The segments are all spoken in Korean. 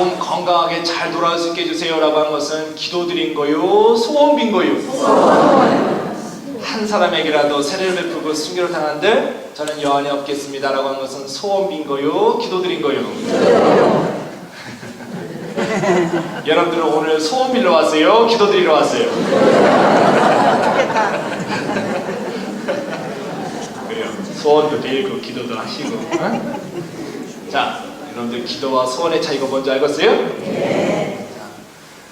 몸 건강하게 잘 돌아올 수 있게 해주세요 라고 한 것은 기도드린 거요? 소원 빈 거요? 한 사람에게라도 세례를 베푸고 순교를 당한들 저는 여한이 없겠습니다 라고 한 것은 소원 빈 거요? 기도드린 거요? 여러분들은 오늘 소원 빌러 왔어요? 기도드리러 왔어요? 그래요. 소원도 빌고 기도도 하시고. 어? 자, 여러분들 기도와 소원의 차이가 뭔지 알겠어요? 네. 자,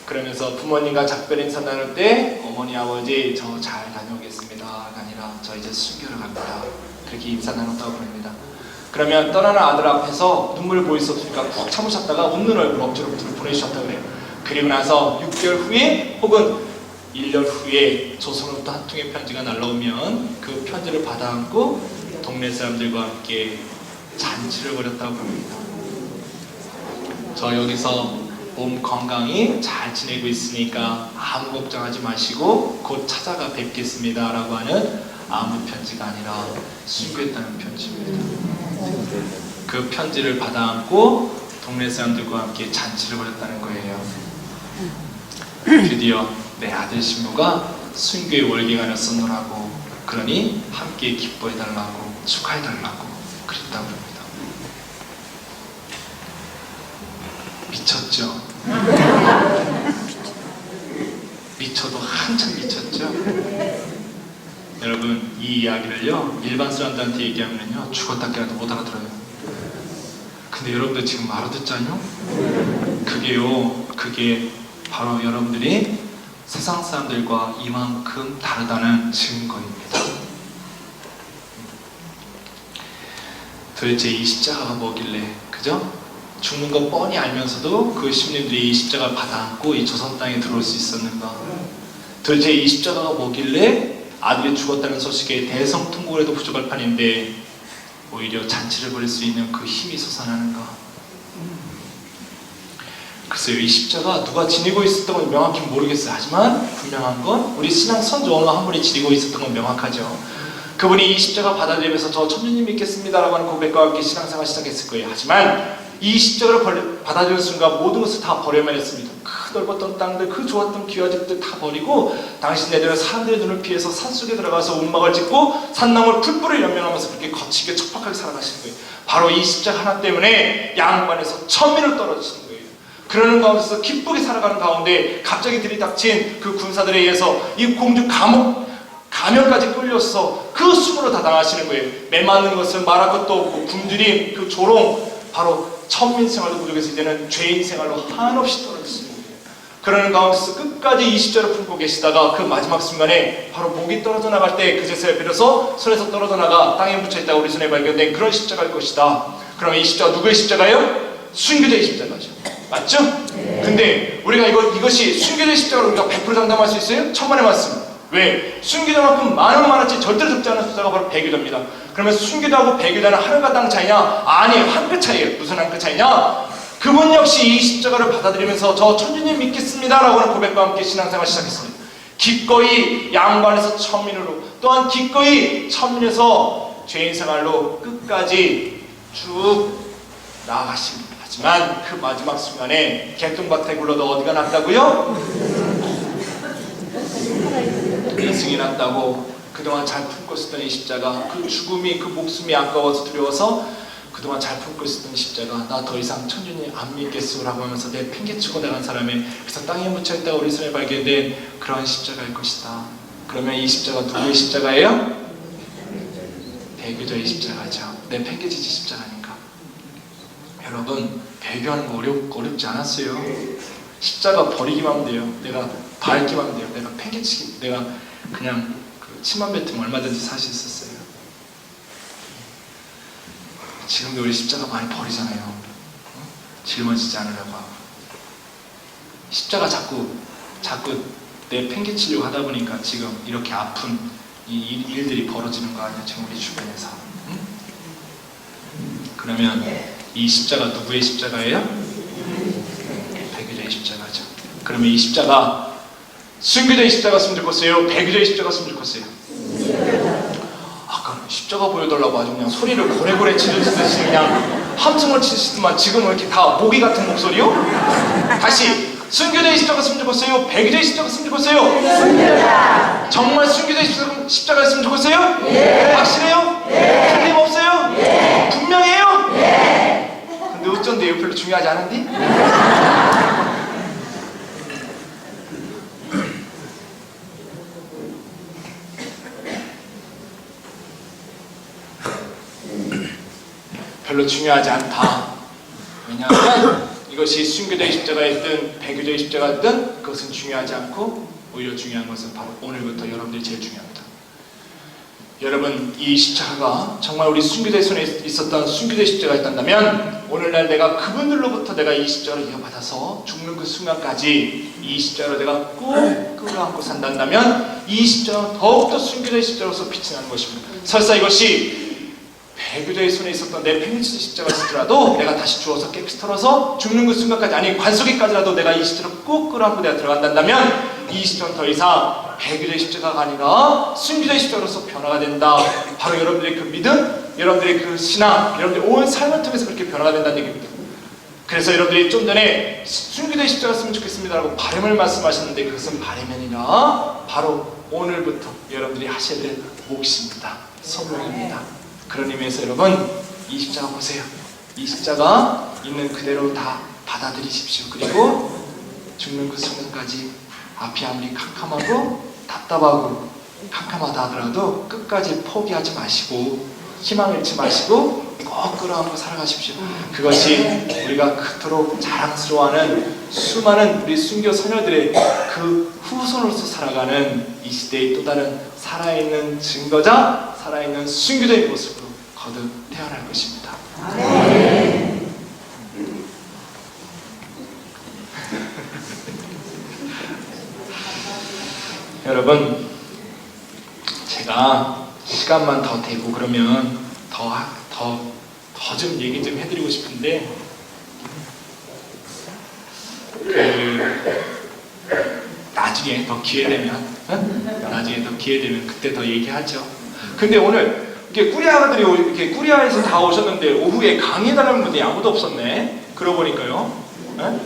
그러면서 부모님과 작별 인사 나눌 때 어머니 아버지 저 잘 다녀오겠습니다가 아니라 저 이제 순교를 갑니다. 그렇게 인사 나눴다고 그럽니다. 그러면 떠나는 아들 앞에서 눈물 보일 수 없으니까 푹 참으셨다가 웃는 얼굴 억지로 보내주셨다고 그래요. 그리고 나서 6개월 후에 혹은 1년 후에 조선으로부터 한 통의 편지가 날라오면 그 편지를 받아안고 동네 사람들과 함께 잔치를 벌였다고 합니다. 저 여기서 몸 건강히 잘 지내고 있으니까 아무 걱정하지 마시고 곧 찾아가 뵙겠습니다 라고 하는 아무 편지가 아니라 순교했다는 편지입니다. 그 편지를 받아안고 동네 사람들과 함께 잔치를 벌였다는 거예요. 드디어 내 아들 신부가 순교의 월기관을 썼노라고, 그러니 함께 기뻐해달라고 축하해달라고 그랬다고 합니다. 미쳤죠? 미쳐도 한참 미쳤죠? 여러분, 이 이야기를요 일반 사람들한테 얘기하면요 죽었다 깨어나도 못 알아들어요. 근데 여러분들 지금 알아듣잖아요? 그게 바로 여러분들이 세상 사람들과 이만큼 다르다는 증거입니다. 도대체 이 십자가가 뭐길래, 그죠? 죽는 거 뻔히 알면서도 그 시민들이 이 십자가를 받아안고 이 조선 땅에 들어올 수 있었는가? 도대체 이 십자가가 뭐길래 아들이 죽었다는 소식에 대성통곡을 해도 부족할 판인데 오히려 잔치를 벌일 수 있는 그 힘이 솟아나는가? 글쎄요, 이 십자가 누가 지니고 있었던 건 명확히 모르겠어요. 하지만 분명한 건 우리 신앙 선조 어느 한 분이 지니고 있었던 건 명확하죠. 그분이 이 십자가 받아들이면서 저 천주님 믿겠습니다 라고 하는 고백과 함께 신앙생활 시작했을 거예요. 하지만 이 십자가를 받아들이는 순간 모든 것을 다 버려야만 했습니다. 그 넓었던 땅들, 그 좋았던 기와집들 다 버리고 당신네들은 사람들의 눈을 피해서 산속에 들어가서 움막을 짓고 산나물 풀뿌리를 연명하면서 그렇게 거칠게 척박하게 살아가시는 거예요. 바로 이 십자가 하나 때문에 양반에서 천민을 떨어지시는 거예요. 그러는 가운데서 기쁘게 살아가는 가운데 갑자기 들이닥친 그 군사들에 의해서 이 공주 감염까지 끌려서 그 수모를 다 당하시는 거예요. 매맞는 것은 말할 것도 없고 굶주림, 그 조롱, 바로 천민 생활도 부족해서 이제는 죄인 생활로 한없이 떨어지시는 거예요. 그러는 가운데서 끝까지 이 십자를 품고 계시다가 그 마지막 순간에 바로 목이 떨어져 나갈 때 그제서야 비로소 손에서 떨어져 나가 땅에 묻혀있다가 우리 손에 발견된 그런 십자가일 것이다. 그러면 이 십자가 누구의 십자가예요? 순교자의 십자가죠. 맞죠? 네. 근데 우리가 이것이 순교자의 십자가로 우리가 100% 장담할 수 있어요? 천만의 말씀. 왜? 순교자만큼 많았지 절대로 적지 않은 숫자가 바로 배교자입니다. 그러면 순교자하고 배교자는 하늘과 땅 차이냐? 아니, 한 끗 차이예요. 무슨 한 끗 차이냐? 그분 역시 이 십자가를 받아들이면서 저 천주님 믿겠습니다 라고 하는 고백과 함께 신앙생활을 시작했습니다. 기꺼이 양반에서 천민으로, 또한 기꺼이 천민에서 죄인 생활로 끝까지 쭉 나아가십니다. 하지만 그 마지막 순간에 개똥밭에 굴러도 어디가 낫다고요? 이승이 났다고. 그동안 잘 품고 있었던 이 십자가, 그 죽음이, 그 목숨이 아까워서 두려워서 그동안 잘 품고 있었던 십자가, 나 더 이상 천주님 안 믿겠소 라고 하면서 내 팽개치고 나간 사람의, 그래서 땅에 묻혀있다가 우리 손에 발견된 그러한 십자가일 것이다. 그러면 이 십자가 누구의 십자가예요? 배교자의 십자가죠. 내 팽개치지 십자가니까. 여러분, 배교하는 거 어렵지 않았어요. 십자가 버리기만 하면 돼요. 내가 밟기만 하면 돼요. 내가 팽개치기, 내가 그냥 그 침만 뱉으면 얼마든지 살 수 있었어요. 지금도 우리 십자가 많이 버리잖아요. 짊어지지 않으려고 하고. 십자가 자꾸 내 팽개치려고 하다 보니까 지금 이렇게 아픈 이 일들이 벌어지는 거 아니야, 지금 우리 주변에서. 그러면 이 십자가 누구의 십자가예요? 배교자의 십자가죠. 그러면 이 십자가 순교자의 십자가 쓰면 좋겠어요? 배교자의 십자가 쓰면 좋겠어요? 아까 십자가 보여달라고 아주 그냥 소리를 고래고래 지르듯이 그냥 함성을 치시더만 지금 왜 이렇게 다 모기 같은 목소리요? 다시 순교자의 십자가였으면 좋겠어요? 배교자의 십자가였으면 좋겠어요? 순교자. 정말 순교자의 십자가였으면 좋겠어요? 네. 확실해요? 네. 틀림없어요? 네. 분명해요? 네. 근데 어쩐데 이거 별로 중요하지 않은데? 별로 중요하지 않다. 왜냐하면 이것이 순교자의 십자가였든 배교자의 십자가였든 그것은 중요하지 않고 오히려 중요한 것은 바로 오늘부터 여러분들이 제일 중요합니다. 여러분, 이 십자가가 정말 우리 순교자의 손에 있었던 순교자의 십자가였다면 오늘날 내가 그분들로부터 내가 이 십자가를 이어받아서 죽는 그 순간까지 이 십자가를 내가 꼭 끌어안고 산다면 이 십자가는 더욱더 순교자의 십자가로서 빛이 나는 것입니다. 설사 이것이 배교자의 손에 있었던 내 페니치스 십자가였더라도 내가 다시 주워서 깨끗이 털어서 죽는 그 순간까지, 아니 관속에까지라도 내가 이 십자가를 꼭 끌어안고 내가 들어간다면 이 십자가는 더 이상 배교자의 십자가가 아니라 순교자의 십자가로서 변화가 된다. 바로 여러분들의 그 믿음, 여러분들의 그 신앙, 여러분들의 온 삶을 통해서 그렇게 변화가 된다는 얘기입니다. 그래서 여러분들이 좀 전에 순교자의 십자가였으면 좋겠습니다 라고 바람을 말씀하셨는데 그것은 바람이 아니라 바로 오늘부터 여러분들이 하셔야 될 몫입니다. 선물입니다. 그런 의미에서 여러분, 이 십자가 보세요. 이 십자가 있는 그대로 다 받아들이십시오. 그리고 죽는 그 순간까지 앞이 아무리 캄캄하고 답답하고 캄캄하다 하더라도 끝까지 포기하지 마시고 희망을 잃지 마시고 꼭 끌어안고 살아가십시오. 그것이 우리가 그토록 자랑스러워하는 수많은 우리 순교 소녀들의 그 후손으로서 살아가는 이 시대의 또 다른 살아있는 증거자, 살아있는 순교자의 모습으로 거듭 태어날 것입니다. 네. 여러분, 제가 시간만 더 되고 그러면 더 좀 얘기 좀 해드리고 싶은데 나중에 더 기회되면 나중에 더 기회되면 그때 더 얘기하죠. 근데 오늘 이렇게 꾸리아가들이 이렇게 꾸리아에서 다 오셨는데 오후에 강의해달라는 분들이 아무도 없었네. 그러고 보니까요. 네?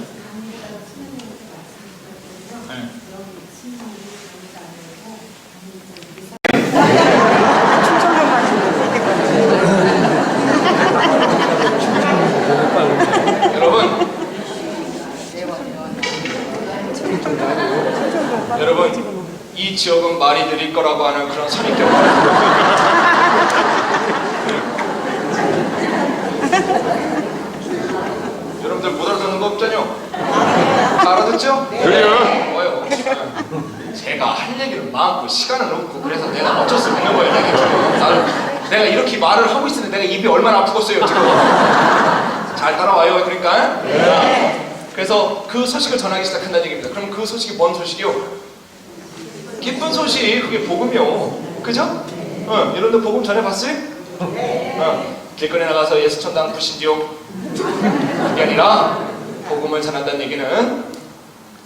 여러분, 이 지역은 말이 느릴 거라고 하는 그런 선입견. 여러분들 못 알아듣는 거 없잖요? 다 알아듣죠? 그래요. 뭐요? 제가 할 얘기는 많고 시간은 없고 그래서 내가 어쩔 수 없는 거예요. 내가 이렇게 말을 하고 있는데 내가 입이 얼마나 아프겠어요 지금. 잘 따라와요. 그러니까. 그래서 그 소식을 전하기 시작한다는 얘기입니다. 그럼 그 소식이 뭔 소식이요? 기쁜 소식, 그게 복음이요. 그죠? 여러분들 복음 전해봤어요? 길거리에 나가서 예수 천당 부신지요? 그게 아니라 복음을 전한다는 얘기는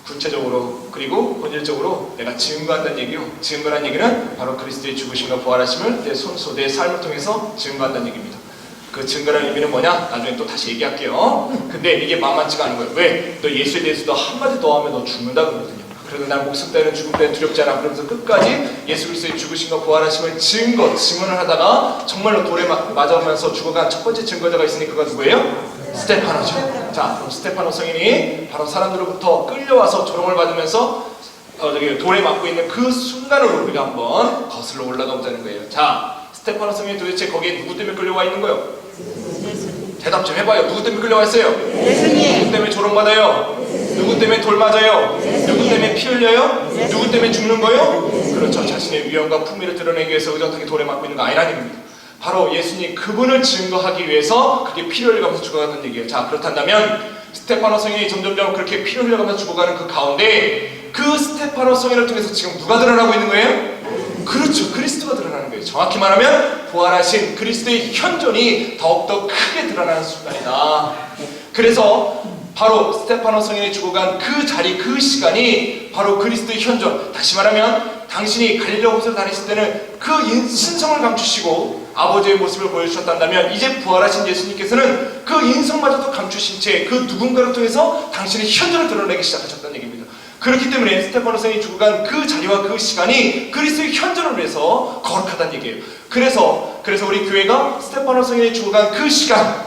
구체적으로 그리고 본질적으로 내가 증거한다는 얘기요. 증거란 얘기는 바로 그리스도의 죽으심과 부활하심을 내 손소, 내 삶을 통해서 증거한다는 얘기입니다. 그 증거라는 의미는 뭐냐? 나중에 또 다시 얘기할게요. 근데 이게 만만치가 않은 거예요. 왜? 너 예수에 대해서 너 한마디 더 하면 너 죽는다 그러거든요. 그래도 난 목숨 때는 죽음 때는 두렵지 않아. 그러면서 끝까지 예수 그리스도의 죽으심과 부활하심을 증언을 하다가 정말로 돌에 맞아오면서 죽어간 첫 번째 증거자가 있으니 그가 누구예요? 스테파노죠. 자, 그럼 스테파노 성인이 바로 사람들로부터 끌려와서 조롱을 받으면서 돌에 맞고 있는 그 순간으로 우리가 한번 거슬러 올라가 보자는 거예요. 자, 스테파노 성인이 도대체 거기에 누구 때문에 끌려와 있는 거예요? 대답 좀 해봐요. 누구 때문에 끌려와 있어요? 예수님. 누구 때문에 조롱받아요? 누구 때문에 돌 맞아요? 누구 때문에 피 흘려요? 누구 때문에 죽는 거요? 그렇죠. 자신의 위엄과 품위를 드러내기 위해서 의젓하게 돌에 맞고 있는 거 아니라는 얘기입니다. 바로 예수님 그분을 증거하기 위해서 그렇게 피를 흘려가면서 죽어가는 얘기예요. 자, 그렇다면 스테파노 성인이 점점점 그렇게 피를 흘려가면서 죽어가는 그 가운데 그 스테파노 성인을 통해서 지금 누가 드러나고 있는 거예요? 그렇죠. 그리스도가 드러나는 거예요. 정확히 말하면 부활하신 그리스도의 현존이 더욱더 크게 드러나는 순간이다. 그래서 바로 스테파노 성인이 죽어간 그 자리, 그 시간이 바로 그리스도의 현존. 다시 말하면 당신이 갈릴리 호수를 다니실 때는 그 신성을 감추시고 아버지의 모습을 보여주셨단다면 이제 부활하신 예수님께서는 그 인성마저도 감추신 채 그 누군가를 통해서 당신의 현존을 드러내기 시작하셨다는 얘기입니다. 그렇기 때문에 스테파노 성이 죽어간 그 자리와 그 시간이 그리스도의 현존을 위해서 거룩하다는 얘기예요. 그래서 우리 교회가 스테파노 성이 죽어간 그 시간,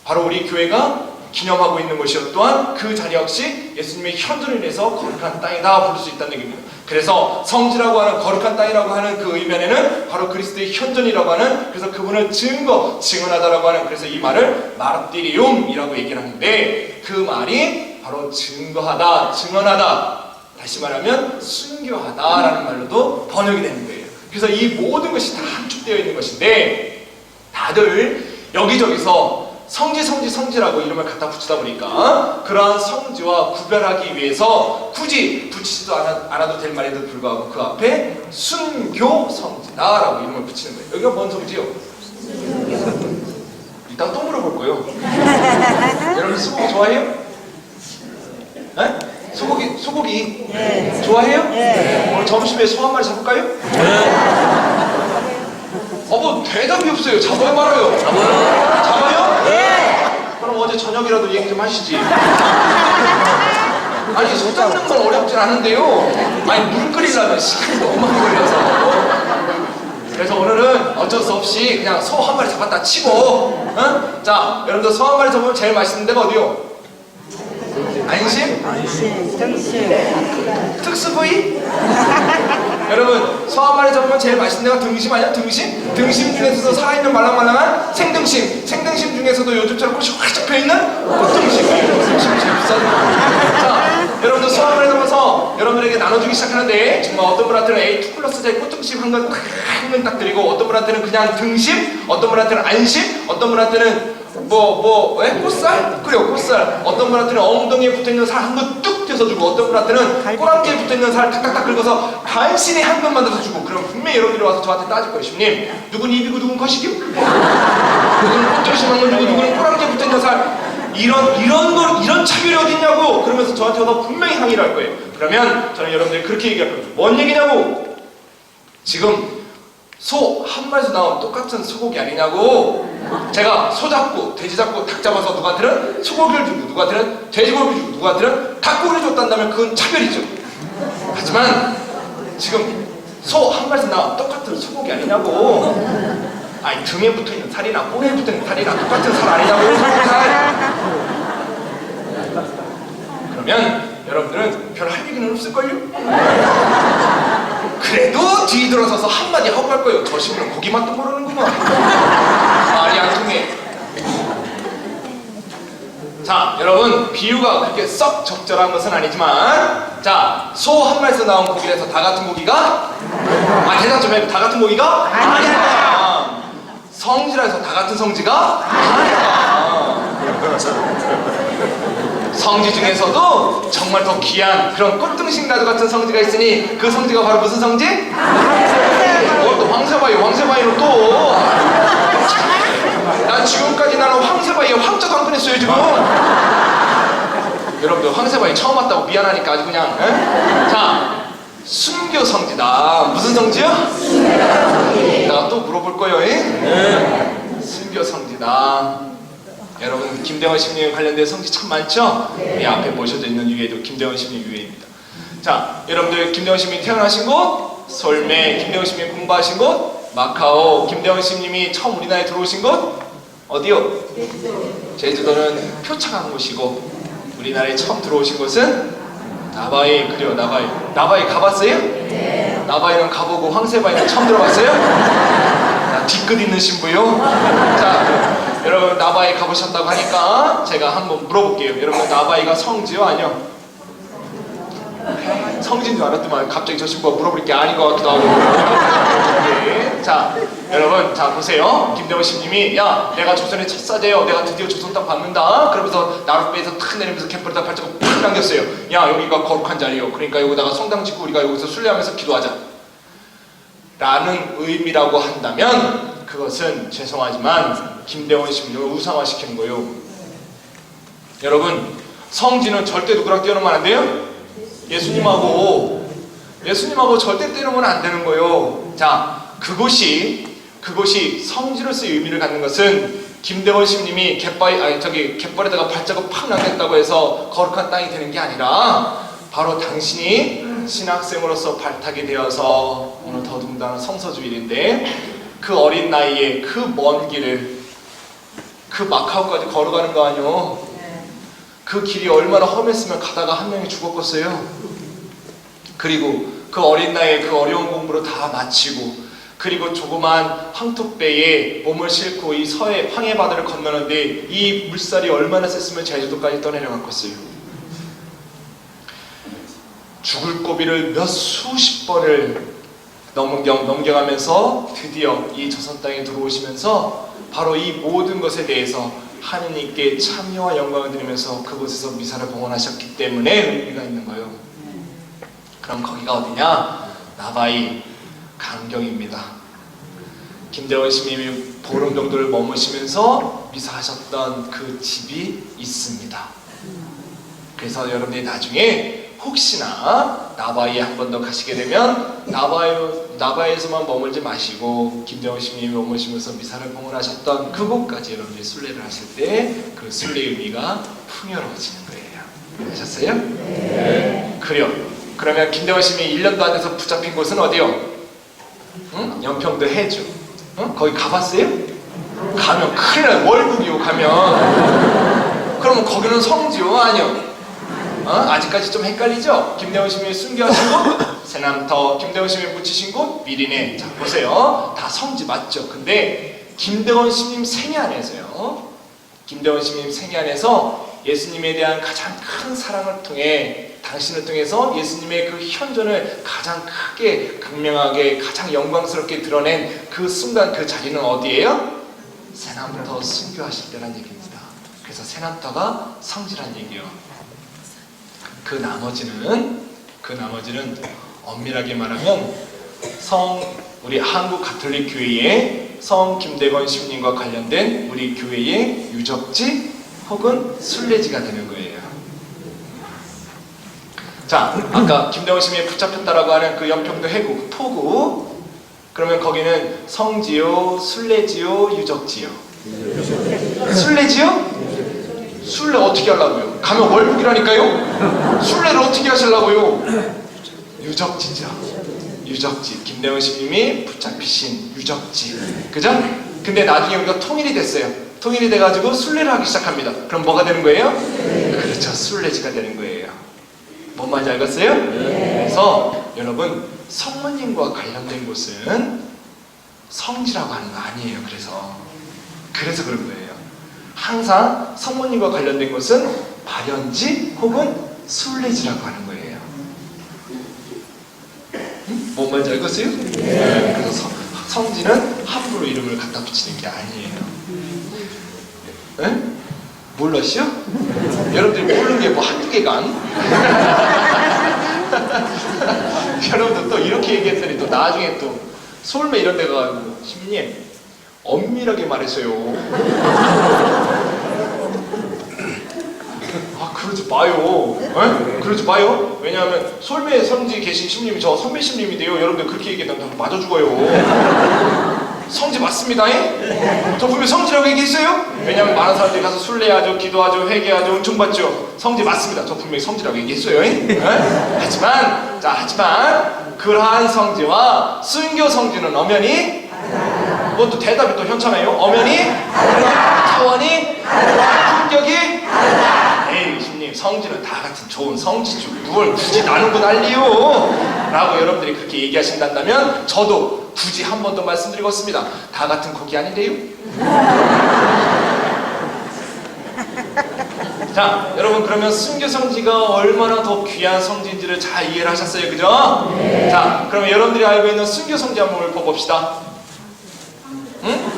바로 우리 교회가 기념하고 있는 것이요 또한 그 자리 역시 예수님의 현존을 위해서 거룩한 땅이다 부를 수 있다는 얘기입니다. 그래서 성지라고 하는 거룩한 땅이라고 하는 그 의면에는 바로 그리스도의 현존이라고 하는, 그래서 그분을 증언하다라고 하는, 그래서 이 말을 마르티리움이라고 얘기를 하는데 그 말이 바로 증거하다, 증언하다, 다시 말하면 순교하다라는 말로도 번역이 되는 거예요. 그래서 이 모든 것이 다 함축되어 있는 것인데 다들 여기저기서 성지라고 이름을 갖다 붙이다 보니까 그러한 성지와 구별하기 위해서 굳이 붙이지도 않아도 될 말에도 불구하고 그 앞에 순교 성지다라고 이름을 붙이는 거예요. 여기가 뭔 성지요? 이따 또 물어볼 거예요. 여러분 소고기 좋아해요? 네? 소고기 네. 좋아해요? 네. 오늘 점심에 소 한 마리 잡을까요? 뭐 대답이 없어요. 잡아요 말아요? 잡아요? 네. 그럼 어제 저녁이라도 얘기 좀 하시지. 아니 소 잡는 건 어렵진 않은데요. 아니 물 끓이려면 시간이 너무 많이 걸려서. 그래서 오늘은 어쩔 수 없이 그냥 소 한 마리 잡았다 치고, 응? 자 여러분들 소 한 마리 잡으면 제일 맛있는 데가 어디요? 안심? 등심. 특수 부위? 여러분 소 한 마리 잡으면 제일 맛있는 데가 등심 아니야? 등심? 등심 중에서도 살아있는 말랑말랑한 생등심, 생등심 중에서도 요즘처럼 꽃이 활짝 펴있는 꽃등심. 등심 제일 비싸죠. 자 여러분들 소 한 마리 잡아서 여러분들에게 나눠주기 시작하는데 정말 어떤 분한테는 A2+의 꽃등심 한 건 딱 드리고, 어떤 분한테는 그냥 등심, 어떤 분한테는 안심, 어떤 분한테는 꽃살? 그래요, 꽃살. 어떤 분한테는 엉덩이에 붙어있는 살 한 번 뚝 떼서 주고, 어떤 분한테는 꼬랑지에 붙어있는 살 탁탁탁 긁어서 간신히 한 번 만들어서 주고. 그럼 분명히 여러분들이 와서 저한테 따질 거예요. 주님, 누군 입이고 누군 거시기요? 누군 꽃등심 한 건 주고 누구는 꼬랑지에 붙어있는 살, 이런 차별이 어딨냐고 그러면서 저한테 와서 분명히 항의를 할 거예요. 그러면 저는 여러분들이 그렇게 얘기할 거예요. 뭔 얘기냐고? 지금 소 한 마리에서 나온 똑같은 소고기 아니냐고. 제가 소 잡고 돼지 잡고 닭 잡아서 누구한테는 소고기를 주고 누구한테는 돼지고기를 주고 누구한테는 닭고기를 줬단다면 그건 차별이죠. 하지만 지금 소 한 마리에서 나온 똑같은 소고기 아니냐고. 아니 등에 붙어있는 살이나 꼬리에 붙어있는 살이나 똑같은 살 아니냐고. 소고기살. 그러면 여러분들은 별 할 얘기는 없을걸요? 그래도 뒤돌아서서 한마디 하고 갈 거예요. 저 친구는 고기 맛도 모르는구만. 말이 안 통해. 자 여러분 비유가 그렇게 썩 적절한 것은 아니지만, 자 소 한 마리에서 나온 고기에서 다 같은 고기가 대답 좀 해. 다 같은 고기가 아니야. 성지라서 다 같은 성지가 아니야. 성지 중에서도 정말 더 귀한 그런 꽃등심 나도 같은 성지가 있으니 그 성지가 바로 무슨 성지? 또 황새바위. 또 난 지금까지 나는 황새바위에 황자도 안 꺼냈어요 지금. 여러분들 황새바위 처음 왔다고 미안하니까 아주 그냥 자 순교 성지다. 무슨 성지요? 내가 또 물어볼 거예요. 순교 성지다. 여러분 김대원 신님 관련된 성지 참 많죠? 이 앞에 모셔져 있는 유해도 김대원 신님 유해입니다. 자 여러분들 김대원 신님이 태어나신 곳 솔메, 김대원 신님이 공부하신 곳 마카오, 김대원 신님이 처음 우리나라에 들어오신 곳 어디요? 제주도는 표창한 곳이고, 우리나라에 처음 들어오신 곳은 나바이. 그래요, 나바이 가봤어요? 네. 나바이는 가보고 황새바위는 처음 들어봤어요? 뒤끝 있는 신부요? 자 여러분 나바이 가보셨다고 하니까 제가 한번 물어볼게요. 여러분 나바이가 성지요 아니요? 성지인 줄 알았더만 갑자기 저 친구가 물어볼 게 아닌 것 같기도 하고. 네. 자 여러분 자 보세요. 김대원 신님이 야 내가 조선의 첫 사제요, 내가 드디어 조선 땅 받는다 그러면서 나룻배에서 탁 내리면서 갯벌에다 발자국 팍 남겼어요. 야 여기가 거룩한 자리요, 그러니까 여기다가 성당 짓고 우리가 여기서 순례하면서 기도하자 라는 의미라고 한다면 그것은 죄송하지만 김대원 신님을 우상화시키는 거예요. 여러분 성지는 절대 누구랑 뛰어넘으면 안 돼요? 예수님하고 절대 뛰어넘으면 안 되는 거예요. 자 그곳이 그것이 성지로서의 의미를 갖는 것은 김대원 신님이 갯벌에다가 발자국 팍 남겼다고 해서 거룩한 땅이 되는 게 아니라 바로 당신이 신학생으로서 발탁이 되어서 오늘 더듬다는 성서주일인데 그 어린 나이에 그 먼 길을 그 마카오까지 걸어가는 거 아니요? 그 길이 얼마나 험했으면 가다가 한 명이 죽었겠어요. 그리고 그 어린 나이에 그 어려운 공부를 다 마치고 그리고 조그만 황토배에 몸을 싣고 이 서해 황해바다를 건너는데 이 물살이 얼마나 셌으면 제주도까지 떠내려갔겠어요. 죽을 고비를 몇 수십 번을 넘겨가면서 드디어 이 조선 땅에 들어오시면서 바로 이 모든 것에 대해서 하느님께 참여와 영광을 드리면서 그곳에서 미사를 봉헌하셨기 때문에 의미가 있는 거예요. 그럼 거기가 어디냐? 나바이 강경입니다. 김대원 스님이 보름 정도를 머무시면서 미사하셨던 그 집이 있습니다. 그래서 여러분들이 나중에 혹시나 나바이에 한 번 더 가시게 되면 나바이에서만 머물지 마시고 김대원 스님이 머무시면서 미사를 봉헌하셨던 그곳까지 여러분들이 순례를 하실 때 그 순례 의미가 풍요로워지는 거예요. 아셨어요? 네. 그러면 김대원 스님이 1년도 안 돼서 붙잡힌 곳은 어디요? 응? 연평도 해주. 응? 거기 가봤어요? 가면 큰일 나요. 월북이요. 가면 그러면 거기는 성지요? 아니요? 아직까지 좀 헷갈리죠? 김대원 스님이 순교하신 곳 세남터, 김대원 스님이 묻히신 곳 미리네. 자 보세요. 다 성지 맞죠? 근데 김대원 스님 생애 안에서요, 김대원 스님 생애 안에서 예수님에 대한 가장 큰 사랑을 통해 당신을 통해서 예수님의 그 현존을 가장 크게 극명하게 가장 영광스럽게 드러낸 그 순간 그 자리는 어디예요? 세남터 순교하실 때란 얘기입니다. 그래서 세남터가 성지란 얘기예요. 그 나머지는 엄밀하게 말하면 우리 한국 가톨릭 교회의 성 김대건 신님과 관련된 우리 교회의 유적지 혹은 순례지가 되는 거예요. 자, 아까 김대원 신님이 붙잡혔다라고 하는 그 연평도 해구, 토구, 그러면 거기는 성지요, 순례지요, 유적지요? 순례지요? 순례 어떻게 하려고요? 가면 월북이라니까요? 순례를 어떻게 하시려고요? 유적지죠. 유적지. 김대원 스님이 붙잡히신 유적지. 그죠? 근데 나중에 우리가 통일이 됐어요. 통일이 돼가지고 순례를 하기 시작합니다. 그럼 뭐가 되는 거예요? 그렇죠. 순례지가 되는 거예요. 뭔 말인지 알겠어요? 그래서 여러분, 성모님과 관련된 곳은 성지라고 하는 거 아니에요. 그래서 그런 거예요. 항상 성모님과 관련된 것은 발연지 혹은 순례지라고 하는 거예요. 뭔 말인지 알겠어요? 네. 그래서 성지는 함부로 이름을 갖다 붙이는 게 아니에요. 네? 몰랐어요? 여러분들이 모르는 게 뭐 한두 개가 안? 여러분들 또 이렇게 얘기했더니 또 나중에 또 솔매 이런 데 가가지고 신부님 엄밀하게 말했어요. 그러지 마요. 에? 그러지 마요. 왜냐하면 솔매 성지 계신 신부님이 저 선배 신부님인데요. 여러분들 그렇게 얘기했다면 맞아 죽어요. 성지 맞습니다. 저 분명히 성지라고 얘기했어요. 왜냐하면 많은 사람들이 가서 순례하죠, 기도하죠, 회개하죠, 은총받죠. 성지 맞습니다. 저 분명히 성지라고 얘기했어요. 하지만 그러한 성지와 순교 성지는 엄연히 그것도 대답이 또 현찮아요. 엄연히 차원이 품격이 에이 신님 성지는 다 같은 좋은 성지죠. 뭘 굳이 나누고 난리요 라고 여러분들이 그렇게 얘기하신다면 저도 굳이 한 번 더 말씀드리겠습니다. 다 같은 곡이 아닌데요. 자 여러분, 그러면 순교 성지가 얼마나 더 귀한 성지인지를 잘 이해를 하셨어요. 그죠? 네. 자 그러면 여러분들이 알고 있는 순교 성지 한번 읊어봅시다. 응?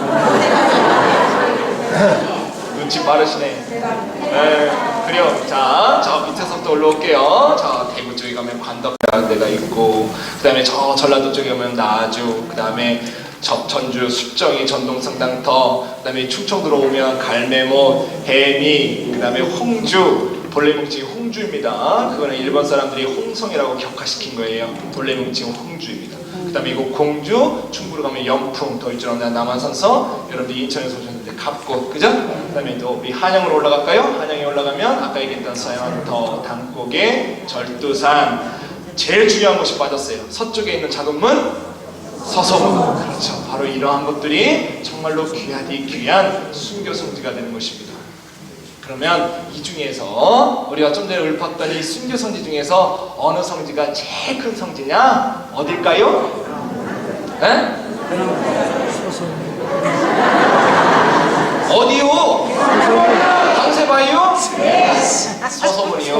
눈치 빠르시네. 네, 그래요. 자, 저 밑에서부터 올라올게요. 저 대구 쪽에 가면 관덕대가 있고, 그 다음에 저 전라도 쪽에 가면 나주, 그 다음에 전주 숫정이 전동성당터, 그 다음에 충청도로 오면 갈매모, 해미, 그 다음에 홍주, 본래 뭉칭이 홍주입니다. 그거는 일본 사람들이 홍성이라고 격화시킨 거예요. 본래 뭉칭은 홍주입니다. 그 다음에 이곳 공주, 충북으로 가면 연풍, 더 있죠. 남한산서, 여러분들 인천에서 오셨는데 갑곳, 그죠? 그 다음에 또 우리 한양으로 올라갈까요? 한양에 올라가면 아까 얘기했던 서양터, 당고개, 절두산. 제일 중요한 곳이 빠졌어요. 서쪽에 있는 작은 문, 서서문. 그렇죠. 바로 이러한 것들이 정말로 귀하디 귀한 순교 성지가 되는 것입니다. 그러면 이 중에서 우리가 좀 전에 읊었던 이 순교 성지 중에서 어느 성지가 제일 큰 성지냐? 어딜까요? 네? 어디요? 강세바이요? 네. 서서문이요.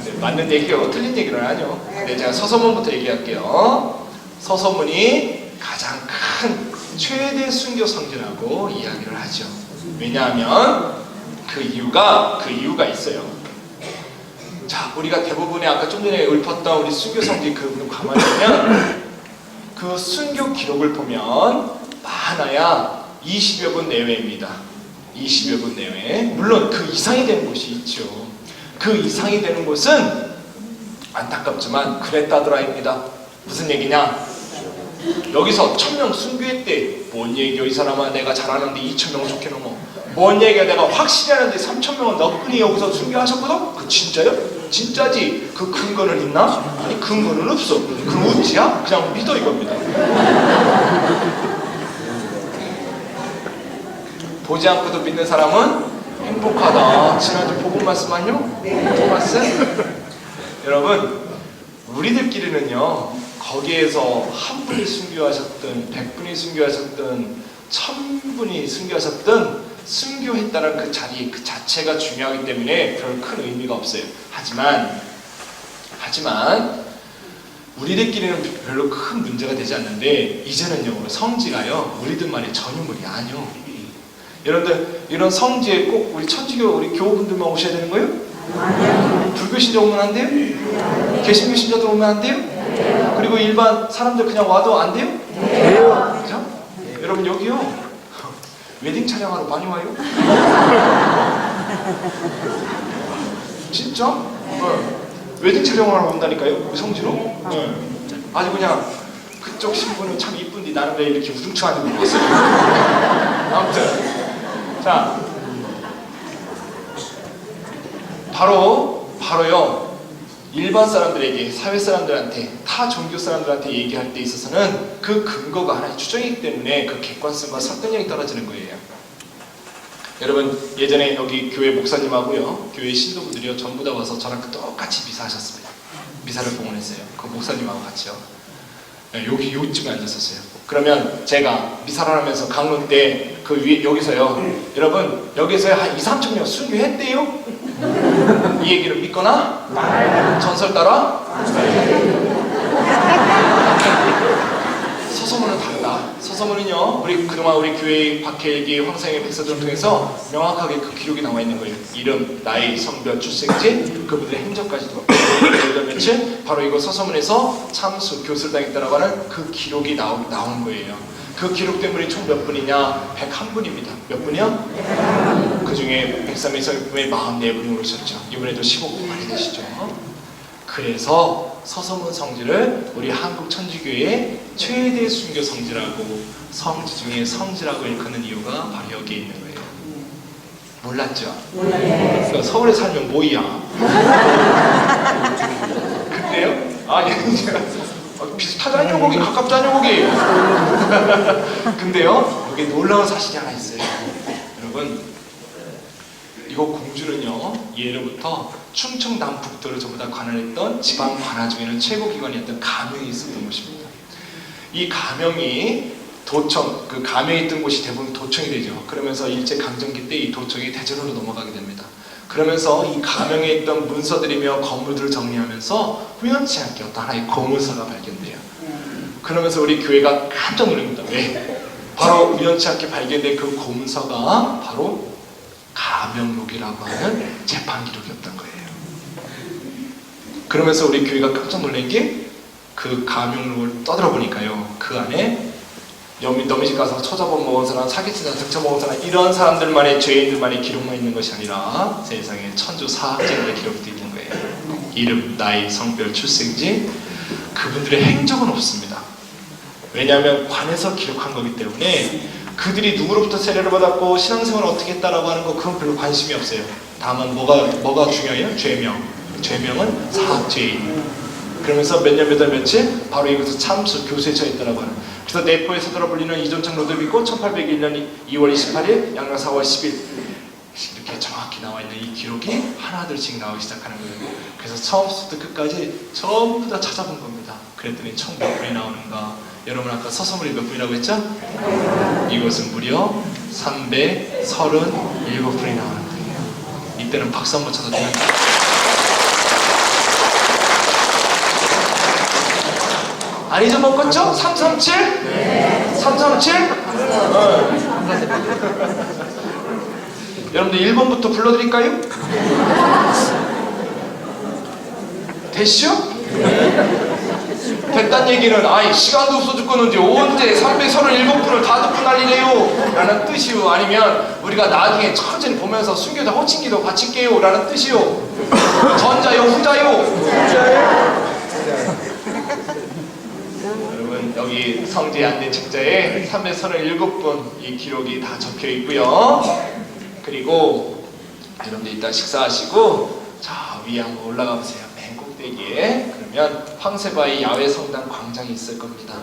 네, 맞는 얘기요. 틀린 얘기는 아니요. 네, 제가 서서문부터 얘기할게요. 서서문이 가장 큰 최대 순교 성지라고 이야기를 하죠. 왜냐하면 그 이유가 있어요. 자, 우리가 대부분의 아까 좀 전에 읊었던 우리 순교 성지 그 부분 가만히 보면 그 순교 기록을 보면 많아야 20여 분 내외입니다. 20여 분 내외. 물론 그 이상이 되는 곳이 있죠. 그 이상이 되는 곳은 안타깝지만 그랬다더라입니다. 무슨 얘기냐? 여기서 1000명 순교했대. 뭔 얘기요? 이 사람아, 내가 잘하는데 2000명은 좋게 넘어. 뭔 얘기야? 내가 확실히 하는데 3000명은 너뿐이 여기서 순교하셨거든? 그 진짜요? 진짜지? 그 근거는 있나? 아니, 근거는 없어. 그럼 우지야? 그냥 믿어 이겁니다. 보지 않고도 믿는 사람은 행복하다. 지난주 복음 말씀만요? 복음 말씀? 여러분, 우리들끼리는요, 거기에서 한 분이 순교하셨든 100분이 순교하셨든 1000분이 순교하셨든 순교했다는 그 자리 그 자체가 중요하기 때문에 별 큰 의미가 없어요. 하지만 우리들끼리는 별로 큰 문제가 되지 않는데 이제는요, 성지가요 우리들만의 전유물이 아니요. 여러분들 이런 성지에 꼭 우리 천주교 우리 교우분들만 오셔야 되는 거예요? 아니요. 불교 신자 오면 안 돼요? 개신교 신자들 오면 안 돼요? 그리고 일반 사람들 그냥 와도 안 돼요? 돼요. 그죠? 여러분 여기요 웨딩 촬영하러 많이 와요? 진짜? 네. 웨딩 촬영하러 온다니까요? 우리 성지로? 네. 아주 그냥 그쪽 신부는 참 이쁜데 나는 왜 이렇게 우중충한지 모르겠어요. 아무튼 자 바로요 일반 사람들에게, 사회 사람들한테, 타 종교 사람들한테 얘기할 때 있어서는 그 근거가 하나의 추정이기 때문에 그 객관성과 설득력이 떨어지는 거예요. 여러분 예전에 여기 교회 목사님하고요, 교회 신도분들이요 전부 다 와서 저랑 똑같이 미사하셨습니다. 미사를 봉헌했어요. 그 목사님하고 같이요. 네, 여기 요쯤에 앉았었어요. 그러면 제가 미사를 하면서 강론 때 그 위에 여기서요, 여러분 여기서 한 2-3천 명 순교했대요. 이 얘기를 믿거나 전설 따라 서서문은 다르다. 서서문은요 우리 그동안 우리 교회 박해일기 황상의 백서들을 통해서 명확하게 그 기록이 나와 있는 거예요. 이름, 나이, 성별, 출생지, 그분들의 행적까지도. 며칠 바로 이거 서서문에서 참수 교술당했다라고 하는 그 기록이 나온 거예요. 그 기록된 분이 총 몇 분이냐? 101분입니다. 몇 분이요? 그 중에 103에서 44분이 오르셨죠. 이번에도 15분 많이 되시죠. 그래서 서서문 성지를 우리 한국 천주교의 최대 순교 성지라고, 성지 중에 성지라고 일컫는 이유가 바로 여기에 있는 거예요. 몰랐죠? 그러니까 서울에 살면 뭐야? 근데요? 아니 비슷하잖아요 거기, 가깝잖아요 거기. 근데요 여기 놀라운 사실이 하나 있어요. 여러분 이거 공주는요 예로부터 충청 남북도를 전부 다 관할했던 지방 관할 중에는 최고 기관이었던 가명이 있었던 것입니다. 이 가명이 도청, 그 가명이 있던 곳이 대부분 도청이 되죠. 그러면서 일제강점기 때 이 도청이 대전으로 넘어가게 됩니다. 그러면서 이 가명에 있던 문서들이며 건물들을 정리하면서 우연치 않게 어떤 하나의 고문서가 발견돼요. 그러면서 우리 교회가 깜짝 놀랍니다. 왜? 바로 우연치 않게 발견된 그 고문서가 바로 가명록이라고 하는 재판 기록이었던 거예요. 그러면서 우리 교회가 깜짝 놀란 게 그 가명록을 떠들어 보니까요, 그 안에 너미 집 가서 처자본 먹은 사람, 사기친 사람, 등쳐 먹은 사람, 이런 사람들만의 죄인들만의 기록만 있는 것이 아니라 세상에 천주 사학자들의 기록도 있는 거예요. 이름, 나이, 성별, 출생지, 그분들의 행적은 없습니다. 왜냐하면 관에서 기록한 거기 때문에 그들이 누구로부터 세례를 받았고 신앙생활을 어떻게 했다라고 하는 거 그건 별로 관심이 없어요. 다만 뭐가 중요해요? 죄명. 죄명은 사학죄인. 그러면서 몇 년 몇 월 며칠 바로 이것을 참수 교수에 처했다라고 하는. 그래서 내포의 서도라 불리는 이존창 로드비고 1801년 2월 28일 양력 4월 10일 이렇게 정확히 나와 있는 이 기록이 하나둘씩 나오기 시작하는 거예요. 그래서 처음부터 끝까지 전부 다 찾아본 겁니다. 그랬더니 총 몇 분이 나오는가? 여러분 아까 서서물이 몇 분이라고 했죠? 이것은 무려 337분이 나오는 거예요. 이때는 박수 한번 쳐주면 안 잊어먹었죠? 337? 네. 337? 여러분들 1번부터 불러드릴까요? 됐죠? 됐단 얘기는 아이 시간도 없어 죽겠는데 언제 337분을 다 듣고 난리래요 라는 뜻이요, 아니면 우리가 나중에 천천히 보면서 순교자 호칭기도 바칠게요 라는 뜻이요, 전자요 후자요? 여러분 여기 성지에 안된 책자에 337분 이 기록이 다 적혀 있고요. 그리고 여러분들 이따 식사하시고 저 위에 한번 올라가 보세요. 맨 꼭대기에. 그러면 황세바의 야외 성당 광장이 있을 겁니다.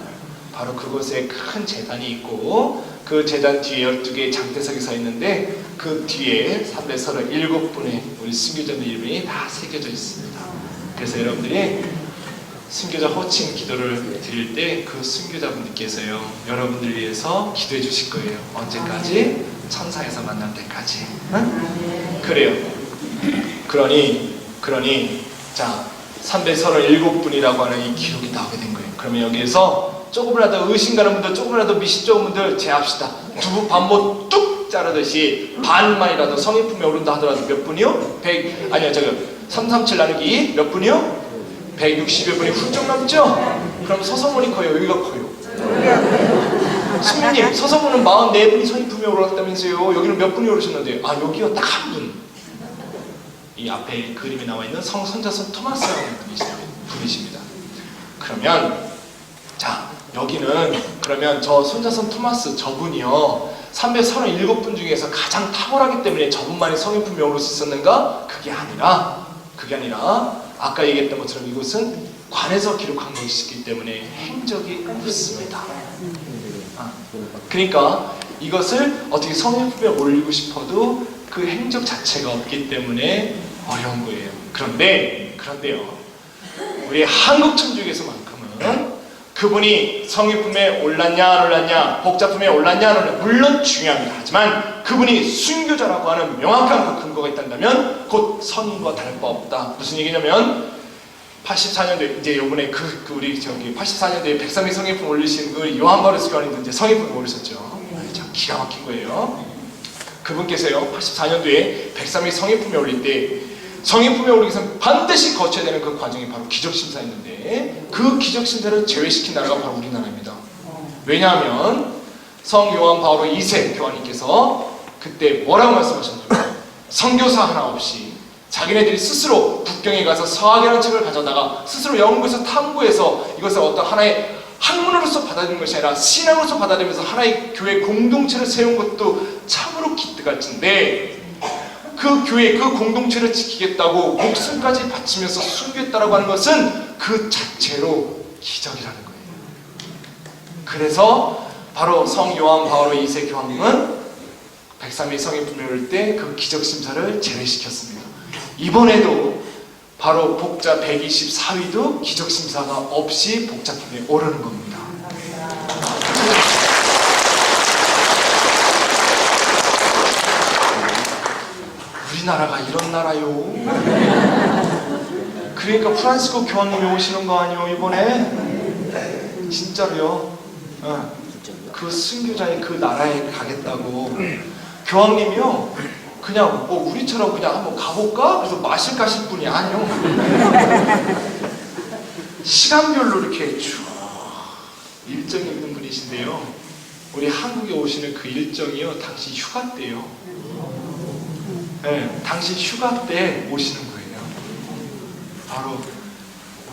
바로 그곳에 큰 제단이 있고 그 제단 뒤에 12개의 장대석이 서 있는데 그 뒤에 337분의 우리 순교자들 이름이 다 새겨져 있습니다. 그래서 여러분들이 순교자 호칭 기도를 드릴 때 그 순교자분들께서요 여러분들 위해서 기도해 주실 거예요. 언제까지? 천상에서 만날 때까지. 응? 그래요. 그러니 자 337분이라고 하는 이 기록이 나오게 된 거예요. 그러면 여기에서 조금이라도 의심 가는 분들, 조금이라도 미심쩍은 분들 제합시다. 두부 반모 뚝 자르듯이 반만이라도 성의 품에 오른다 하더라도 몇 분이요? 337 나누기 몇 분이요? 160여 분이 훌쩍 넘죠? 그럼 서성문이 커요? 여기가 커요? 수민님, 서성문은 44분이 성의 품에 오르셨다면서요? 여기는 몇 분이 오르셨는데? 아, 여기요 딱 한 분. 이 앞에 그림에 나와 있는 성선자손 토마스라는 분이십니다. 그러면 자 여기는 그러면 저 손자손 토마스 저분이요 337분 중에서 가장 탁월하기 때문에 저분만이 성의 품에 오를 수 있었는가? 그게 아니라 아까 얘기했던 것처럼 이것은 관에서 기록한 것이기 때문에 행적이 없습니다. 그러니까 이것을 어떻게 성의 품에 올리고 싶어도 그 행적 자체가 없기 때문에 어려운 거예요. 그런데요 우리 한국 천주교에서만큼은 그분이 성의 품에 올랐냐 안 올랐냐, 복자품에 올랐냐 안 올랐냐 물론 중요합니다. 하지만 그분이 순교자라고 하는 명확한 그 근거가 있다면 곧 성인과 다를 바 없다. 무슨 얘기냐면 84년도에 이제 요번에 우리 84년도에 103일 성의품 올리신 그 요한 바르스 교황님도 이제 성의품 올리셨죠. 참 기가 막힌 거예요. 그분께서요 84년도에 103일 성의품에 올릴 때 성의품에 오르기 위해서 반드시 거쳐야 되는 그 과정이 바로 기적심사였는데 그 기적심사를 제외시킨 나라가 바로 우리나라입니다. 왜냐하면 성 요한 바오로 2세 교황님께서 그때 뭐라고 말씀하셨냐면 선교사 하나 없이 자기네들이 스스로 북경에 가서 서학이라는 책을 가져다가 스스로 연구해서 탐구해서 이것을 어떤 하나의 학문으로서 받아들이는 것이 아니라 신앙으로서 받아들이면서 하나의 교회 공동체를 세운 것도 참으로 기특할진데 그 교회, 그 공동체를 지키겠다고 목숨까지 바치면서 순교했다라고 하는 것은 그 자체로 기적이라는 거예요. 그래서 바로 성 요한 바오로 2세 교황님은 103일 성의품에 오를 때 그 기적심사를 제외시켰습니다. 이번에도 바로 복자 124위도 기적심사가 없이 복자품에 오르는 겁니다. 우리나라가 이런 나라요. 그러니까 프란시스코 교황님이 오시는 거 아니요 이번에? 진짜로요. 그 순교자의 그 나라에 가겠다고 교황님이요 그냥 뭐 우리처럼 그냥 한번 가볼까? 그래서 마실 가실 분이 아니요. 시간별로 이렇게 쭉 일정이 있는 분이신데요. 우리 한국에 오시는 그 일정이요, 당신 휴가 때요. 네, 당신 휴가 때 오시는 거예요. 바로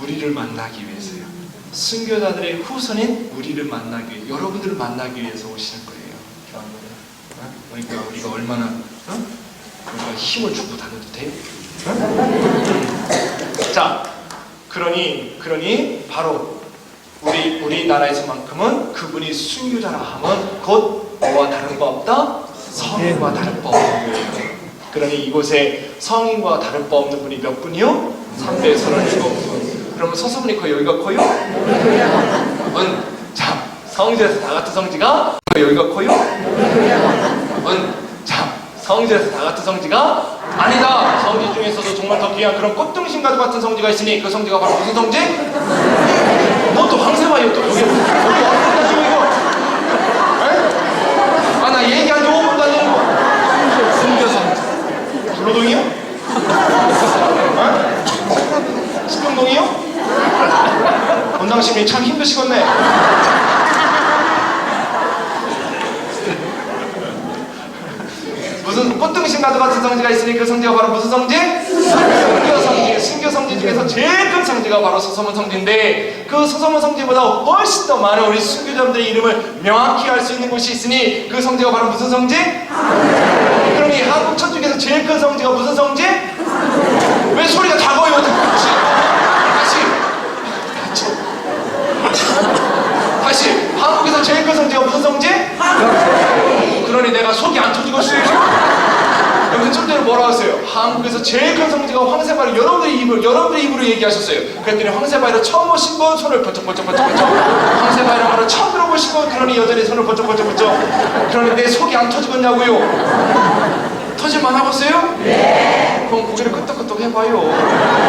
우리를 만나기 위해서요. 순교자들의 후손인 우리를 만나기 위해, 여러분들을 만나기 위해서 오시는 거예요. 그러니까 우리가 얼마나 우리가 힘을 주고 다녀도 돼? 자, 그러니 바로 우리나라에서만큼은 그분이 순교자라 하면 곧 뭐와 다른 바 없다? 성인과 다른 바 없는 거예요. 그러니 이곳에 성인과 다른 바 없는 분이 몇 분이요? 337분. 그러면 서서분이 커요? 여기가 커요? 자, 성질에서 다 같은 성지가 여기가 커요? 자, 성지에서 다 같은 성지가 아니다. 성지 중에서도 정말 더 귀한 그런 꽃등심과도 같은 성지가 있으니 그 성지가 바로 무슨 성지? 뭐 또 황새바이요 또 여기 왔다 지금 이거? 아, 나 얘기한 지 5분도 안 되는 거. 순교성지. 불로동이요? 식평동이요? 원장님이 참 힘드시겠네. 무슨 꽃등심과도 같은 성지가 있으니 그 성지가 바로 무슨 성지? 순교성지. 순교성지 중에서 제일 큰 성지가 바로 서서문 성지인데 그 서서문 성지보다 훨씬 더 많은 우리 순교자들의 이름을 명확히 알 수 있는 곳이 있으니 그 성지가 바로 무슨 성지? 그러니 한국 천 중에서 제일 큰 성지가 무슨 성지? 왜 소리가 작아요? 다시 한국에서 제일 큰 성지가 무슨 성지? 그러니 내가 속이 안 터지겠어요. 여러분 좀 전에 뭐라고 했어요? 한국에서 제일 큰 성지가 황새바위. 여러분들의 입으로 얘기하셨어요. 그랬더니 황새바위를 처음 보신 분 손을 번쩍번쩍 황새바위를 말을 처음 들어보신 분 그러니 여전히 손을 번쩍 그러니 내 속이 안 터지겠냐고요? 터질만 하겠어요? 네. 그럼 고개를 끄덕끄덕 해봐요.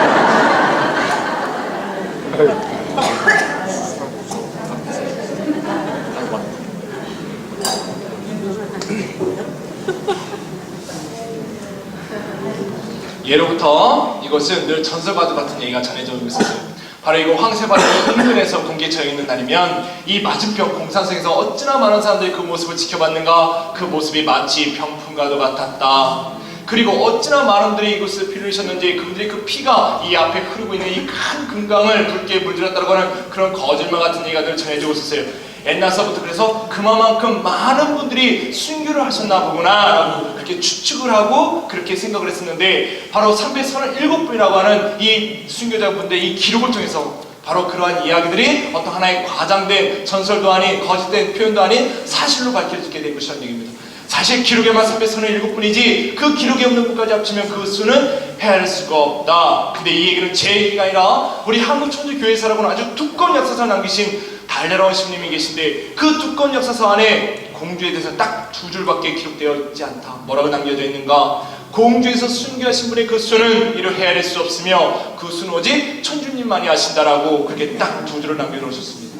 예로부터 이것은 늘 전설과도 같은 얘기가 전해져 오고 있었어요. 바로 이거 황새바위 인근에서 공개처에 있는 날이면 이 맞은편 공산성에서 어찌나 많은 사람들이 그 모습을 지켜봤는가. 그 모습이 마치 병풍과도 같았다. 그리고 어찌나 많은 분들이 이곳을 피를 흘리셨는지 그분들이 그 피가 이 앞에 흐르고 있는 이 큰 금강을 붉게 물들였다고 하는 그런 거짓말 같은 얘기가 늘 전해지고 있었어요. 옛날서부터 그래서 그만큼 많은 분들이 순교를 하셨나 보구나 라고 그렇게 추측을 하고 그렇게 생각을 했었는데 바로 337분이라고 하는 이 순교자분들 이 기록을 통해서 바로 그러한 이야기들이 어떤 하나의 과장된 전설도 아닌 거짓된 표현도 아닌 사실로 밝혀지게 된 것이라는 얘기입니다. 사실 기록에만 337분이지 그 기록에 없는 분까지 합치면 그 수는 헤아릴 수가 없다. 근데 이 얘기는 제 얘기가 아니라 우리 한국천주교회사라고는 아주 두꺼운 역사서 남기신 달래라운 신님이 계신데 그 두꺼운 역사서 안에 공주에 대해서 딱 2줄밖에 기록되어 있지 않다. 뭐라고 남겨져 있는가? 공주에서 순교하신 분의 그 수는 이를 헤아릴 수 없으며 그 수는 오직 천주님만이 아신다라고 그렇게 딱 2줄을 남겨놓으셨습니다.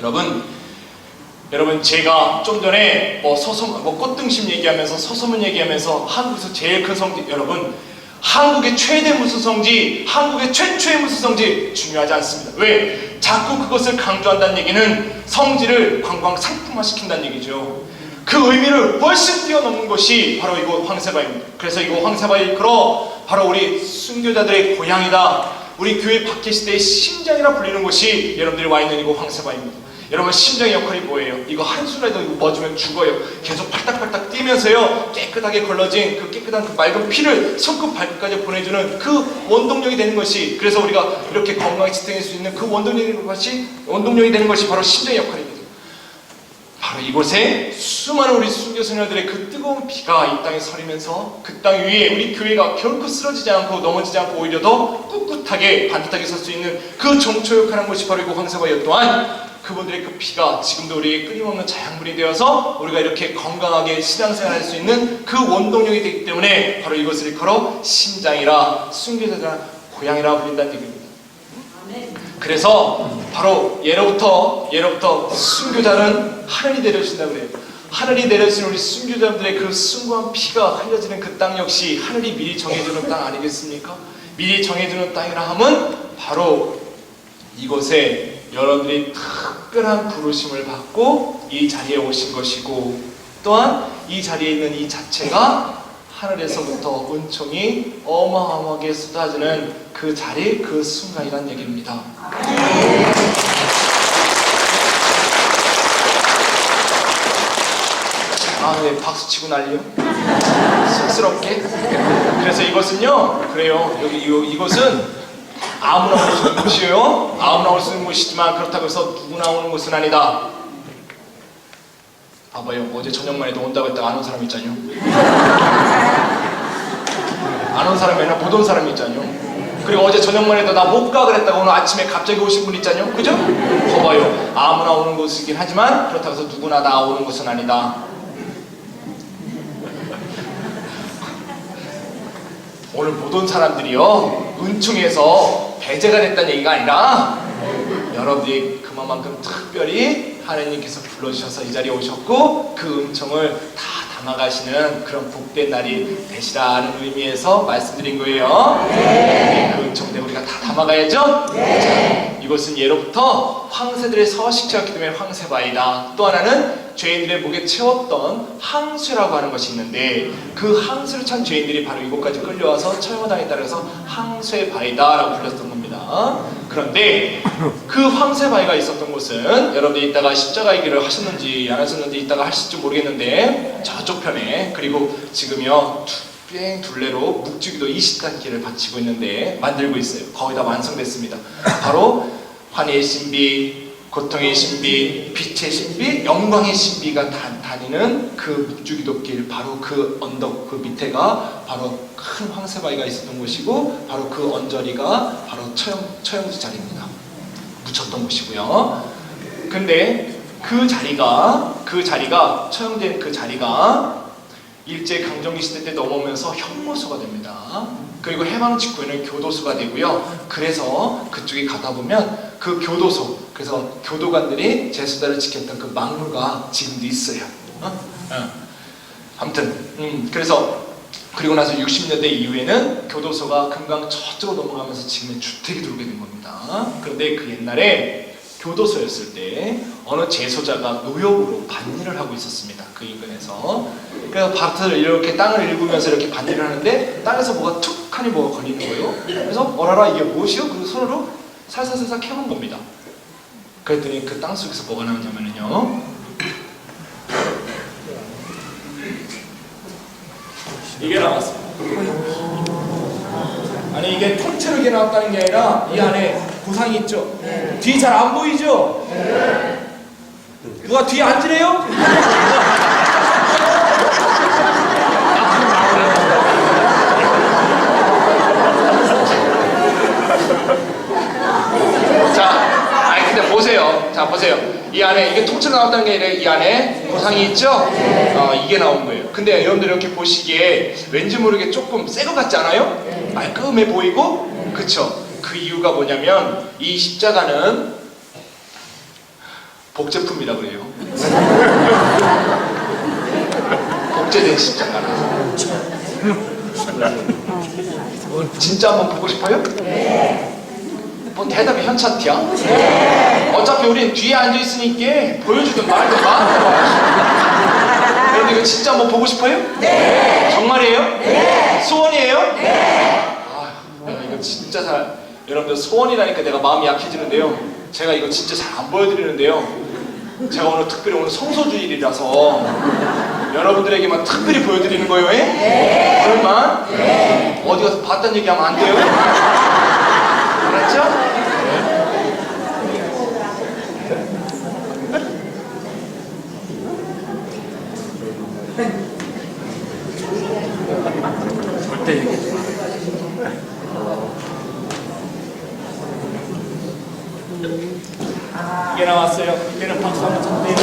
여러분 제가 좀 전에 꽃등심 얘기하면서 서서문 얘기하면서 한국에서 제일 큰 성지, 여러분 한국의 최대 무슨 성지, 한국의 최초의 무슨 성지 중요하지 않습니다. 왜? 자꾸 그것을 강조한다는 얘기는 성지를 관광 상품화 시킨다는 얘기죠. 그 의미를 훨씬 뛰어넘는 것이 바로 이곳 황새바위입니다. 그래서 이곳 황새바위 일컬어 바로 우리 순교자들의 고향이다. 우리 교회 박해시대의 심장이라 불리는 곳이 여러분들이 와 있는 이곳 황새바위입니다. 여러분 심장의 역할이 뭐예요? 이거 한숨이라도 멎으면 죽어요. 계속 팔딱팔딱 뛰면서요 깨끗하게 걸러진 그 깨끗한 그 맑은 피를 손끝 발끝까지 보내주는 그 원동력이 되는 것이, 그래서 우리가 이렇게 건강하게 지탱할 수 있는 그 원동력이 되는 것이 바로 심장의 역할입니다. 바로 이곳에 수많은 우리 순교소녀들의 그 뜨거운 피가 이 땅에 서리면서 그 땅 위에 우리 교회가 결코 쓰러지지 않고 넘어지지 않고 오히려 더 꿋꿋하게 반듯하게 설 수 있는 그 정초 역할을 한 것이 바로 이곳 황새바위 또한 그분들의 그 피가 지금도 우리의 끊임없는 자양분이 되어서 우리가 이렇게 건강하게 신앙생활을 할 수 있는 그 원동력이 되기 때문에 바로 이것을 일컬어 심장이라 순교자라 고향이라 불린다는 얘기입니다. 그래서 바로 예로부터 순교자는 하늘이 내려주신다고 그래요. 하늘이 내려주신 우리 순교자들의 그 숭고한 피가 흘려지는 그 땅 역시 하늘이 미리 정해주는 땅 아니겠습니까? 미리 정해주는 땅이라 함은 바로 이곳에 여러분들이 탁 특별한 부르심을 받고 이 자리에 오신 것이고, 또한 이 자리에 있는 이 자체가 하늘에서부터 은총이 어마어마하게 쏟아지는 그 자리, 그 순간이란 얘기입니다. 아, 네, 박수 치고 난리요? 쑥스럽게? 그래서 이것은요, 그래요. 이것은 아무나 올 수 있는 곳이에요. 아무나 올 수 있는 곳이지만 그렇다고 해서 누구나 오는 곳은 아니다. 봐봐요. 어제 저녁만 해도 온다고 했다가 안 온 사람 있잖요. 안 온 사람 맨날 못 온 사람이 있잖요. 그리고 어제 저녁만 해도 나 못 가 그랬다가 오늘 아침에 갑자기 오신 분 있잖요. 그죠? 봐봐요. 아무나 오는 곳이긴 하지만 그렇다고 해서 누구나 다 오는 곳은 아니다. 오늘 못 온 사람들이요, 은총에서 배제가 됐다는 얘기가 아니라 여러분들이 그만큼 특별히 하나님께서 불러주셔서 이 자리에 오셨고 그 은총을 다 담아가시는 그런 복된 날이 되시라는 의미에서 말씀드린 거예요. 네. 그 은총 때문에 우리가 다 담아가야죠. 네. 자, 이것은 예로부터 황새들의 서식지였기 때문에 황새바위다. 또 하나는 죄인들의 목에 채웠던 항수라고 하는 것이 있는데, 그 항수를 찬 죄인들이 바로 이곳까지 끌려와서 처형당했다 그래서 항쇠바위다 라고 불렀던 겁니다. 그런데 그 황쇠바위가 있었던 곳은 여러분들이 이따가 십자가의 길을 하셨는지 안 하셨는지 이따가 하실지 모르겠는데 저쪽 편에, 그리고 지금요 둘레로 묵주기도 20단계를 바치고 있는데 만들고 있어요. 거의 다 완성됐습니다. 바로 환희의 신비, 고통의 신비, 빛의 신비, 영광의 신비가 다니는 그 묵주기도길, 바로 그 언덕 그 밑에가 바로 큰 황새바위가 있었던 곳이고, 바로 그 언저리가 바로 처형지 자리입니다. 묻혔던 곳이고요. 근데 그 자리가 처형된 그 자리가 일제 강점기 시대 때 넘어오면서 형무소가 됩니다. 그리고 해방 직후에는 교도소가 되고요. 그래서 그쪽에 가다 보면 그 교도소, 그래서 교도관들이 제수다를 지켰던 그 막루가 지금도 있어요. 아무튼 그래서 그리고 나서 60년대 이후에는 교도소가 금강 저쪽으로 넘어가면서 지금의 주택이 들어오게 된 겁니다. 그런데 그 옛날에 교도소였을 때 어느 재소자가 노역으로 밭일을 하고 있었습니다. 그 인근에서. 그래서 밭을 이렇게 땅을 일구면서 이렇게 밭일을 하는데 땅에서 뭐가 툭하니 뭐가 걸리는 거예요. 그래서 어라라 이게 무엇이요? 그리고 손으로 살살살살 캐본 겁니다. 그랬더니 그 땅 속에서 뭐가 나오냐면요, 이게 나왔어요. 아니 이게 통째로 이게 나왔다는 게 아니라 이 안에 고상이 있죠? 뒤 잘 안 보이죠? 누가 뒤에 앉으래요? 근데 보세요. 자, 보세요. 이 안에 이게 통째로 나왔다는 게 아니라 이 안에 고상이 있죠? 이게 나온 거예요. 근데 여러분들 이렇게 보시기에 왠지 모르게 조금 새 것 같지 않아요? 말끔해 보이고, 그쵸? 그 이유가 뭐냐면 이 십자가는 복제품이라고 그래요. 복제된 십자가라. 진짜 한번 보고 싶어요? 뭐 대답이 현찬티야? 어차피 우린 뒤에 앉아있으니까 보여주든 말든 마음대로 하시오. 그런데 이거 진짜 한번 보고 싶어요? 네. 정말이에요? 네. 소원이에요? 네. 이거 진짜 여러분들 소원이라니까 내가 마음이 약해지는데요. 제가 이거 진짜 잘 안 보여드리는데요. 제가 오늘 특별히 오늘 성소주일이라서 여러분들에게만 특별히 보여드리는 거예요. 네. 그러면 네. 어디 가서 봤다는 얘기하면 안 돼요. 알았죠? 절대 얘기하지 마. 이게 나왔어요. 이때는 박수 한번 쳤네요.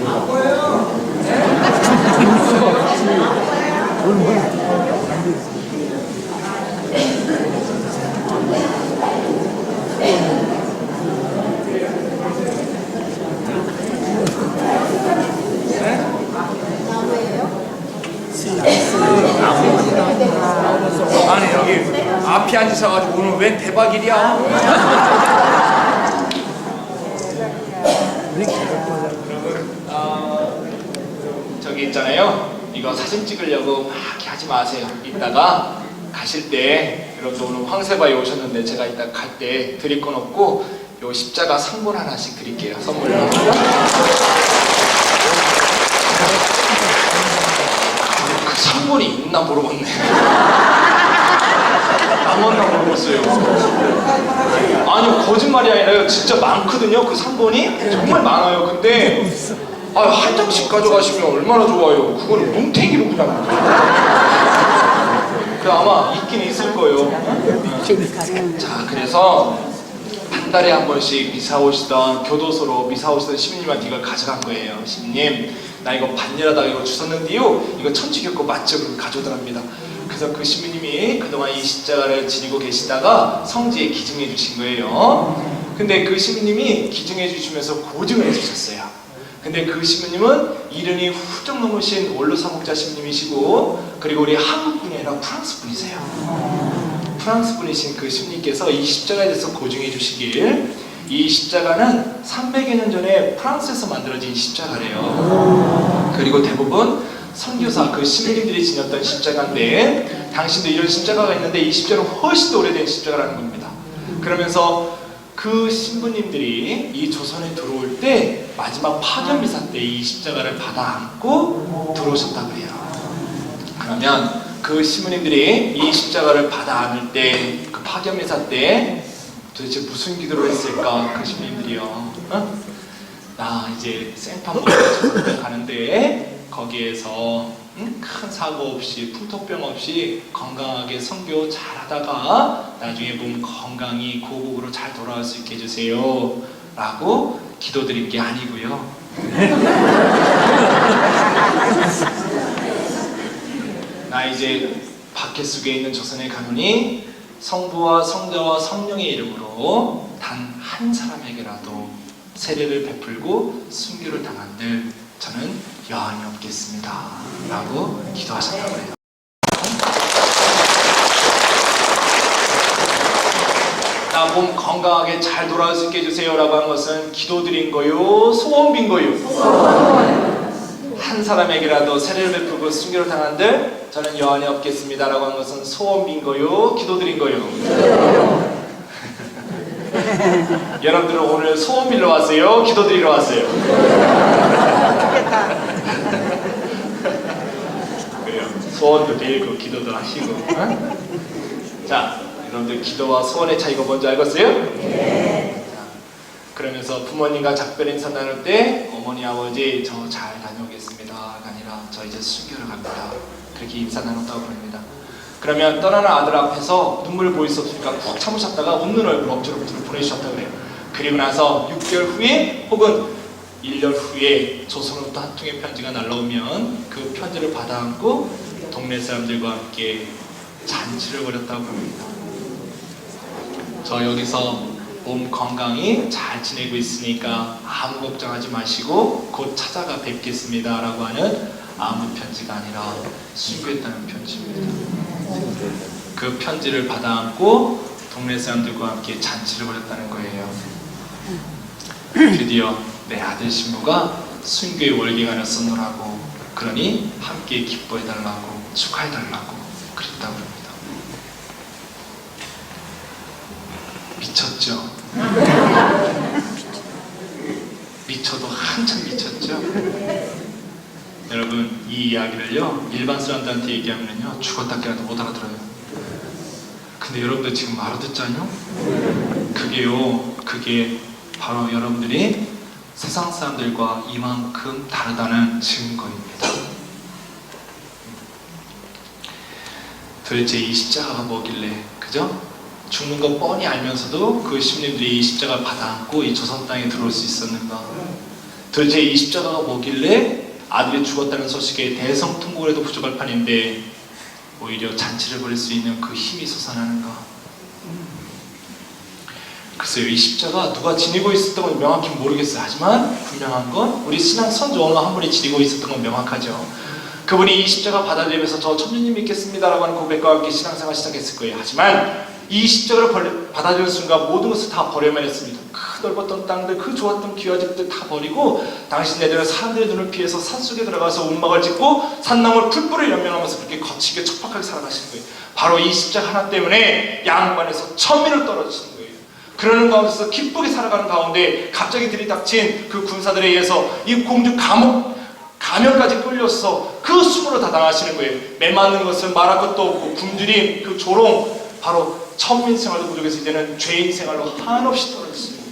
안 보여요. 앞에 앉으셔가지고 오늘 웬 대박일이야? 저기 있잖아요. 이거 사진 찍으려고 막 이렇게 하지 마세요. 이따가 가실 때 여러분 오늘 황새바위 오셨는데 제가 이따 갈 때 드릴 건 없고 요 십자가 상본 하나씩 드릴게요. 선물로. 그 상본이 있나 물어봤네. 남았나 물어봤어요. 아니요, 거짓말이 아니라요. 진짜 많거든요. 그 상본이 정말 많아요. 근데 한 장씩 가져가시면 얼마나 좋아요. 그거는 뭉탱이로 그냥. 그 아마 있긴 있을 거예요. 자, 그래서 한 달에 한 번씩 미사 오시던 교도소로 미사 오시던 시민님한테 이걸 가져간 거예요. 시민님, 나 이거 반일하다가 이거 주웠는데요. 이거 천주교고 맞죠? 그럼 가져오더랍니다. 그래서 그 시민님이 그동안 이 십자가를 지니고 계시다가 성지에 기증해 주신 거예요. 근데 그 시민님이 기증해 주시면서 고증을 해 주셨어요. 근데 그 시민님은 이른이 훌쩍 넘으신 원로 사목자 시민님이시고, 그리고 우리 한국 분이 아니라 프랑스 분이세요. 프랑스 분이신 그 시민님께서 이 십자가에 대해서 고증해 주시길, 이 십자가는 300여 년 전에 프랑스에서 만들어진 십자가래요. 그리고 대부분 선교사 그 시민님들이 지녔던 십자가인데, 당신도 이런 십자가가 있는데 이 십자가는 훨씬 더 오래된 십자가라는 겁니다. 그러면서 그 신부님들이 이 조선에 들어올 때 마지막 파견미사 때 이 십자가를 받아 안고 들어오셨다고 해요. 그러면 그 신부님들이 이 십자가를 받아 안을 때 그 파견미사 때 도대체 무슨 기도를 했을까? 그 신부님들이요. 어? 나 이제 생판 먹으러 가는데 거기에서 큰 사고 없이 풍토병 없이 건강하게 선교 잘하다가 나중에 보면 건강히 고국으로 잘 돌아올 수 있게 해주세요 라고 기도드린 게 아니고요. 나 이제 바켓속에 있는 조선에 가노니 성부와 성자와 성령의 이름으로 단 한 사람에게라도 세례를 베풀고 순교를 당한들 저는 여한이 없겠습니다 라고 기도하셨다고 해요. 나 몸 건강하게 잘 돌아올 수 있게 해주세요 라고 한 것은 기도드린 거요? 소원 빈 거요? 한 사람에게라도 세례를 베풀고 순교를 당한들 저는 여한이 없겠습니다 라고 한 것은 소원 빈 거요? 기도드린 거요? 여러분들은 오늘 소원 빌러 왔어요? 기도드리러 왔어요? 그래요. 소원도 빌고 기도도 하시고. 어? 자, 여러분들 기도와 소원의 차이가 뭔지 알겠어요? 네. 자, 그러면서 부모님과 작별 인사 나눌 때 어머니 아버지 저 잘 다녀오겠습니다가 아니라 저 이제 순교를 갑니다. 그렇게 인사 나눴다고 그럽니다. 그러면 떠나는 아들 앞에서 눈물 보일 수 없으니까 푹 참으셨다가 웃는 얼굴 억지로 보내주셨다고 그래요. 그리고 나서 6개월 후에 혹은 1년 후에 조선으로부터 한 통의 편지가 날라오면 그 편지를 받아 안고 동네 사람들과 함께 잔치를 벌였다고 합니다. 저 여기서 몸 건강히 잘 지내고 있으니까 아무 걱정하지 마시고 곧 찾아가 뵙겠습니다 라고 하는 아무 편지가 아니라 순교했다는 편지입니다. 그 편지를 받아 안고 동네 사람들과 함께 잔치를 벌였다는 거예요. 드디어 내 아들 신부가 순교의 월계관을 썼노라고, 그러니 함께 기뻐해달라고 축하해달라고 그랬다고 합니다. 미쳤죠? 미쳐도 한참 미쳤죠? 여러분 이 이야기를요 일반 사람들한테 얘기하면요 죽었다 깨어나도 못 알아들어요. 근데 여러분들 지금 알아듣잖아요? 그게 바로 여러분들이 세상 사람들과 이만큼 다르다는 증거입니다. 도대체 이 십자가가 뭐길래, 그죠? 죽는 거 뻔히 알면서도 그 시민들이 이 십자가를 받아 안고 이 조선 땅에 들어올 수 있었는가? 도대체 이 십자가가 뭐길래 아들이 죽었다는 소식에 대성통곡을 해도 부족할 판인데 오히려 잔치를 벌일 수 있는 그 힘이 솟아나는가? 글쎄요, 이 십자가 누가 지니고 있었던 건 명확히 모르겠어요. 하지만 분명한 건 우리 신앙 선조 어느 한 분이 지니고 있었던 건 명확하죠. 그분이 이 십자가 받아들이면서 저 천주님 믿겠습니다 라고 하는 고백과 함께 신앙생활 시작했을 거예요. 하지만 이 십자가를 받아들이는 순간 모든 것을 다 버려야만 했습니다. 그 넓었던 땅들, 그 좋았던 귀화집들 다 버리고 당신네들은 사람들의 눈을 피해서 산속에 들어가서 움막을 짓고 산나물 풀뿌리를 연명하면서 그렇게 거치게 척박하게 살아가시는 거예요. 바로 이 십자가 하나 때문에 양반에서 천민을 떨어지시는 거예요. 그러는 가운데서 기쁘게 살아가는 가운데 갑자기 들이닥친 그 군사들에 의해서 이 공주 감염까지 끌려서 그 수모로 다 당하시는 거예요. 매맞는 것은 말할 것도 없고 굶주림, 그 조롱, 바로 천민 생활도 부족해서 이제는 죄인 생활로 한없이 떨어지시는 거예요.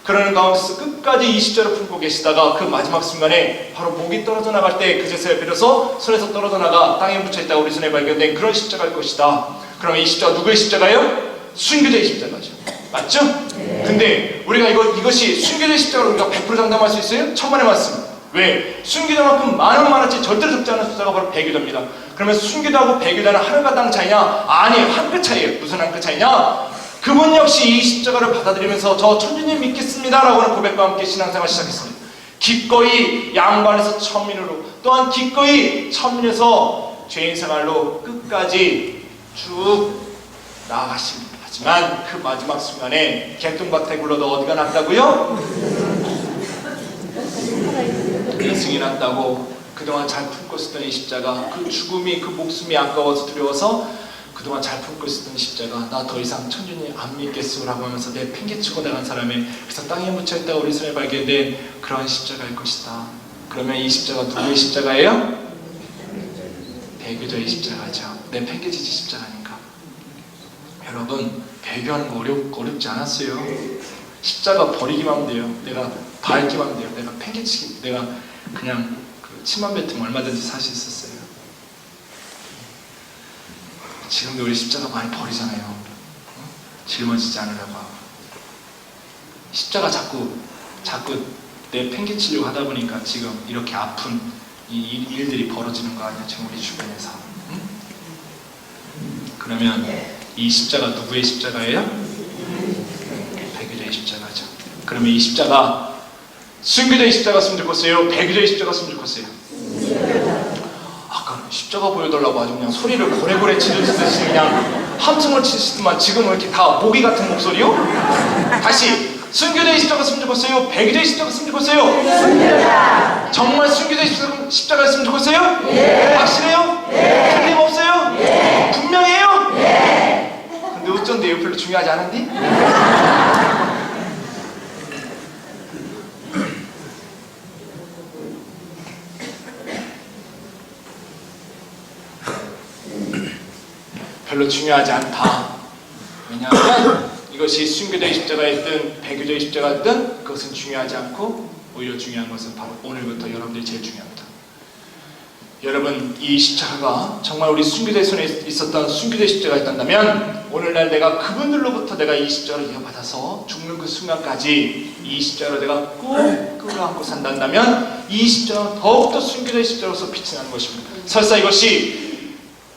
그러는 가운데서 끝까지 이 십자를 품고 계시다가 그 마지막 순간에 바로 목이 떨어져 나갈 때 그제서야 비로소 손에서 떨어져 나가 땅에 묻혀있다가 우리 손에 발견된 그런 십자가일 것이다. 그러면 이 십자가 누구의 십자가예요? 순교자의 십자가죠. 맞죠? 네. 근데 우리가 이것이 순교자의 십자가로 우리가 100% 장담할 수 있어요? 천만의 말씀. 왜? 순교자만큼 많았지 절대로 적지 않은 숫자가 바로 배교자입니다. 그러면 순교자하고 배교자는 하늘과 땅 차이냐? 아니, 한 끗 차이예요. 무슨 한 끗 차이냐? 그분 역시 이 십자가를 받아들이면서 저 천주님 믿겠습니다 라고 하는 고백과 함께 신앙생활을 시작했습니다. 기꺼이 양반에서 천민으로, 또한 기꺼이 천민에서 죄인 생활로 끝까지 쭉 나아가십니다. 하지만 그 마지막 순간에 개똥밭에 굴러도 어디가 낫다고요? 이승이 났다고 그동안 잘 품고 있었던 이 십자가, 그 죽음이, 그 목숨이 아까워서 두려워서 그동안 잘 품고 있었던 이 십자가, 나 더 이상 천주님 안 믿겠소 라고 하면서 내 팽개치고 나간 사람의, 그래서 땅에 묻혀있다가 우리 손에 발견된 그러한 십자가일 것이다. 그러면 이 십자가 누구의 십자가예요? 배교자의 십자가죠. 내 팽개치지 십자가 아닌가. 여러분, 배교하는 거 어렵지 않았어요. 십자가 버리기만 하면 돼요. 내가 밟기만 하면 돼요. 내가 팽개치기, 내가 그냥 그 침만 뱉으면 얼마든지 살 수 있었어요. 지금도 우리 십자가 많이 버리잖아요. 짊어지지 않으려고 하고. 십자가 자꾸 내 팽개치려고 하다 보니까 지금 이렇게 아픈 이 일들이 벌어지는 거 아니야, 지금 우리 주변에서. 응? 그러면 이 십자가 누구의 십자가예요? 배교자의 십자가죠. 그러면 이 십자가 순교자의 십자가였으면 좋겠어요? 배교자의 십자가였으면 좋겠어요? 아까 십자가 보여달라고 아주 그냥 소리를 고래고래 치듯이 그냥 함성을 치시더만 지금은 이렇게 다 모기 같은 목소리요? 다시 순교자의 십자가였으면 좋겠어요? 배교자의 십자가였으면 좋겠어요? 순교자! 정말 순교자의 십자가였으면 좋겠어요? 네. 확실해요? 네. 틀림없어요? 네. 분명해요? 네. 근데 어쩐데요? 별로 중요하지 않은데? 별로 중요하지 않다. 왜냐하면 이것이 순교자의 십자가였든 배교자의 십자가였든 그것은 중요하지 않고 오히려 중요한 것은 바로 오늘부터 여러분들이 제일 중요합니다. 여러분, 이 십자가가 정말 우리 순교자의 손에 있었던 순교자의 십자가였다면 오늘날 내가 그분들로부터 내가 이 십자가를 이어받아서 죽는 그 순간까지 이 십자가를 내가 꼭 끌어안고 산다면 이 십자가는 더욱더 순교자의 십자가로서 빛이 나는 것입니다. 설사 이것이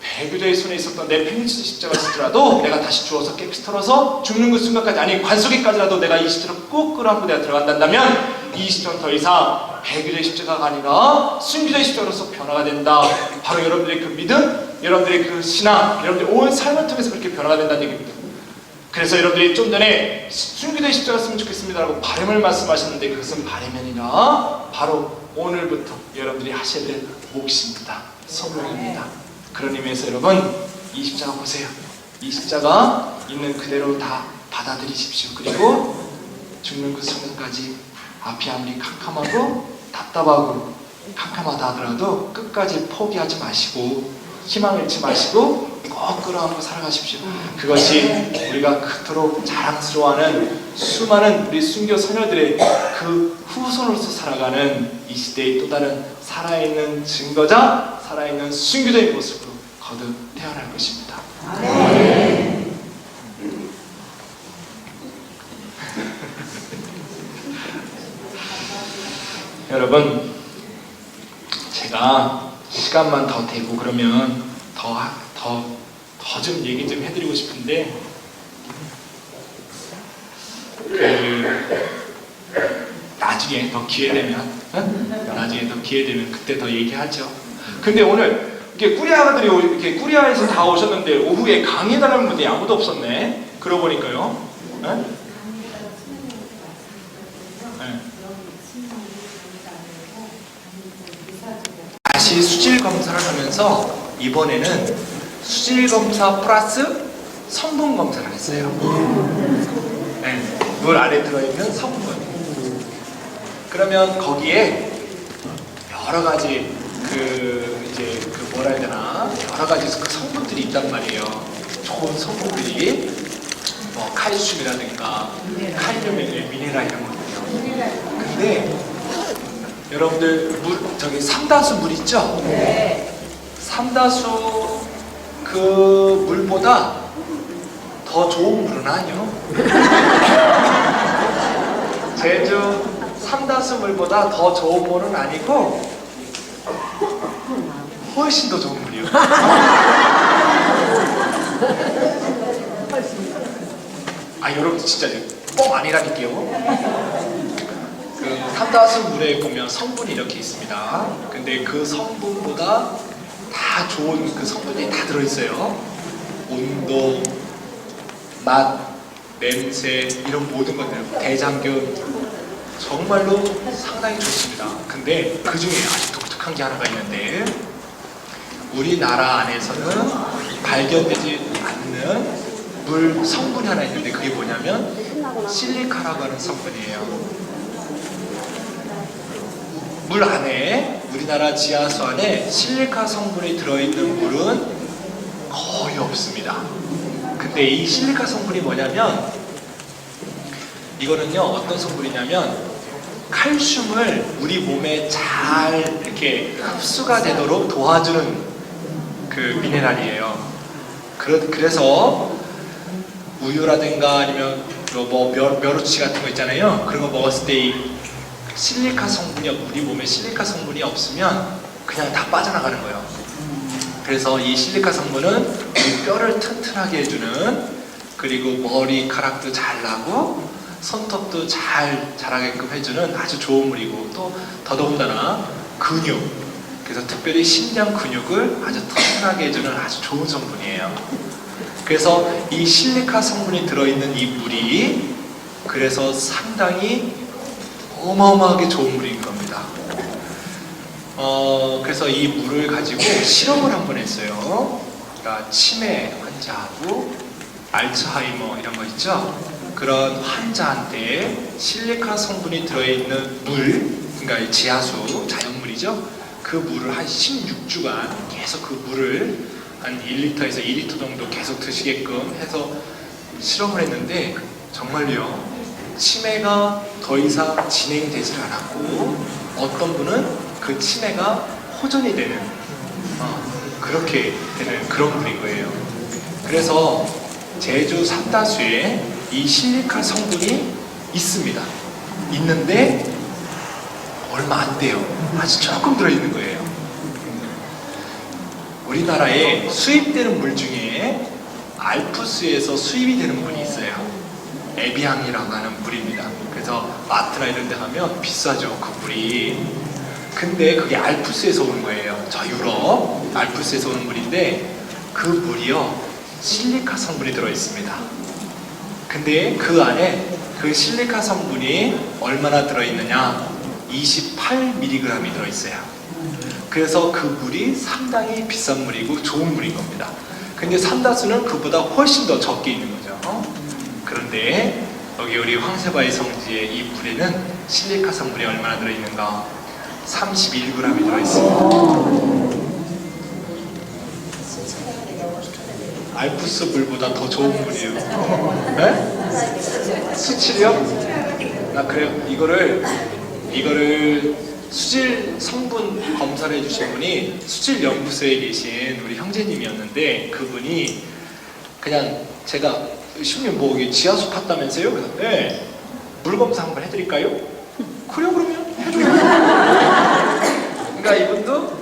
배교자의 손에 있었던 내 팽개치는 십자가였을지라도 내가 다시 주워서 깨끗이 털어서 죽는 그 순간까지, 아니 관속에까지라도 내가 이 십자가를 꼭 끌어안고 내가 들어간다면 이 십자가는 더 이상 배교자의 십자가가 아니라 순교자의 십자가로서 변화가 된다. 바로 여러분들의 그 믿음, 여러분들의 그 신앙, 여러분들의 온 삶을 통해서 그렇게 변화가 된다는 얘기입니다. 그래서 여러분들이 좀 전에 순교자의 십자가였으면 좋겠습니다라고 바람을 말씀하셨는데 그것은 바람이 아니라 바로 오늘부터 여러분들이 하셔야 될 몫입니다. 소명입니다. 그런 의미에서 여러분, 이 십자가 보세요. 이 십자가 있는 그대로 다 받아들이십시오. 그리고 죽는 그 순간까지 앞이 아무리 캄캄하고 답답하고 캄캄하다 하더라도 끝까지 포기하지 마시고 희망을 잃지 마시고 꼭 끌어안고 살아가십시오. 그것이 우리가 그토록 자랑스러워하는 수많은 우리 순교 소녀들의 그 후손으로서 살아가는 이 시대의 또 다른 살아있는 증거자, 살아있는 순교자의 모습으로 거듭 태어날 것입니다. 아멘. 여러분, 제가 시간만 더 되고 그러면 더 좀 얘기 좀 해드리고 싶은데 나중에 더 기회 되면 나중에 더 기회 되면 그때 더 얘기하죠. 근데 오늘 이렇게 꾸리아가들이 이렇게 꾸리아에서 다 오셨는데 오후에 강의해달라는 분들이 아무도 없었네. 그러고 보니까요. 네? 네. 다시 수질 검사를 하면서 이번에는 수질 검사 플러스 성분 검사를 했어요. 네. 물 안에 들어있는 성분. 그러면 거기에 여러 가지 뭐라 해야 되나, 여러 가지 그 성분들이 있단 말이에요. 좋은 성분들이 뭐 칼슘이라든가 칼륨, 미네랄 이런 것들이요. 근데 여러분들 삼다수 물 있죠? 네. 삼다수 그 물보다 더 좋은 물은 아니요. 제주 삼다수 물보다 더 좋은 물은 아니고 훨씬 더 좋은 물이요. 여러분 진짜 뻥 아니라니까요. 그 삼다수 물에 보면 성분이 이렇게 있습니다. 근데 그 성분보다 다 좋은 그 성분이 다 들어있어요. 온도, 맛, 냄새 이런 모든 것들, 대장균 정말로 상당히 좋습니다. 근데 그 중에 아주 독특한 게 하나가 있는데 우리나라 안에서는 발견되지 않는 물 성분이 하나 있는데 그게 뭐냐면 실리카라고 하는 성분이에요. 물 안에, 우리나라 지하수 안에 실리카 성분이 들어있는 물은 거의 없습니다. 근데 이 실리카 성분이 뭐냐면 이거는요 어떤 성분이냐면 칼슘을 우리 몸에 잘 이렇게 흡수가 되도록 도와주는 그 미네랄이에요. 그래서 우유라든가 아니면 뭐 멸우치 같은 거 있잖아요. 그런 거 먹었을 때 이 실리카 성분이, 우리 몸에 실리카 성분이 없으면 그냥 다 빠져나가는 거예요. 그래서 이 실리카 성분은 우리 뼈를 튼튼하게 해주는, 그리고 머리카락도 잘 나고 손톱도 잘 자라게끔 해주는 아주 좋은 물이고, 또 더더군다나 근육, 그래서 특별히 심장 근육을 아주 튼튼하게 해주는 아주 좋은 성분이에요. 그래서 이 실리카 성분이 들어있는 이 물이 그래서 상당히 어마어마하게 좋은 물인 겁니다. 그래서 이 물을 가지고 실험을 한번 했어요. 그러니까 치매 환자하고 알츠하이머 이런 거 있죠? 그런 환자한테 실리카 성분이 들어있는 물, 그러니까 지하수, 자연물이죠? 그 물을 한 16주간 계속 그 물을 한 1리터에서 2리터 정도 계속 드시게끔 해서 실험을 했는데 정말요, 치매가 더 이상 진행되질 않았고 어떤 분은 그 치매가 호전이 되는 그렇게 되는 그런 물인 거예요. 그래서 제주 삼다수에 이 실리카 성분이 있습니다. 있는데 얼마 안 돼요. 아주 조금 들어있는 거예요. 우리나라에 수입되는 물 중에 알프스에서 수입이 되는 물이 있어요. 에비앙이라고 하는 물입니다. 그래서 마트나 이런 데 가면 비싸죠, 그 물이. 근데 그게 알프스에서 오는 거예요. 저 유럽 알프스에서 오는 물인데 그 물이요 실리카 성분이 들어있습니다. 근데 그 안에 그 실리카 성분이 얼마나 들어있느냐, 28mg이 들어있어요. 그래서 그 물이 상당히 비싼 물이고 좋은 물인 겁니다. 근데 삼다수는 그보다 훨씬 더 적게 있는 거죠. 그런데 여기 우리 황새바위 성지의 이 물에는 실리카 성분이 얼마나 들어있는가? 31g이 들어있습니다. 알프스 물보다 더 좋은 물이에요. 네? 수치요? 그래요. 이거를 수질 성분 검사를 해주신 분이 수질 연구소에 계신 우리 형제님이었는데, 그분이 그냥 제가 신님 뭐 지하수 팠다면서요? 그래서 네, 물 검사 한번 해드릴까요? 그래요, 그러면 해줘요. 그러니까 이분도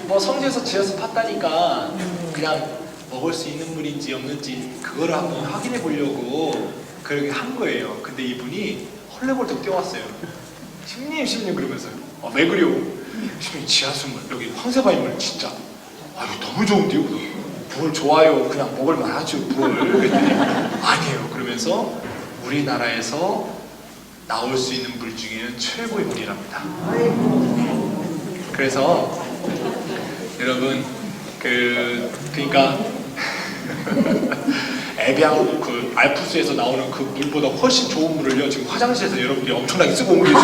뭐 성지에서 지하수 팠다니까 그냥 먹을 수 있는 물인지 없는지 그거를 한번 확인해 보려고 그렇게 한 거예요. 근데 이분이 헐레벌떡 뛰어왔어요. 신님 그러면서요. 왜 그래요? 신님 지하수물, 여기 황새바위물 진짜 아유 너무 좋은데요? 물 좋아요. 그냥 먹을만 하죠. 물. 그랬더니 아니에요. 그러면서 우리나라에서 나올 수 있는 물 중에는 최고의 물이랍니다. 그래서 여러분 그러니까 에비앙 그 알프스에서 나오는 그 물보다 훨씬 좋은 물을요 지금 화장실에서 여러분들이 엄청나게 쓰고 온 계시고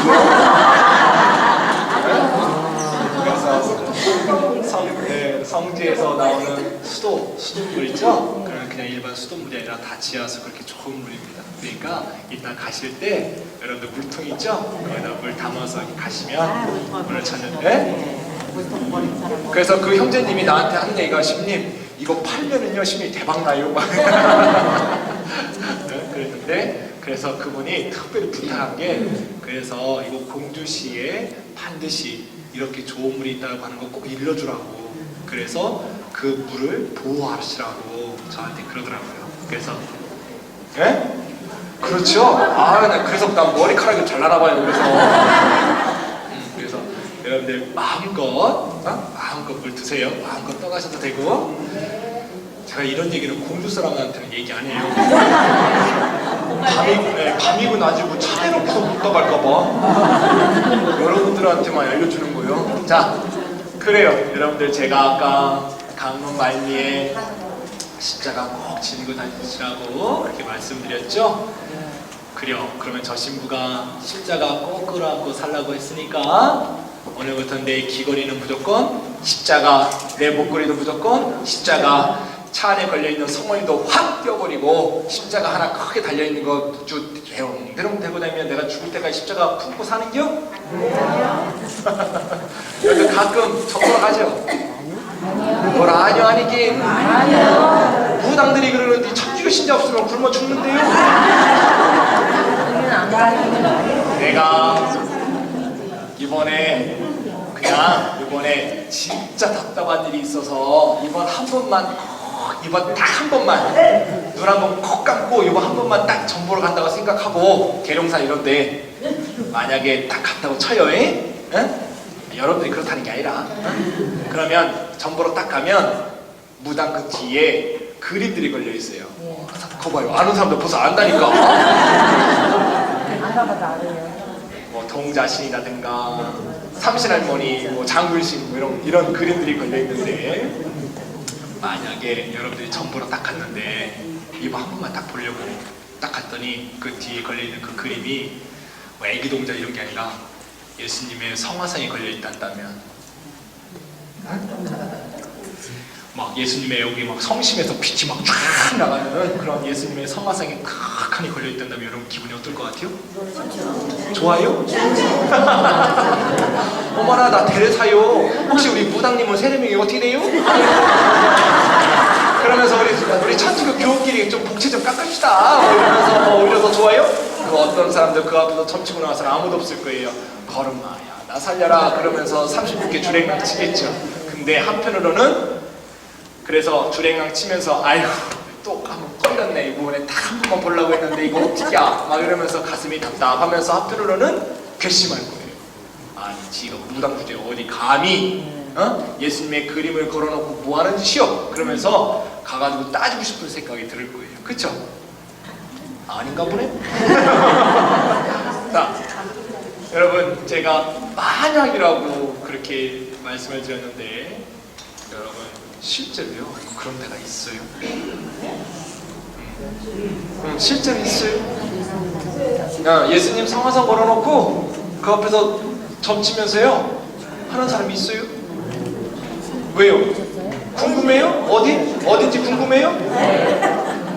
그래서 성지에서 나오는 수돗물 있죠? 그냥 일반 수돗물이 아니라 다 지어서 그렇게 좋은 물입니다. 그러니까 이따 가실 때 여러분들 물통 있죠? 거기다 물 담아서 가시면 물을 찾는데 그래서 그 형제님이 나한테 한 얘기가 심님 이거 팔면은요 심님 대박나요 막 그랬는데 그래서 그분이 특별히 부탁한 게 그래서 이거 공주시에 반드시 이렇게 좋은 물이 있다고 하는 거 꼭 일러주라고 그래서 그 물을 보호하시라고 저한테 그러더라고요. 그래서 예? 그렇죠? 그래서 난 머리카락이 잘 나나봐요. 그래서 여러분들 마음껏 물 드세요. 마음껏 떠가셔도 되고 제가 이런 얘기는 공주 사람한테는 얘기 안 해요. 밤이고 낮이고 차대놓고서 못 떠갈까봐 여러분들한테만 알려주는 거예요. 자, 그래요. 여러분들 제가 아까 강론 말미에 십자가 꼭 지니고 다니시라고 그렇게 말씀드렸죠? 그래요. 그러면 저 신부가 십자가 꼭 끌어안고 살라고 했으니까 오늘부터 내 귀걸이는 무조건 십자가, 내 목걸이도 무조건 십자가, 차 안에 걸려있는 성원이도 확 떼어버리고 십자가 하나 크게 달려있는 거 대롱대롱 대고 다니면 내가 죽을 때까지 십자가 품고 사는겨? 여러분 가끔 저보러 가죠? 뭐라 아니요 아니긴 무당들이 그러는데 천주교 신자 없으면 굶어 죽는데요? 내가 이번에 진짜 답답한 일이 있어서 이번 딱 한 번만 눈 한 번 콕 감고 이번 한 번만 딱 전보러 간다고 생각하고 계룡산 이런데 만약에 딱 갔다고 쳐요. 여러분들이 그렇다는 게 아니라 그러면 전보러 딱 가면 무당 그 뒤에 그림들이 걸려 있어요. 그거 봐요. 아는 사람들 벌써 안다니까. 뭐 동자신이라든가 삼신할머니, 뭐 장굴신 뭐 이런 그림들이 걸려 있는데 만약에 여러분들이 전보러 딱 갔는데 이거 한 번만 딱 보려고 딱 갔더니 그 뒤에 걸려 있는 그 그림이 뭐 애기 동자 이런 게 아니라 예수님의 성화상이 걸려 있단다면 막 예수님의 여기 막 성심에서 빛이 막 쫙 나가는 그런 예수님의 성화상이 크하니 걸려 있단다면 여러분 기분이 어떨 것 같아요? 좋아요? 어머나 나 데레사요. 혹시 우리 무당님은 세례명이 어떻게 돼요? 그러면서 우리 천주교 교우끼리 좀 복채 좀 깎읍시다 이러면서 오히려 더 좋아요? 그 어떤 사람들 그 앞에서 점치고 나와서는 아무도 없을 거예요. 걸음마야 나 살려라 그러면서 36개 주랭랑 치겠죠. 근데 한편으로는 그래서 주랭랑 치면서 아이고 또 한번 걸렸네 이번에 딱 한 번만 보려고 했는데 이거 어떡이야 막 이러면서 가슴이 답답하면서 한편으로는 괘씸할 거예요. 아니 지가 무당 주제에 어디 감히 예수님의 그림을 걸어놓고 뭐하는 짓이요? 그러면서 가가지고 따지고 싶은 생각이 들을 거예요. 그쵸? 아닌가 보네? 자, 여러분 제가 만약이라고 그렇게 말씀을 드렸는데 여러분 실제로요 그런 데가 있어요. 실제로 있어요. 예수님 성화상 걸어놓고 그 앞에서 점치면서요 하는 사람이 있어요. 왜요? 궁금해요? 어딘지 궁금해요?